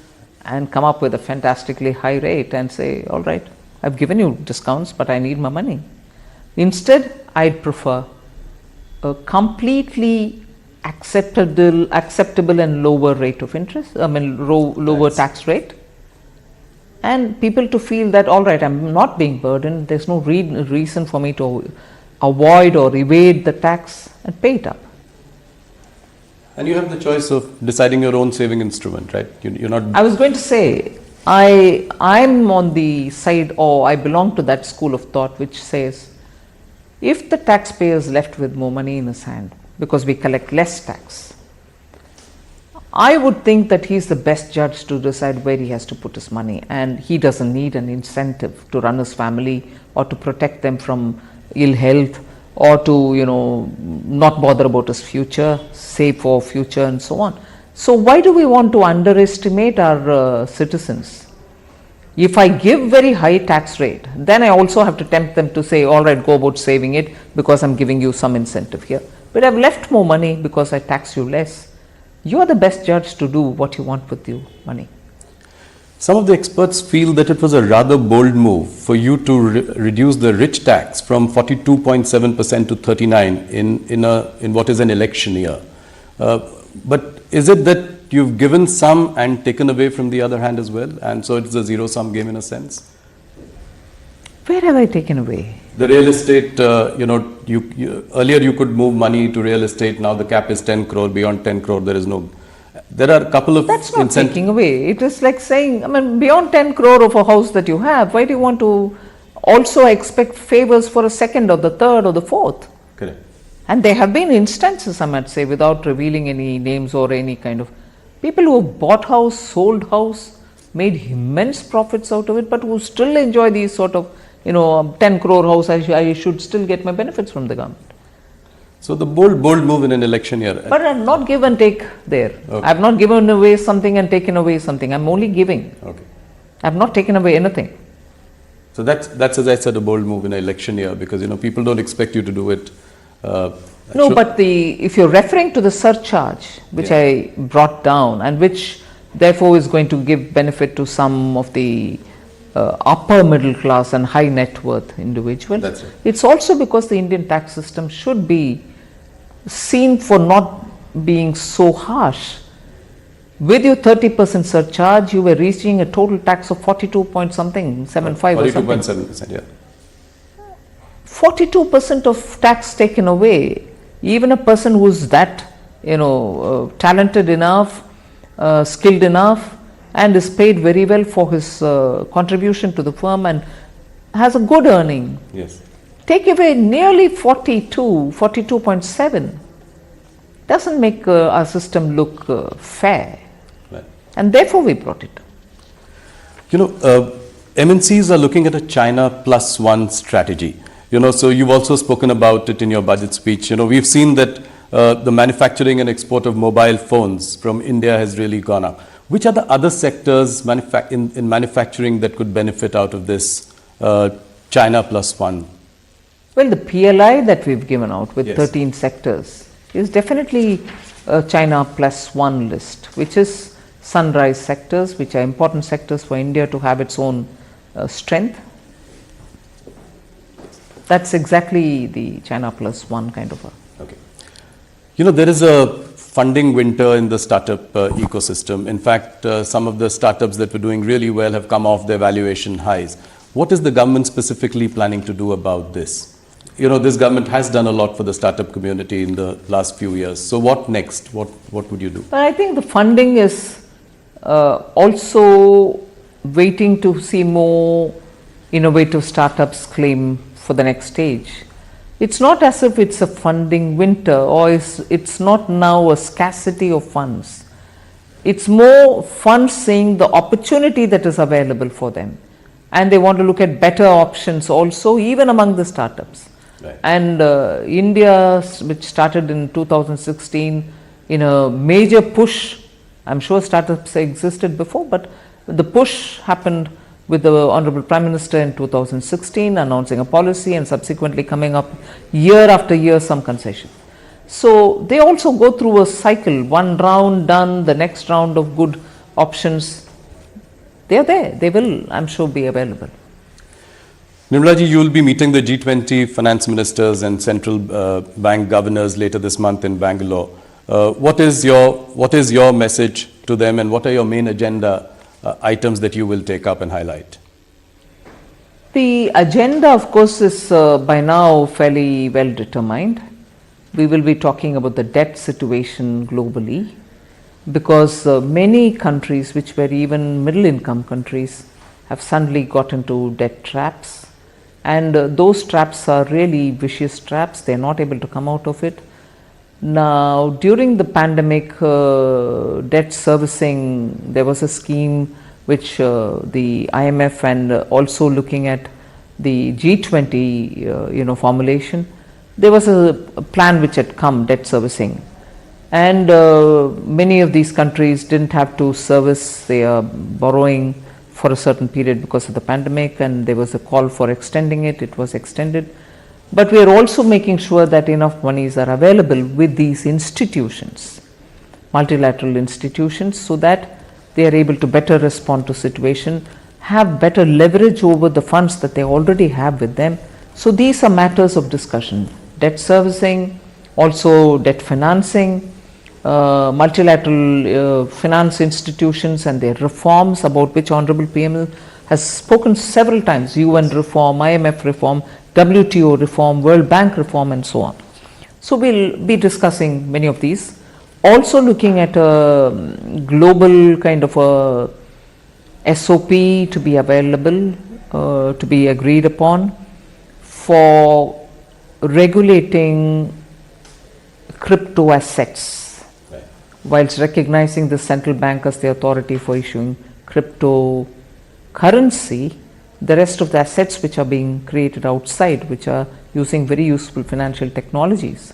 and come up with a fantastically high rate and say, all right, I've given you discounts, but I need my money. Instead, I'd prefer a completely acceptable and lower rate of interest, lower tax rate, and people to feel that, all right, I'm not being burdened, there's no reason for me to avoid or evade the tax and pay it up. And you have the choice of deciding your own saving instrument, right? You're not... I was going to say, I'm on the side, or I belong to that school of thought which says, if the taxpayer is left with more money in his hand because we collect less tax, I would think that he's the best judge to decide where he has to put his money, and he doesn't need an incentive to run his family or to protect them from ill health or to not bother about his future, save for future and so on. So why do we want to underestimate our citizens? If I give very high tax rate, then I also have to tempt them to say, all right, go about saving it because I'm giving you some incentive here. But I've left more money because I tax you less. You are the best judge to do what you want with your money. Some of the experts feel that it was a rather bold move for you to reduce the rich tax from 42.7% to 39% in what is an election year. But is it that you've given some and taken away from the other hand as well, and so it's a zero-sum game in a sense? Where have I taken away? The real estate, earlier you could move money to real estate, now the cap is 10 crore, beyond 10 crore there is no... There are a couple of... That's not taking away. It is like saying, beyond 10 crore of a house that you have, why do you want to also expect favors for a second or the third or the fourth? Correct. And there have been instances, I might say, without revealing any names or any kind of... People who have bought house, sold house, made immense profits out of it, but who still enjoy these sort of, 10 crore house, I should still get my benefits from the government. So the bold move in an election year. But I'm not give and take there. Okay. I've not given away something and taken away something. I'm only giving. Okay. I've not taken away anything. So that's as I said, a bold move in an election year, because people don't expect you to do it. No, but if you're referring to the surcharge, which I brought down, and which therefore is going to give benefit to some of the upper middle class and high net worth individuals. That's right. It's also because the Indian tax system should be seen for not being so harsh. With your 30% surcharge, you were reaching a total tax of 42 point something, 75 or something. 42.7%, yeah. 42% of tax taken away. Even a person who's that, talented enough, skilled enough, and is paid very well for his contribution to the firm and has a good earning. Yes. Take away nearly 42.7. Doesn't make our system look fair. Right. And therefore we brought it. MNCs are looking at a China plus one strategy. So you've also spoken about it in your budget speech. We've seen that the manufacturing and export of mobile phones from India has really gone up. Which are the other sectors in manufacturing that could benefit out of this China plus one? Well, the PLI that we've given out with 13 sectors is definitely a China plus one list, which is sunrise sectors, which are important sectors for India to have its own strength. That's exactly the China plus one kind of a. Okay. There is a funding winter in the startup ecosystem. In fact, some of the startups that were doing really well have come off their valuation highs. What is the government specifically planning to do about this? This government has done a lot for the startup community in the last few years. So what next? What would you do? But I think the funding is also waiting to see more innovative startups claim for the next stage. It's not as if it's a funding winter, or it's not now a scarcity of funds. It's more funds seeing the opportunity that is available for them, and they want to look at better options also, even among the startups. Right. And India, which started in 2016 in a major push, I'm sure startups existed before, but the push happened with the Honorable Prime Minister in 2016 announcing a policy and subsequently coming up year after year some concession. So they also go through a cycle, one round done, the next round of good options. They are there, they will, I'm sure, be available. Nirmala ji, you will be meeting the G20 finance ministers and central bank governors later this month in Bangalore. What is your message to them, and what are your main agenda items that you will take up and highlight? The agenda, of course, is by now fairly well determined. We will be talking about the debt situation globally, because many countries, which were even middle income countries, have suddenly got into debt traps, and those traps are really vicious traps. They are not able to come out of it. Now, during the pandemic, debt servicing, there was a scheme which the IMF and also looking at the G20 formulation, there was a plan which had come, debt servicing, and many of these countries didn't have to service their borrowing for a certain period because of the pandemic, and there was a call for extending it. It was extended. But we are also making sure that enough monies are available with these institutions, multilateral institutions, so that they are able to better respond to situation, have better leverage over the funds that they already have with them. So these are matters of discussion: debt servicing, also debt financing, multilateral finance institutions and their reforms, about which Honorable PM has spoken several times: UN reform, IMF reform, WTO reform, World Bank reform, and so on. So we'll be discussing many of these. Also looking at a global kind of a SOP to be available, to be agreed upon for regulating crypto assets, whilst recognizing the central bank as the authority for issuing cryptocurrency. The rest of the assets which are being created outside, which are using very useful financial technologies,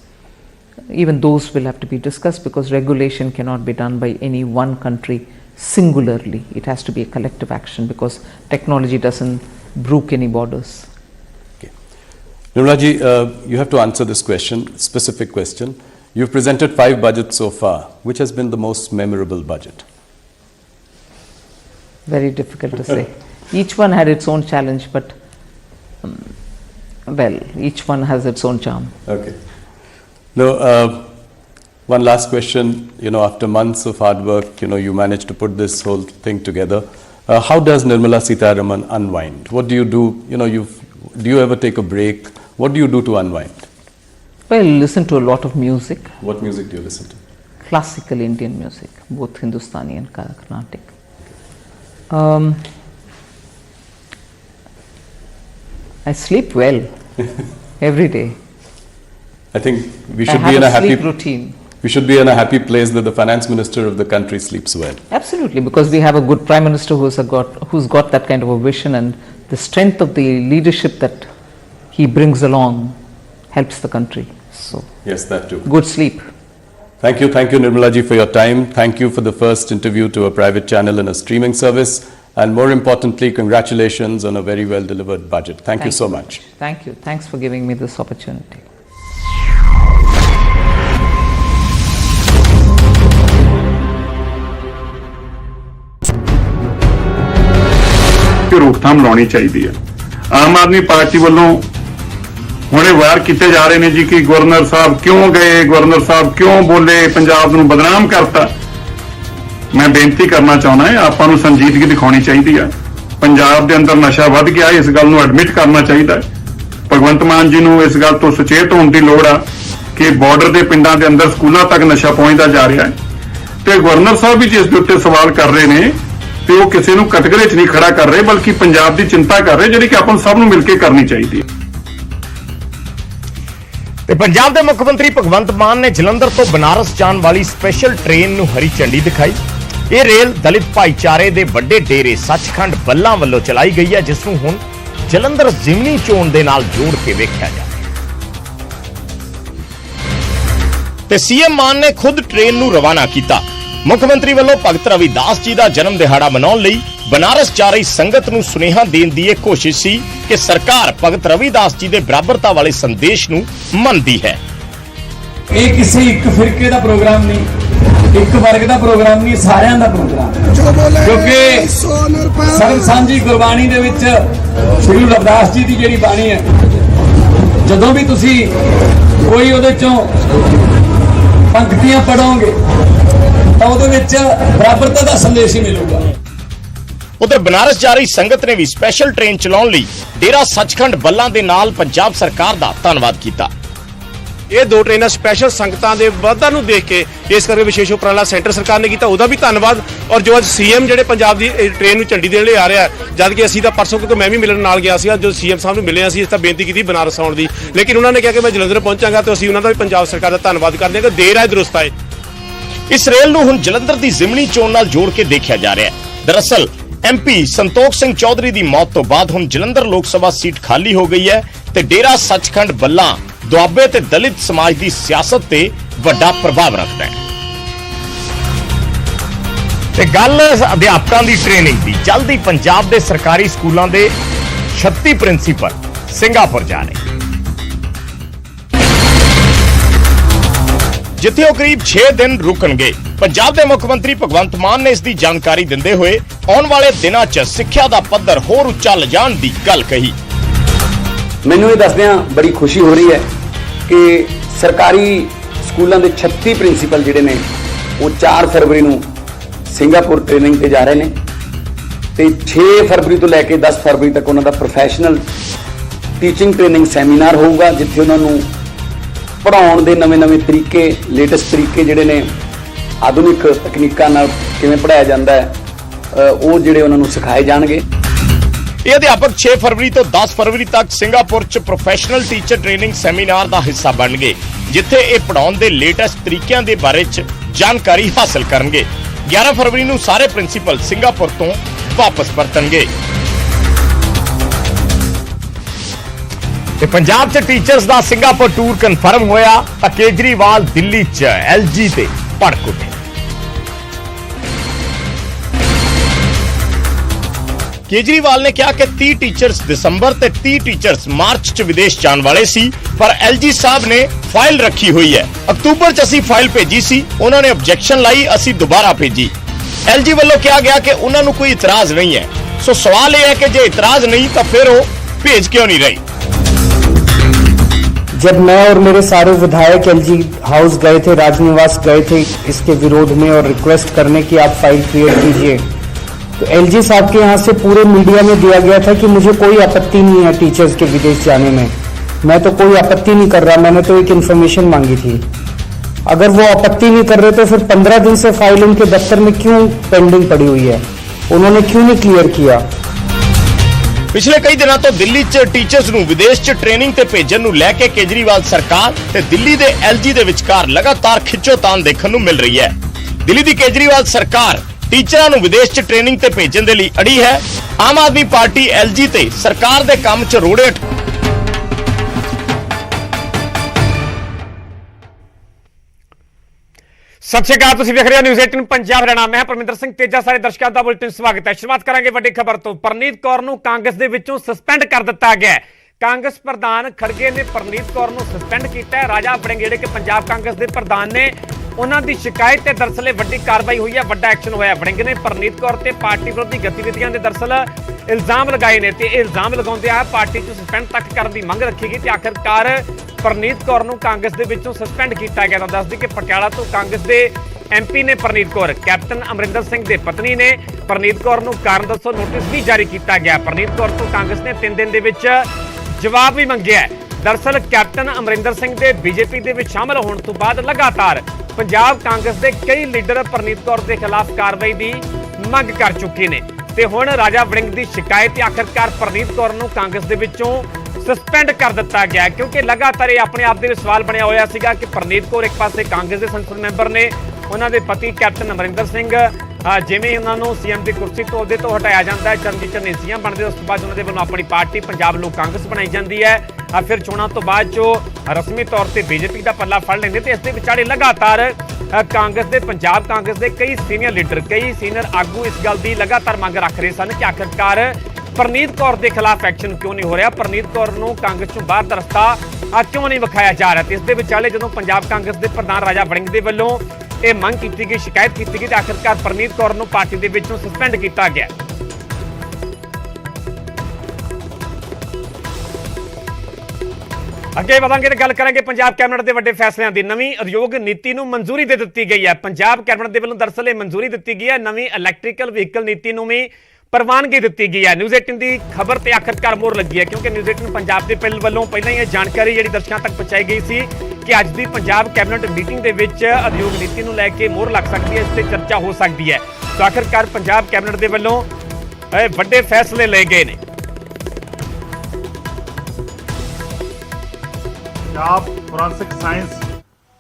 even those will have to be discussed, because regulation cannot be done by any one country singularly. It has to be a collective action, because technology doesn't brook any borders. Nirmala ji, you have to answer this question, specific question. You've presented 5 budgets so far. Which has been the most memorable budget? Very difficult to say. Each one had its own challenge, but well, each one has its own charm. Okay. Now, one last question. After months of hard work, you managed to put this whole thing together. How does Nirmala Sitharaman unwind? What do you do? Do you ever take a break? What do you do to unwind? Well, listen to a lot of music. What music do you listen to? Classical Indian music, both Hindustani and Carnatic. I sleep well every day. I think we should I be in have a happy sleep routine. We should be in a happy place that the finance minister of the country sleeps well. Absolutely, because we have a good prime minister who's got that kind of a vision, and the strength of the leadership that he brings along helps the country. So yes, that too. Good sleep. Thank you, Nirmala ji, for your time. Thank you for the first interview to a private channel and a streaming service, and more importantly, congratulations on a very well delivered budget. Thank you so much. Thank you. Thanks for giving me this opportunity. रोकथाम लानी चाहिए। आम आदमी party वालों हुणे वार किए जा रहे हैं जी कि गवर्नर साहब क्यों गए, गवर्नर साहब क्यों बोले, पंजाब नूं बदनाम करता। मैं बेनती करना चाहना है, आपां नूं संजीदगी दिखानी चाहिए है। पंजाब दे अंदर नशा वध गया, इस गल नूं एडमिट करना चाहिए है। भगवंत मान जी नूं इस गल तो सचेत होने की लोड़ आ कि बॉर्डर के पिंडां दे अंदर स्कूलों तक नशा पहुंचता जा रहा है। तो गवर्नर साहब भी जिस दे उत्ते सवाल कर रहे हैं ਤੇ ਉਹ ਕਿਸੇ ਨੂੰ ਕਟਗਰੇ 'ਚ ਨਹੀਂ ਖੜਾ ਕਰ ਰਹੇ, ਬਲਕਿ ਪੰਜਾਬ ਦੀ ਚਿੰਤਾ ਕਰ ਰਹੇ, ਜਿਹੜੀ ਕਿ ਆਪਾਂ ਸਭ ਨੂੰ ਮਿਲ ਕੇ ਕਰਨੀ ਚਾਹੀਦੀ ਹੈ। ਤੇ ਪੰਜਾਬ ਦੇ ਮੁੱਖ ਮੰਤਰੀ ਭਗਵੰਤ ਮਾਨ ਨੇ ਜਲੰਧਰ ਤੋਂ ਬਨਾਰਸ ਜਾਣ ਵਾਲੀ ਸਪੈਸ਼ਲ ਟ੍ਰੇਨ ਨੂੰ ਹਰੀ ਝੰਡੀ ਦਿਖਾਈ। ਇਹ ਰੇਲ ਦਲਿਤ ਭਾਈਚਾਰੇ ਦੇ ਵੱਡੇ ਡੇਰੇ ਸੱਚਖੰਡ ਬੱਲਾ ਵੱਲੋਂ ਚਲਾਈ ਗਈ ਹੈ, ਜਿਸ ਨੂੰ ਹੁਣ ਜਲੰਧਰ ਜ਼ਿਮਨੀ ਚੋਣ ਦੇ ਨਾਲ ਜੋੜ ਕੇ ਵੇਖਿਆ ਜਾ ਰਿਹਾ ਤੇ ਸੀਐਮ ਮਾਨ ਨੇ ਖੁਦ ਟ੍ਰੇਨ ਨੂੰ ਰਵਾਨਾ ਕੀਤਾ। ਮੁੱਖ ਮੰਤਰੀ ਵੱਲੋਂ ਭਗਤ ਰਵਿਦਾਸ ਜੀ ਦਾ ਜਨਮ ਦਿਹਾੜਾ ਮਨਾਉਣ ਲਈ ਬਨਾਰਸ ਜਾ ਰਹੀ ਸੰਗਤ ਨੂੰ ਸੁਨੇਹਾ ਦੇਣ ਦੀ ਇਹ ਕੋਸ਼ਿਸ਼ ਸੀ ਕਿ ਸਰਕਾਰ ਭਗਤ ਰਵਿਦਾਸ ਜੀ ਦੇ ਬਰਾਬਰਤਾ ਵਾਲੇ ਸੰਦੇਸ਼ ਨੂੰ ਮੰਨਦੀ ਹੈ। ਇਹ ਕਿਸੇ ਇੱਕ ਫਿਰਕੇ ਦਾ ਪ੍ਰੋਗਰਾਮ ਨਹੀਂ, ਇੱਕ ਵਰਗ ਦਾ ਪ੍ਰੋਗਰਾਮ ਨਹੀਂ, ਸਾਰਿਆਂ ਦਾ ਪ੍ਰੋਗਰਾਮ ਹੈ। ਕਿਉਂਕਿ ਸਰਬ ਸਾਂਝੀ ਗੁਰਬਾਣੀ ਦੇ ਵਿੱਚ ਸ਼੍ਰੀ ਰਵਿਦਾਸ ਜੀ ਦੀ ਜਿਹੜੀ ਬਾਣੀ ਹੈ, ਜਦੋਂ ਵੀ ਤੁਸੀਂ ਕੋਈ ਉਹਦੇ ਚੋਂ ਪੰਕਤੀਆਂ ਪੜੋਗੇ ਤਾਂ ਉਹਦੇ ਵਿੱਚ ਬਰਾਬਰਤਾ ਦਾ ਸੰਦੇਸ਼ ਹੀ ਮਿਲੂਗਾ। ਉਧਰ ਬਨਾਰਸ ਜਾ ਰਹੀ ਸੰਗਤ ਨੇ ਵੀ ਸਪੈਸ਼ਲ ਟ੍ਰੇਨ ਚਲਾਉਣ ਲਈ ਡੇਰਾ ਸੱਚਖੰਡ ਬੱਲਾ ਦੇ ਨਾਲ ਪੰਜਾਬ ਸਰਕਾਰ ਦਾ ਧੰਨਵਾਦ ਕੀਤਾ। ਇਹ 2 ਟ੍ਰੇਨਾਂ ਸਪੈਸ਼ਲ ਸੰਗਤਾਂ ਦੇ ਵਾਧਾ ਨੂੰ ਦੇਖ ਕੇ ਇਸ ਕਰਕੇ ਵਿਸ਼ੇਸ਼ ਉਪਰਾਲਾ ਸੈਂਟਰ ਸਰਕਾਰ ਨੇ ਕੀਤਾ, ਉਹਦਾ ਵੀ ਧੰਨਵਾਦ। ਔਰ ਜੋ ਅੱਜ ਸੀਐਮ ਜਿਹੜੇ ਪੰਜਾਬ ਦੀ ਟ੍ਰੇਨ ਨੂੰ ਝੰਡੀ ਦੇਣ ਲਈ ਆ ਰਿਹਾ, ਜਦ ਕਿ ਅਸੀਂ ਤਾਂ ਪਰਸੋਂ ਕਿਉਂਕਿ ਮੈਂ ਵੀ ਮਿਲਣ ਨਾਲ ਗਿਆ ਸੀ, ਜੋ ਸੀਐਮ ਸਾਹਿਬ ਨੂੰ ਮਿਲੇ ਅਸੀਂ ਇਸ ਤਾਂ ਬੇਨਤੀ ਕੀਤੀ ਬਨਾਰਸ ਆਉਣ ਦੀ, ਲੇਕਿਨ ਉਹਨਾਂ ਨੇ ਕਿਹਾ ਕਿ ਮੈਂ ਜਲੰਧਰ ਪਹੁੰਚਾਂਗਾ, ਤੇ ਅਸੀਂ ਉਹਨਾਂ ਦਾ ਵੀ ਪੰਜਾਬ ਸਰਕਾਰ ਦਾ ਧੰਨਵਾਦ ਕਰਦੇ ਹਾਂ ਕਿ ਦੇਰ ਆਏ ਦਰੁਸਤ ਆਏ। ਇਸ ਰੇਲ ਨੂੰ ਹੁਣ ਜਲੰਧਰ ਦੀ ਜ਼ਿਮਨੀ ਚੋਣ ਨਾਲ ਜੋੜ ਕੇ ਦੇਖਿਆ ਜਾ ਰਿਹਾ ਹੈ। ਦਰਅਸਲ ਐਮਪੀ ਸੰਤੋਖ ਸਿੰਘ ਚੌਧਰੀ ਦੀ ਮੌਤ ਤੋਂ ਬਾਅਦ ਹੁਣ ਜਲੰਧਰ ਲੋਕ ਸਭਾ ਸੀਟ ਖਾਲੀ ਹੋ ਗਈ ਹੈ ਤੇ ਡੇਰਾ ਸੱਚਖੰਡ ਬੱਲਾ ਦੁਆਬੇ ਤੇ ਦਲਿਤ ਸਮਾਜ ਦੀ ਸਿਆਸਤ ਤੇ ਵੱਡਾ ਪ੍ਰਭਾਵ ਰੱਖਦਾ ਹੈ। ਤੇ ਗੱਲ ਅਧਿਆਪਕਾਂ ਦੀ ਟ੍ਰੇਨਿੰਗ ਦੀ, ਜਲਦੀ ਪੰਜਾਬ ਦੇ ਸਰਕਾਰੀ ਸਕੂਲਾਂ ਦੇ 36 ਪ੍ਰਿੰਸੀਪਲ ਸਿੰਗਾਪੁਰ ਜਾ ਰਹੇ, ਜਿੱਥੇ ਉਹ ਕਰੀਬ 6 ਦਿਨ ਰੁਕਣਗੇ। ਪੰਜਾਬ ਦੇ ਮੁੱਖ ਮੰਤਰੀ ਭਗਵੰਤ ਮਾਨ ਨੇ ਇਸ ਦੀ ਜਾਣਕਾਰੀ ਦਿੰਦੇ ਹੋਏ ਆਉਣ ਵਾਲੇ ਦਿਨਾਂ 'ਚ ਸਿੱਖਿਆ ਦਾ ਪੱਧਰ ਹੋਰ ਉੱਚਾ ਲਿਜਾਣ ਦੀ ਗੱਲ ਕਹੀ। ਮੈਨੂੰ ਇਹ ਦੱਸਦਿਆਂ ਬੜੀ ਖੁਸ਼ੀ ਹੋ ਰਹੀ ਹੈ ਕਿ ਸਰਕਾਰੀ ਸਕੂਲਾਂ ਦੇ 36 ਪ੍ਰਿੰਸੀਪਲ ਜਿਹੜੇ ਨੇ ਉਹ 4 ਫਰਵਰੀ ਨੂੰ ਸਿੰਗਾਪੁਰ ਟ੍ਰੇਨਿੰਗ ਤੇ ਜਾ ਰਹੇ ਨੇ ਤੇ 6 ਫਰਵਰੀ ਤੋਂ ਲੈ ਕੇ 10 ਫਰਵਰੀ ਤੱਕ ਉਹਨਾਂ ਦਾ ਪ੍ਰੋਫੈਸ਼ਨਲ ਟੀਚਿੰਗ ਟ੍ਰੇਨਿੰਗ ਸੈਮੀਨਾਰ ਹੋਊਗਾ, ਜਿੱਥੇ ਉਹਨਾਂ ਨੂੰ ਪੜ੍ਹਾਉਣ ਦੇ ਨਵੇਂ-ਨਵੇਂ ਤਰੀਕੇ, ਲੇਟੈਸਟ ਤਰੀਕੇ ਜਿਹੜੇ ਨੇ ਆਧੁਨਿਕ ਤਕਨੀਕਾਂ ਨਾਲ ਕਿਵੇਂ ਪੜ੍ਹਾਇਆ ਜਾਂਦਾ ਹੈ, ਉਹ ਜਿਹੜੇ ਉਹਨਾਂ ਨੂੰ ਸਿਖਾਏ ਜਾਣਗੇ। ਇਹ ਅਧਿਆਪਕ 6 ਫਰਵਰੀ ਤੋਂ 10 ਫਰਵਰੀ ਤੱਕ ਸਿੰਗਾਪੁਰ 'ਚ ਪ੍ਰੋਫੈਸ਼ਨਲ ਟੀਚਰ ਟ੍ਰੇਨਿੰਗ ਸੈਮੀਨਾਰ ਦਾ ਹਿੱਸਾ ਬਣਨਗੇ, ਜਿੱਥੇ ਇਹ ਪੜ੍ਹਾਉਣ ਦੇ ਲੇਟੈਸਟ ਤਰੀਕਿਆਂ ਦੇ ਬਾਰੇ 'ਚ ਜਾਣਕਾਰੀ ਹਾਸਲ ਕਰਨਗੇ। 11 ਫਰਵਰੀ ਨੂੰ ਸਾਰੇ ਪ੍ਰਿੰਸੀਪਲ ਸਿੰਗਾਪੁਰ ਤੋਂ ਵਾਪਸ ਪਰਤਣਗੇ। ਤੇ ਪੰਜਾਬ 'ਚ ਟੀਚਰਸ ਦਾ ਸਿੰਗਾਪੁਰ ਟੂਰ ਕਨਫਰਮ ਹੋਇਆ ਤਾਂ ਕੇਜਰੀਵਾਲ ਦਿੱਲੀ 'ਚ ਐਲਜੀ ਤੇ ਭੜਕ ਉੱਠੇ। ਕੇਜਰੀਵਾਲ ਨੇ ਕਿਹਾ ਕਿ 30 ਟੀਚਰਸ ਦਸੰਬਰ ਤੇ 30 ਟੀਚਰਸ ਮਾਰਚ 'ਚ ਵਿਦੇਸ਼ ਜਾਣ ਵਾਲੇ ਸੀ, ਪਰ ਐਲਜੀ ਸਾਹਿਬ ਨੇ ਫਾਈਲ ਰੱਖੀ ਹੋਈ ਹੈ। ਅਕਤੂਬਰ 'ਚ ਅਸੀਂ ਫਾਈਲ ਭੇਜੀ ਸੀ, ਉਹਨਾਂ ਨੇ ਆਬਜੈਕਸ਼ਨ ਲਾਈ, ਅਸੀਂ ਦੁਬਾਰਾ ਭੇਜੀ। ਐਲਜੀ ਵੱਲੋਂ ਕਿਹਾ ਗਿਆ ਕਿ ਉਹਨਾਂ ਨੂੰ ਕੋਈ ਇਤਰਾਜ਼ ਨਹੀਂ ਹੈ। ਸੋ सवाल यह है कि जो इतराज नहीं तो फिर वो भेज क्यों नहीं रही। जब मैं और मेरे सारे विधायक एलजी हाउस गए थे, राजनिवास गए थे इसके विरोध में और रिक्वेस्ट करने की आप फाइल क्रिएट कीजिए, तो एलजी साहब के यहाँ से पूरे मीडिया में दिया गया था कि मुझे कोई आपत्ति नहीं है टीचर्स के विदेश जाने में, मैं तो कोई आपत्ति नहीं कर रहा, मैंने तो एक इन्फॉर्मेशन मांगी थी। अगर वो आपत्ति नहीं कर रहे तो फिर 15 दिन से फाइल उनके दफ्तर में क्यों पेंडिंग पड़ी हुई है, उन्होंने क्यों नहीं क्लियर किया। पिछले कई दिनों तो दिल्ली च टीचर्स नूं विदेश च ट्रेनिंग ते भेजण नूं लैके केजरीवाल सरकार ते दिल्ली दे एलजी दे विचकार लगातार खिच्चोतान देखण नूं मिल रही है। दिल्ली दी केजरीवाल सरकार टीचरां नूं विदेश च ट्रेनिंग ते भेजण दे लई अड़ी है। आम आदमी पार्टी एलजी ते सरकार दे काम च रोड़े सत श्री अकाल, तुसीं देख रहे हो न्यूज़ 18 पंजाब हरियाणा। मैं परमिंदर सिंह तेजा, सारे दर्शकों का बुलेटिन स्वागत है। शुरुआत करेंगे वड्डी खबर तो। परनीत कौर नूं कांग्रेस दे विचों सस्पेंड कर दिता गया है। कांग्रेस प्रधान खड़गे ने परनीत कौर नूं सस्पेंड किया है। राजा वड़िंग जिहड़े कि पंजाब कांग्रेस के प्रधान ने, उन्हां दी शिकायत ते दरअसल वड्डी कार्रवाई हुई है, वड्डा एक्शन होया। वड़िंग ने परनीत कौर ते पार्टी विरोधी गतिविधियां दे दरअसल इल्जाम लगाए ने ते इल्जाम लगाउंदिआं पार्टी चों सस्पेंड तक करन दी मंग रखी गई ते आखिरकार परनीत कौर नूं कांग्रेस दे विचों सस्पेंड किया गया। दस दी कि पटियाला तो कांग्रेस दे एमपी ने परनीत कौर, कैप्टन अमरिंदर सिंह दे पत्नी ने परनीत कौर नूं कारण दसो नोटिस भी जारी किया गया। परनीत कौर तो कांग्रेस ने 3 दिन दे विच जवाब भी मंगिया है। दरअसल कैप्टन अमरिंदर सिंह दे बीजेपी दे विच शामिल होने तो बाद लगातार पंजाब कांग्रेस के कई लीडर परनीत कौर के खिलाफ कार्रवाई की मंग कर चुके हैं ते हुण राजा वड़िंग की शिकायत आखिरकार परनीत कौर नूं कांग्रेस दे विचों सस्पेंड कर दिता गया, क्योंकि लगातार ये अपने आप दे सवाल बनया होया सीगा कि परनीत कौर एक पासे कांग्रेस के संसद मैंबर ने, उन्होंने पति कैप्टन अमरिंदर सिंह जिवें उन्होंने सीएम की कुर्सी तो उहदे तो हटाया जाता है, चरणजीत चन्नी सीएम बनते, उस तो बाद उन्होंने वालों अपनी पार्टी पंजाब लोक कांग्रेस बनाई जाती है, फिर चोणों तो बाद जो रस्मी तौर पर बीजेपी का पल्ला फड़ लेंगे। तो इस विचाले लगातार कांग्रेस के पंजाब कांग्रेस के कई सीनियर लीडर, कई सीनियर आगू इस गल की लगातार मंग रख रहे सन कि आखिरकार परनीत कौर के खिलाफ एक्शन क्यों नहीं हो रहा, परनीत कौर नूं कांग्रेस चों बाहर दा रस्ता क्यों नहीं विखाया जा रहा। इस दे विचाले जदों पंजाब कांग्रेस के प्रधान राजा वड़िंग दे वल्लों ये मंग की गई, शिकायत की गई, तो आखिरकार परनीत कौर नूं पार्टी दे विचों सस्पेंड किया गया। अगे बढ़ांगे तो गल करेंगे पंजाब कैबिनेट के वड्डे फैसलों की। नवीं उद्योग नीति नूं मंजूरी दे दी गई है। पंजाब कैबिनेट के वल्लों दरअसल मंजूरी दी गई है। नवीं इलैक्ट्रिकल व्हीकल नीति नूं भी प्रवानगी दी गई है। न्यूज़ 18 की खबर पर आखिरकार मोहर लगी है, क्योंकि न्यूज़ 18 पंजाब के वल्लों पहले ही जानकारी जी दर्शकों तक पहुंचाई गई थी कि अज की पंजाब कैबिनेट मीटिंग के उद्योग नीति को लैके मोहर लग सकती है, इस पर चर्चा हो सकती है। तो आखिरकार पंजाब कैबिनेट के वल्लों वड्डे फैसले ले गए हैं। Punjab forensic science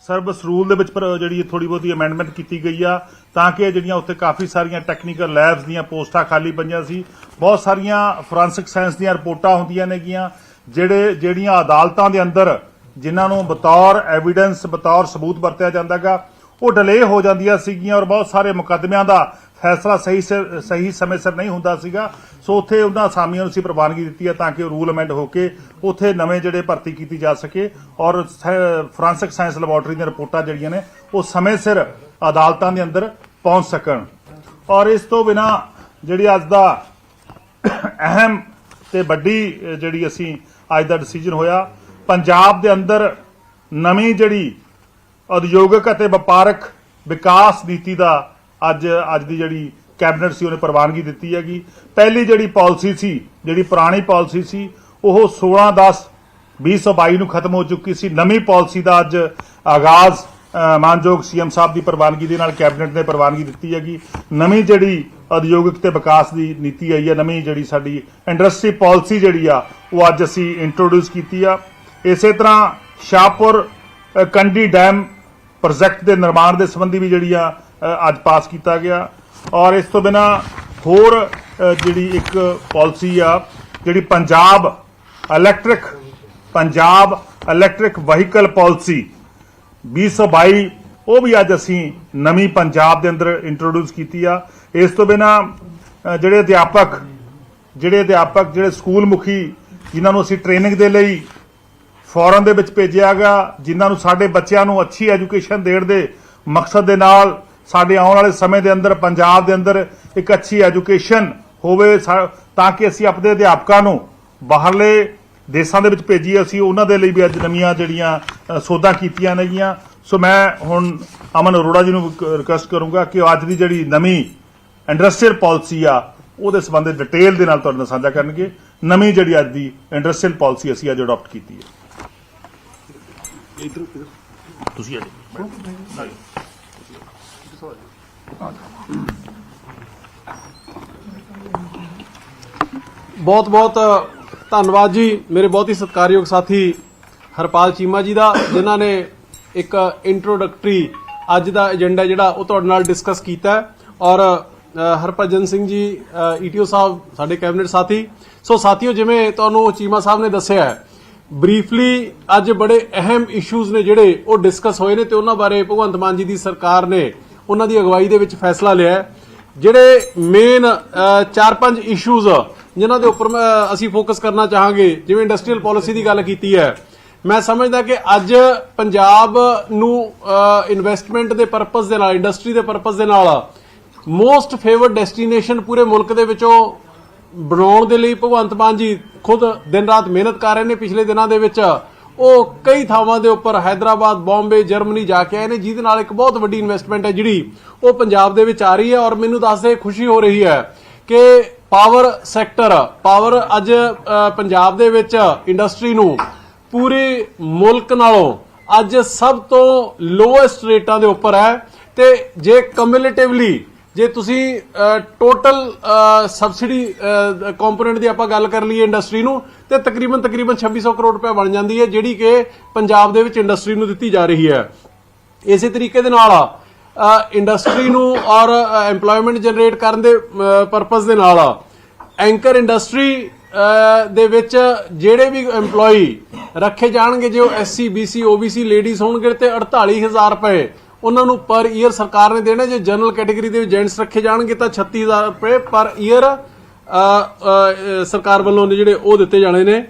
service rule दे विच जिहड़ी थोड़ी बहुती अमेंडमेंट की गई आ, ताकि जिहड़ियां उत्थे काफ़ी सारियां टैक्नीकल लैब्स दीयां पोस्टां खाली पईयां सी, बहुत सारियां फोरेंसिक साइंस दीयां रिपोर्टां हुंदियां नेगीयां जिहड़ियां अदालतां दे अंदर जिन्हां नूं बतौर एविडेंस बतौर सबूत वरतिया जांदा गा, वो डिले हो जांदियां सीगियां और बहुत सारे मुकदमियां दा फैसला सही समय सिर नहीं हुंदा सीगा। सो उत्थे उन्हां असामियां नूं प्रवानगी दित्ती है ताकि रूल अमेंड होके उत्थे नवें जिहड़े भर्ती की जा सके और फोरेंसिक साइंस लैबोरेटरी दी रिपोर्टां जिहड़ियां ने वो समय सिर अदालतां दे अंदर पहुंच सकण। और इस तो बिना जिहड़ी अज दा अहम ते वड्डी जिहड़ी असीं अज दा डिसीजन होया, पंजाब दे अंदर नवीं जिहड़ी उद्योगिक अते वपारक विकास नीति दा अज दी जिहड़ी कैबिनेट सी उन्हें प्रवानगी दी हैगी। पहली जिहड़ी पॉलिसी सी, जिहड़ी पुरानी पॉलिसी सी, वो 16/10/2022 नूं खत्म हो चुकी सी। नवीं पॉलिसी का अज आगाज मानयोग सीएम साहब की प्रवानगी दे नाल कैबिनेट ने प्रवानगी दी हैगी। नवीं जिहड़ी उद्योगिक ते विकास की नीति आई है, नवीं जिहड़ी साडी इंडस्ट्री पॉलिसी जिहड़ी आ वो अज असीं इंट्रोड्यूस कीती आ। इसे तरह शाहपुर कंडी डैम प्रोजैक्ट के निर्माण के संबंधी भी जिहड़ी आ अज पास किया गया। और इस तो बिना होर जिहड़ी एक पॉलिसी आ जिहड़ी पंजाब इलैक्ट्रिक व्हीकल पॉलिसी 2022 वो भी अज असीं नवीं पंजाब के अंदर इंट्रोड्यूस की आ। इस तो बिना जिहड़े अध्यापक ਜਿਹੜੇ ਅਧਿਆਪਕ, ਜਿਹੜੇ ਸਕੂਲ ਮੁਖੀ, ਜਿਨ੍ਹਾਂ ਨੂੰ ਅਸੀਂ ਟ੍ਰੇਨਿੰਗ ਦੇ ਲਈ ਫੋਰਨ ਦੇ ਵਿੱਚ ਭੇਜਿਆ ਗਿਆ, ਜਿਨ੍ਹਾਂ ਨੂੰ ਸਾਡੇ ਬੱਚਿਆਂ ਨੂੰ ਅੱਛੀ ਐਜੂਕੇਸ਼ਨ ਦੇਣ ਦੇ ਮਕਸਦ ਦੇ ਨਾਲ ਸਾਡੇ ਆਉਣ ਵਾਲੇ ਸਮੇਂ ਦੇ ਅੰਦਰ ਪੰਜਾਬ ਦੇ ਅੰਦਰ ਇੱਕ ਅੱਛੀ ਐਜੂਕੇਸ਼ਨ ਹੋਵੇ, ਤਾਂ ਕਿ ਅਸੀਂ ਆਪਣੇ ਅਧਿਆਪਕਾਂ ਨੂੰ ਬਾਹਰਲੇ ਦੇਸ਼ਾਂ ਦੇ ਵਿੱਚ ਭੇਜੀਏ। ਅਸੀਂ ਉਹਨਾਂ ਦੇ ਲਈ ਵੀ ਅੱਜ ਨਵੀਆਂ ਜਿਹੜੀਆਂ ਸੋਧਾਂ ਕੀਤੀਆਂ ਨੇਗੀਆਂ। ਸੋ ਮੈਂ ਹੁਣ ਅਮਨ ਅਰੋੜਾ ਜੀ ਨੂੰ ਰਿਕੁਐਸਟ ਕਰੂੰਗਾ ਕਿ ਅੱਜ ਦੀ ਜਿਹੜੀ ਨਵੀਂ ਇੰਡਸਟਰੀਅਲ ਪਾਲਿਸੀ ਆ ਉਹਦੇ ਸੰਬੰਧੇ ਡਿਟੇਲ ਦੇ ਨਾਲ ਤੁਹਾਡੇ ਨਾਲ ਸਾਂਝਾ ਕਰਨਗੇ। ਨਵੀਂ ਜਿਹੜੀ ਅੱਜ ਦੀ ਇੰਡਸਟਰੀਅਲ ਪਾਲਿਸੀ ਅਸੀਂ ਅੱਜ ਅਡਾਪਟ ਕੀਤੀ ਹੈ। ਤੁਸੀਂ ਬਹੁਤ ਬਹੁਤ ਧੰਨਵਾਦ ਜੀ ਮੇਰੇ ਬਹੁਤ ਹੀ ਸਤਿਕਾਰਯੋਗ ਸਾਥੀ ਹਰਪਾਲ ਚੀਮਾ ਜੀ ਦਾ, ਜਿਨ੍ਹਾਂ ਨੇ ਇੱਕ ਇੰਟਰੋਡਕਟਰੀ ਅੱਜ ਦਾ ਏਜੰਡਾ ਜਿਹੜਾ ਉਹ ਤੁਹਾਡੇ ਨਾਲ ਡਿਸਕਸ ਕੀਤਾ, ਔਰ ਹਰਭਜਨ ਸਿੰਘ ਜੀ ਈਟੀਓ ਸਾਹਿਬ ਸਾਡੇ ਕੈਬਨਿਟ ਸਾਥੀ। ਸੋ ਸਾਥੀਓ, ਜਿਵੇਂ ਤੁਹਾਨੂੰ ਚੀਮਾ ਸਾਹਿਬ ਨੇ ਦੱਸਿਆ ਬਰੀਫਲੀ ਅੱਜ ਬੜੇ ਅਹਿਮ ਇਸ਼ੂਜ਼ ਨੇ ਜਿਹੜੇ ਉਹ ਡਿਸਕਸ ਹੋਏ ਨੇ ਤੇ ਉਹਨਾਂ ਬਾਰੇ ਭਗਵੰਤ ਮਾਨ ਜੀ ਦੀ ਸਰਕਾਰ ਨੇ ਉਹਨਾਂ ਦੀ ਅਗਵਾਈ ਦੇ ਵਿੱਚ ਫੈਸਲਾ ਲਿਆ। ਜਿਹੜੇ ਮੇਨ 4-5 ਇਸ਼ੂਜ਼ ਜਿਨ੍ਹਾਂ ਦੇ ਉੱਪਰ ਅਸੀਂ ਫੋਕਸ ਕਰਨਾ ਚਾਹਾਂਗੇ, ਜਿਵੇਂ ਇੰਡਸਟਰੀਅਲ ਪਾਲਿਸੀ ਦੀ ਗੱਲ ਕੀਤੀ ਹੈ, ਮੈਂ ਸਮਝਦਾ ਕਿ ਅੱਜ ਪੰਜਾਬ ਨੂੰ ਇਨਵੈਸਟਮੈਂਟ ਦੇ ਪਰਪਸ ਦੇ ਨਾਲ, ਇੰਡਸਟਰੀ ਦੇ ਪਰਪਸ ਦੇ ਨਾਲ ਮੋਸਟ ਫੇਵਰਡ ਡੈਸਟੀਨੇਸ਼ਨ ਪੂਰੇ ਮੁਲਕ ਦੇ ਵਿੱਚੋਂ ਬਣਾਉਣ ਦੇ ਲਈ ਭਗਵੰਤ ਮਾਨ ਜੀ ਖੁਦ ਦਿਨ ਰਾਤ ਮਿਹਨਤ ਕਰ ਰਹੇ ਨੇ। ਪਿਛਲੇ ਦਿਨਾਂ ਦੇ ਵਿੱਚ ਉਹ ਕਈ ਥਾਵਾਂ ਦੇ ਉੱਪਰ ਹੈਦਰਾਬਾਦ, ਬੰਬੇ, ਜਰਮਨੀ ਜਾ ਕੇ ਆਏ ਨੇ, ਜਿਹਦੇ ਨਾਲ ਇੱਕ ਬਹੁਤ ਵੱਡੀ ਇਨਵੈਸਟਮੈਂਟ ਹੈ ਜਿਹੜੀ ਉਹ ਪੰਜਾਬ ਦੇ ਵਿੱਚ ਆ ਰਹੀ ਹੈ। ਔਰ ਮੈਨੂੰ ਦੱਸਦੇ ਖੁਸ਼ੀ ਹੋ ਰਹੀ ਹੈ ਕਿ ਪਾਵਰ ਸੈਕਟਰ, ਪਾਵਰ ਅੱਜ ਪੰਜਾਬ ਦੇ ਵਿੱਚ ਇੰਡਸਟਰੀ ਨੂੰ ਪੂਰੇ ਮੁਲਕ ਨਾਲੋਂ ਅੱਜ ਸਭ ਤੋਂ ਲੋਐਸਟ ਰੇਟਾਂ ਦੇ ਉੱਪਰ ਹੈ। ਤੇ ਜੇ ਕਮਿਊਲੇਟਿਵਲੀ ਜੇ ਤੁਸੀਂ ਟੋਟਲ ਸਬਸਿਡੀ ਕੰਪੋਨੈਂਟ ਦੀ ਆਪਾਂ ਗੱਲ ਕਰ ਲਈਏ ਇੰਡਸਟਰੀ ਨੂੰ, ਤੇ ਤਕਰੀਬਨ 2600 ਕਰੋੜ ਰੁਪਏ ਬਣ ਜਾਂਦੀ ਹੈ, ਜਿਹੜੀ ਕਿ ਪੰਜਾਬ ਦੇ ਵਿੱਚ ਇੰਡਸਟਰੀ ਨੂੰ ਦਿੱਤੀ ਜਾ ਰਹੀ ਹੈ। ਇਸੇ ਤਰੀਕੇ ਦੇ ਨਾਲ ਇੰਡਸਟਰੀ ਨੂੰ ਔਰ ਐਮਪਲੋਇਮੈਂਟ ਜਨਰੇਟ ਕਰਨ ਦੇ ਪਰਪਸ ਦੇ ਨਾਲ ਐਂਕਰ ਇੰਡਸਟਰੀ ਦੇ ਵਿੱਚ ਜਿਹੜੇ ਵੀ EMPLOYE ਰੱਖੇ ਜਾਣਗੇ, ਜੇ ਉਹ SC BC OBC ਲੇਡੀਜ਼ ਹੋਣਗੇ ਤੇ 48000 ਰੁਪਏ ਉਹਨਾਂ ਨੂੰ ਪਰ ਈਅਰ ਸਰਕਾਰ ਨੇ ਦੇਣਾ। ਜੇ ਜਨਰਲ ਕੈਟੇਗਰੀ ਦੇ ਵਿੱਚ ਜੈਂਟਸ ਰੱਖੇ ਜਾਣਗੇ ਤਾਂ 36000 ਰੁਪਏ ਪਰ ਈਅਰ ਸਰਕਾਰ ਵੱਲੋਂ ਜਿਹੜੇ ਉਹ ਦਿੱਤੇ ਜਾਣੇ ਨੇ।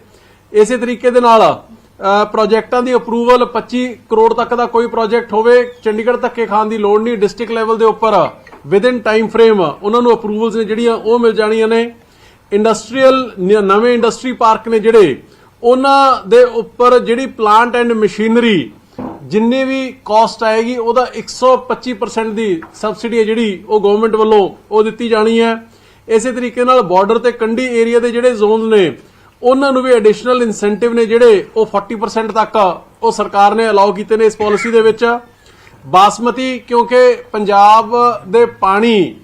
ਇਸੇ ਤਰੀਕੇ ਦੇ ਨਾਲ ਪ੍ਰੋਜੈਕਟਾਂ ਦੀ ਅਪਰੂਵਲ 25 ਕਰੋੜ ਤੱਕ ਦਾ ਕੋਈ ਪ੍ਰੋਜੈਕਟ ਹੋਵੇ, ਚੰਡੀਗੜ੍ਹ ਧੱਕੇ ਖਾਣ ਦੀ ਲੋੜ ਨਹੀਂ, ਡਿਸਟ੍ਰਿਕਟ ਲੈਵਲ ਦੇ ਉੱਪਰ ਵਿਦਿਨ ਟਾਈਮ ਫਰੇਮ ਉਹਨਾਂ ਨੂੰ ਅਪਰੂਵਲਸ ਨੇ ਜਿਹੜੀਆਂ ਉਹ ਮਿਲ ਜਾਣੀਆਂ ਨੇ। ਇੰਡਸਟਰੀਅਲ ਨਵੇਂ ਇੰਡਸਟਰੀ ਪਾਰਕ ਨੇ ਜਿਹੜੇ, ਉਹਨਾਂ ਦੇ ਉੱਪਰ ਜਿਹੜੀ ਪਲਾਂਟ ਐਂਡ ਮਸ਼ੀਨਰੀ ਜਿੰਨੀ ਵੀ ਕਾਸਟ ਆਏਗੀ ਉਹਦਾ 125% ਦੀ ਸਬਸਿਡੀ ਹੈ ਜਿਹੜੀ ਉਹ ਗਵਰਨਮੈਂਟ ਵੱਲੋਂ ਉਹ ਦਿੱਤੀ ਜਾਣੀ ਹੈ। ਇਸੇ ਤਰੀਕੇ ਨਾਲ ਬਾਰਡਰ ਤੇ ਕੰਢੀ ਏਰੀਆ ਦੇ ਜਿਹੜੇ ਜ਼ੋਨਸ ਨੇ ਉਹਨਾਂ ਨੂੰ ਵੀ ਐਡੀਸ਼ਨਲ ਇਨਸੈਂਟਿਵ ਨੇ ਜਿਹੜੇ ਉਹ 40% ਤੱਕ ਉਹ ਸਰਕਾਰ ਨੇ ਅਲਾਉ ਕੀਤੇ ਨੇ ਇਸ ਪਾਲਿਸੀ ਦੇ ਵਿੱਚ। ਬਾਸਮਤੀ, ਕਿਉਂਕਿ ਪੰਜਾਬ ਦੇ ਪਾਣੀ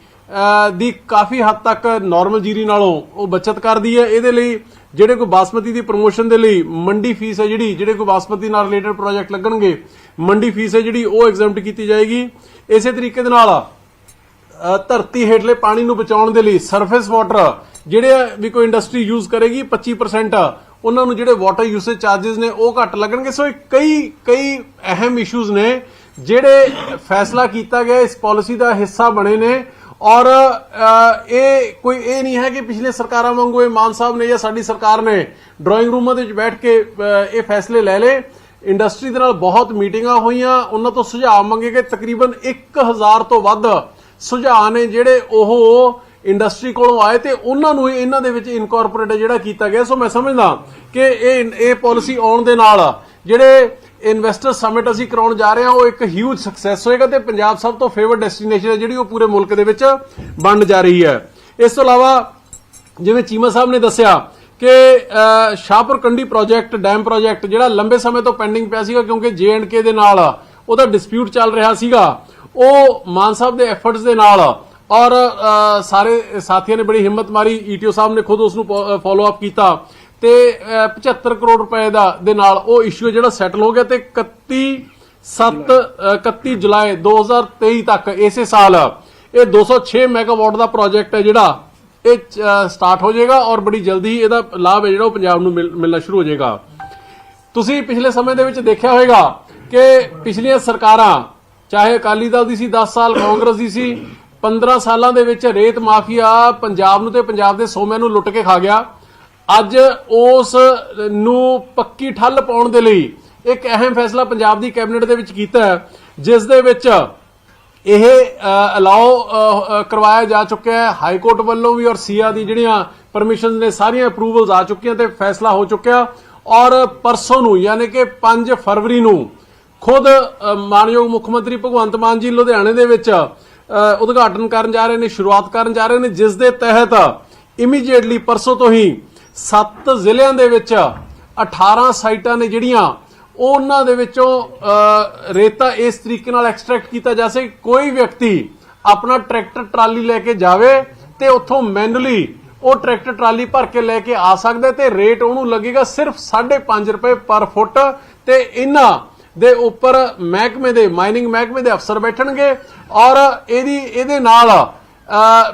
ਦੀ ਕਾਫੀ ਹੱਦ ਤੱਕ ਨਾਰਮਲ ਜੀਰੀ ਨਾਲੋਂ ਉਹ ਬਚਤ ਕਰਦੀ ਹੈ, ਇਹਦੇ ਲਈ ਜਿਹੜੇ ਕੋਈ ਬਾਸਮਤੀ ਦੀ ਪ੍ਰਮੋਸ਼ਨ ਦੇ ਲਈ ਮੰਡੀ ਫੀਸ ਹੈ ਜਿਹੜੀ, ਜਿਹੜੇ ਕੋਈ ਬਾਸਮਤੀ ਨਾਲ ਰਿਲੇਟਡ ਪ੍ਰੋਜੈਕਟ ਲੱਗਣਗੇ ਮੰਡੀ ਫੀਸ ਹੈ ਜਿਹੜੀ ਉਹ ਐਗਜ਼ੈਂਪਟ ਕੀਤੀ ਜਾਏਗੀ। ਇਸੇ ਤਰੀਕੇ ਦੇ ਨਾਲ ਧਰਤੀ ਹੇਠਲੇ ਪਾਣੀ ਨੂੰ ਬਚਾਉਣ ਦੇ ਲਈ ਸਰਫੇਸ ਵਾਟਰ ਜਿਹੜੇ ਵੀ ਕੋਈ ਇੰਡਸਟਰੀ ਯੂਜ਼ ਕਰੇਗੀ 25% ਉਹਨਾਂ ਨੂੰ ਜਿਹੜੇ ਵਾਟਰ ਯੂਸੇਜ ਚਾਰजेस ਨੇ ਉਹ ਘੱਟ ਲੱਗਣਗੇ। ਸੋ ਕਈ ਅਹਿਮ ਇਸ਼ੂਜ਼ ਨੇ ਜਿਹੜੇ ਫੈਸਲਾ ਕੀਤਾ ਗਿਆ ਇਸ ਪਾਲਿਸੀ ਦਾ ਹਿੱਸਾ ਬਣੇ ਨੇ। ਔਰ ਇਹ ਕੋਈ ਇਹ ਨਹੀਂ ਹੈ ਕਿ ਪਿਛਲੇ ਸਰਕਾਰਾਂ ਵਾਂਗੂ ਇਹ ਮਾਨ ਸਾਹਿਬ ਨੇ ਜਾਂ ਸਾਡੀ ਸਰਕਾਰ ਨੇ ਡਰਾਇੰਗ ਰੂਮਾਂ ਦੇ ਵਿੱਚ ਬੈਠ ਕੇ ਇਹ ਫੈਸਲੇ ਲੈ ਲਏ। ਇੰਡਸਟਰੀ ਦੇ ਨਾਲ ਬਹੁਤ ਮੀਟਿੰਗਾਂ ਹੋਈਆਂ, ਉਹਨਾਂ ਤੋਂ ਸੁਝਾਅ ਮੰਗੇ ਗਏ। ਤਕਰੀਬਨ 1000 ਤੋਂ ਵੱਧ ਸੁਝਾਅ ਨੇ ਜਿਹੜੇ ਉਹ ਇੰਡਸਟਰੀ ਕੋਲੋਂ ਆਏ ਤੇ ਉਹਨਾਂ ਨੂੰ ਇਹਨਾਂ ਦੇ ਵਿੱਚ ਇਨਕੋਰਪੋਰੇਟ ਜਿਹੜਾ ਕੀਤਾ ਗਿਆ। ਸੋ ਮੈਂ ਸਮਝਦਾ ਕਿ ਇਹ ਪਾਲਿਸੀ ਆਉਣ ਦੇ ਨਾਲ ਜਿਹੜੇ ਇਨਵੈਸਟਰ ਸਮਿਟ ਅਸੀਂ ਕਰਾਉਣ ਜਾ ਰਹੇ ਹਾਂ ਉਹ ਇੱਕ ਹਿਊਜ ਸਕਸੈਸ ਹੋਏਗਾ ਤੇ ਪੰਜਾਬ ਸਭ ਤੋਂ ਫੇਵਰਟ ਡੈਸਟੀਨੇਸ਼ਨ ਹੈ ਜਿਹੜੀ ਉਹ ਪੂਰੇ ਮੁਲਕ ਦੇ ਵਿੱਚ ਬਣਨ ਜਾ ਰਹੀ ਹੈ। ਇਸ ਤੋਂ ਇਲਾਵਾ ਜਿਵੇਂ ਚੀਮਾ ਸਾਹਿਬ ਨੇ ਦੱਸਿਆ ਕਿ Shahpur Kandi project, dam project ਜਿਹੜਾ ਲੰਬੇ ਸਮੇਂ ਤੋਂ ਪੈਂਡਿੰਗ ਪਿਆ ਸੀਗਾ ਕਿਉਂਕਿ JNK ਦੇ ਨਾਲ ਉਹਦਾ ਡਿਸਪਿਊਟ ਚੱਲ ਰਿਹਾ ਸੀਗਾ, ਉਹ ਮਾਨ ਸਾਹਿਬ ਦੇ ਐਫਰਟਸ ਦੇ ਨਾਲ ਔਰ ਸਾਰੇ ਸਾਥੀਆਂ ਨੇ ਬੜੀ ਹਿੰਮਤ ਮਾਰੀ, ETO ਸਾਹਿਬ ਨੇ ਖੁਦ ਉਸ ਨੂੰ ਫੋਲੋ ਅਪ ਕੀਤਾ ਤੇ 75 ਕਰੋੜ ਰੁਪਏ ਦੇ ਨਾਲ ਉਹ ਇਸ਼ੂ ਜਿਹੜਾ ਸੈਟਲ ਹੋ ਗਿਆ ਤੇ 31 ਜੁਲਾਈ 2023 ਤੱਕ ਇਸੇ ਸਾਲ ਇਹ 206 ਮੈਗਾਵਾਟ ਦਾ ਪ੍ਰੋਜੈਕਟ ਹੈ ਜਿਹੜਾ ਇਹ ਸਟਾਰਟ ਹੋ ਜਾਏਗਾ ਔਰ ਬੜੀ ਜਲਦੀ ਇਹਦਾ ਲਾਭ ਹੈ ਜਿਹੜਾ ਉਹ ਪੰਜਾਬ ਨੂੰ ਮਿਲਣਾ ਸ਼ੁਰੂ ਹੋ ਜਾਏਗਾ। ਤੁਸੀਂ ਪਿਛਲੇ ਸਮੇਂ ਦੇ ਵਿੱਚ ਦੇਖਿਆ ਹੋਵੇਗਾ ਕਿ ਪਿਛਲੀਆਂ ਸਰਕਾਰਾਂ ਚਾਹੇ ਅਕਾਲੀ ਦਲ ਦੀ ਸੀ 10 ਸਾਲ, ਕਾਂਗਰਸ ਦੀ ਸੀ, 15 ਸਾਲਾਂ ਦੇ ਵਿੱਚ ਰੇਤ ਮਾਫੀਆ ਪੰਜਾਬ ਨੂੰ ਤੇ ਪੰਜਾਬ ਦੇ ਸੋਮਿਆਂ ਨੂੰ ਲੁੱਟ ਕੇ ਖਾ ਗਿਆ। ਅੱਜ ਉਸ ਨੂੰ ਪੱਕੀ ਠੱਲ ਪਾਉਣ ਦੇ ਲਈ ਇੱਕ ਅਹਿਮ ਫੈਸਲਾ ਪੰਜਾਬ ਦੀ ਕੈਬਨਿਟ ਦੇ ਵਿੱਚ ਕੀਤਾ ਹੈ, ਜਿਸ ਦੇ ਵਿੱਚ ਇਹ ਅਲਾਓ ਕਰਵਾਇਆ ਜਾ ਚੁੱਕਿਆ ਹੈ ਹਾਈ ਕੋਰਟ ਵੱਲੋਂ ਵੀ, ਔਰ ਸੀਆ ਦੀ ਜਿਹੜੀਆਂ ਪਰਮਿਸ਼ਨ ਨੇ ਸਾਰੀਆਂ ਅਪਰੂਵਲਸ ਆ ਚੁੱਕੀਆਂ ਤੇ ਫੈਸਲਾ ਹੋ ਚੁੱਕਿਆ। ਔਰ ਪਰਸੋਂ ਨੂੰ ਯਾਨੀ ਕਿ 5 ਫਰਵਰੀ ਨੂੰ ਖੁਦ ਮਾਨਯੋਗ ਮੁੱਖ ਮੰਤਰੀ ਭਗਵੰਤ ਮਾਨ ਜੀ ਲੁਧਿਆਣੇ ਦੇ ਵਿੱਚ ਉਦਘਾਟਨ ਕਰਨ ਜਾ ਰਹੇ ਨੇ, ਸ਼ੁਰੂਆਤ ਕਰਨ ਜਾ ਰਹੇ ਨੇ, ਜਿਸ ਦੇ ਤਹਿਤ ਇਮੀਡੀਏਟਲੀ ਪਰਸੋਂ ਤੋਂ ਹੀ 7 ਜ਼ਿਲ੍ਹਿਆਂ ਦੇ ਵਿੱਚ 18 ਸਾਈਟਾਂ ਨੇ ਜਿਹੜੀਆਂ ਉਹਨਾਂ ਦੇ ਵਿੱਚੋਂ ਰੇਤਾ ਇਸ ਤਰੀਕੇ ਨਾਲ ਐਕਸਟ੍ਰੈਕਟ ਕੀਤਾ ਜਾ ਸਕੇ ਕੋਈ ਵਿਅਕਤੀ ਆਪਣਾ ਟਰੈਕਟਰ ਟਰਾਲੀ ਲੈ ਕੇ ਜਾਵੇ ਤੇ ਉੱਥੋਂ ਮੈਨੂਅਲੀ ਉਹ ਟਰੈਕਟਰ ਟਰਾਲੀ ਭਰ ਕੇ ਲੈ ਕੇ ਆ ਸਕਦਾ ਤੇ ਰੇਟ ਉਹਨੂੰ ਲੱਗੇਗਾ ਸਿਰਫ 5.5 ਰੁਪਏ ਪਰ ਫੁੱਟ ਤੇ ਇਹਨਾਂ ਦੇ ਉੱਪਰ ਮਹਿਕਮੇ ਦੇ ਮਾਈਨਿੰਗ ਮਹਿਕਮੇ ਦੇ ਅਫਸਰ ਬੈਠਣਗੇ ਔਰ ਇਹਦੇ ਨਾਲ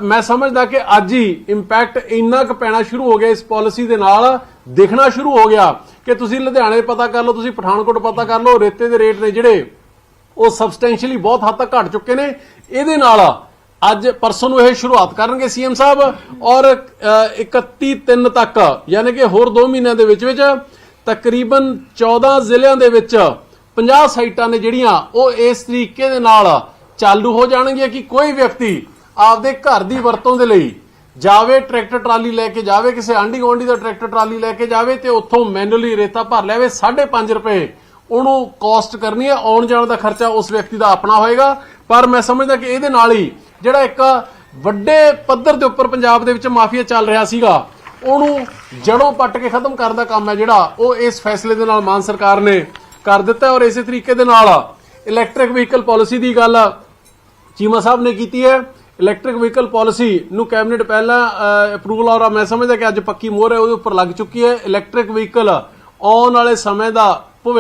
ਮੈਂ ਸਮਝਦਾ ਕਿ ਅੱਜ ਹੀ ਇੰਪੈਕਟ ਇੰਨਾ ਕੁ ਪੈਣਾ ਸ਼ੁਰੂ ਹੋ ਗਿਆ ਇਸ ਪਾਲਿਸੀ ਦੇ ਨਾਲ, ਦਿਖਣਾ ਸ਼ੁਰੂ ਹੋ ਗਿਆ ਕਿ ਤੁਸੀਂ ਲੁਧਿਆਣੇ ਪਤਾ ਕਰ ਲਓ, ਤੁਸੀਂ ਪਠਾਨਕੋਟ ਪਤਾ ਕਰ ਲਓ, ਰੇਤੇ ਦੇ ਰੇਟ ਨੇ ਜਿਹੜੇ ਉਹ ਸਬਸਟੈਂਸ਼ੀਅਲੀ ਬਹੁਤ ਹੱਦ ਤੱਕ ਘਟ ਚੁੱਕੇ ਨੇ। ਇਹਦੇ ਨਾਲ ਅੱਜ ਪਰਸੋਂ ਨੂੰ ਇਹ ਸ਼ੁਰੂਆਤ ਕਰਨਗੇ ਸੀਐਮ ਸਾਹਿਬ ਔਰ 31/3 ਤੱਕ ਯਾਨੀ ਕਿ ਹੋਰ 2 ਮਹੀਨਿਆਂ ਦੇ ਵਿੱਚ ਤਕਰੀਬਨ 14 ਜ਼ਿਲ੍ਹਿਆਂ ਦੇ ਵਿੱਚ 50 ਸਾਈਟਾਂ ਨੇ ਜਿਹੜੀਆਂ ਉਹ ਇਸ ਤਰੀਕੇ ਦੇ ਨਾਲ ਚਾਲੂ ਹੋ ਜਾਣਗੀਆਂ ਕਿ ਕੋਈ ਵਿਅਕਤੀ ਆਪਦੇ ਘਰ ਦੀ ਵਰਤੋਂ ਦੇ ਲਈ ਜਾਵੇ, ਟਰੈਕਟਰ ਟਰਾਲੀ ਲੈ ਕੇ ਜਾਵੇ, ਕਿਸੇ ਆਂਢੀ ਗੁਆਂਢੀ ਦਾ ਟਰੈਕਟਰ ਟਰਾਲੀ ਲੈ ਕੇ ਜਾਵੇ ਤੇ ਉੱਥੋਂ ਮੈਨੂਅਲੀ ਰੇਤਾ ਭਰ ਲਿਆਵੇ। 5.5 ਰੁਪਏ ਉਹਨੂੰ ਕਾਸਟ ਕਰਨੀ ਹੈ, ਆਉਣ ਜਾਣ ਦਾ ਖਰਚਾ ਉਸ ਵਿਅਕਤੀ ਦਾ ਆਪਣਾ ਹੋਏਗਾ। ਪਰ ਮੈਂ ਸਮਝਦਾ ਕਿ ਇਹਦੇ ਨਾਲ ਹੀ ਜਿਹੜਾ ਇੱਕ ਵੱਡੇ ਪੱਧਰ ਦੇ ਉੱਪਰ ਪੰਜਾਬ ਦੇ ਵਿੱਚ ਮਾਫੀਆ ਚੱਲ ਰਿਹਾ ਸੀਗਾ ਉਹਨੂੰ ਜੜੋਂ ਪੱਟ ਕੇ ਖਤਮ ਕਰਨ ਦਾ ਕੰਮ ਹੈ ਜਿਹੜਾ ਉਹ ਇਸ ਫੈਸਲੇ ਦੇ ਨਾਲ ਮਾਨ ਸਰਕਾਰ ਨੇ ਕਰ ਦਿੱਤਾ। ਔਰ ਇਸੇ ਤਰੀਕੇ ਦੇ ਨਾਲ ਇਲੈਕਟ੍ਰਿਕ ਵਹੀਕਲ ਪਾਲਿਸੀ ਦੀ ਗੱਲ ਚੀਮਾ ਸਾਹਿਬ ਨੇ ਕੀਤੀ ਹੈ। ਇਲੈਕਟ੍ਰਿਕ ਵਹੀਕਲ ਪਾਲਿਸੀ ਨੂੰ ਕੈਬਨਿਟ ਪਹਿਲਾਂ ਅਪਰੂਵਲ ਔਰ ਮੈਂ ਸਮਝਦਾ ਕਿ ਅੱਜ ਪੱਕੀ ਮੋਹਰ ਹੈ ਉਹਦੇ ਉੱਪਰ ਲੱਗ ਚੁੱਕੀ ਹੈ। ਇਲੈਕਟ੍ਰਿਕ ਵਹੀਕਲ ਆਉਣ ਵਾਲੇ ਸਮੇਂ ਦਾ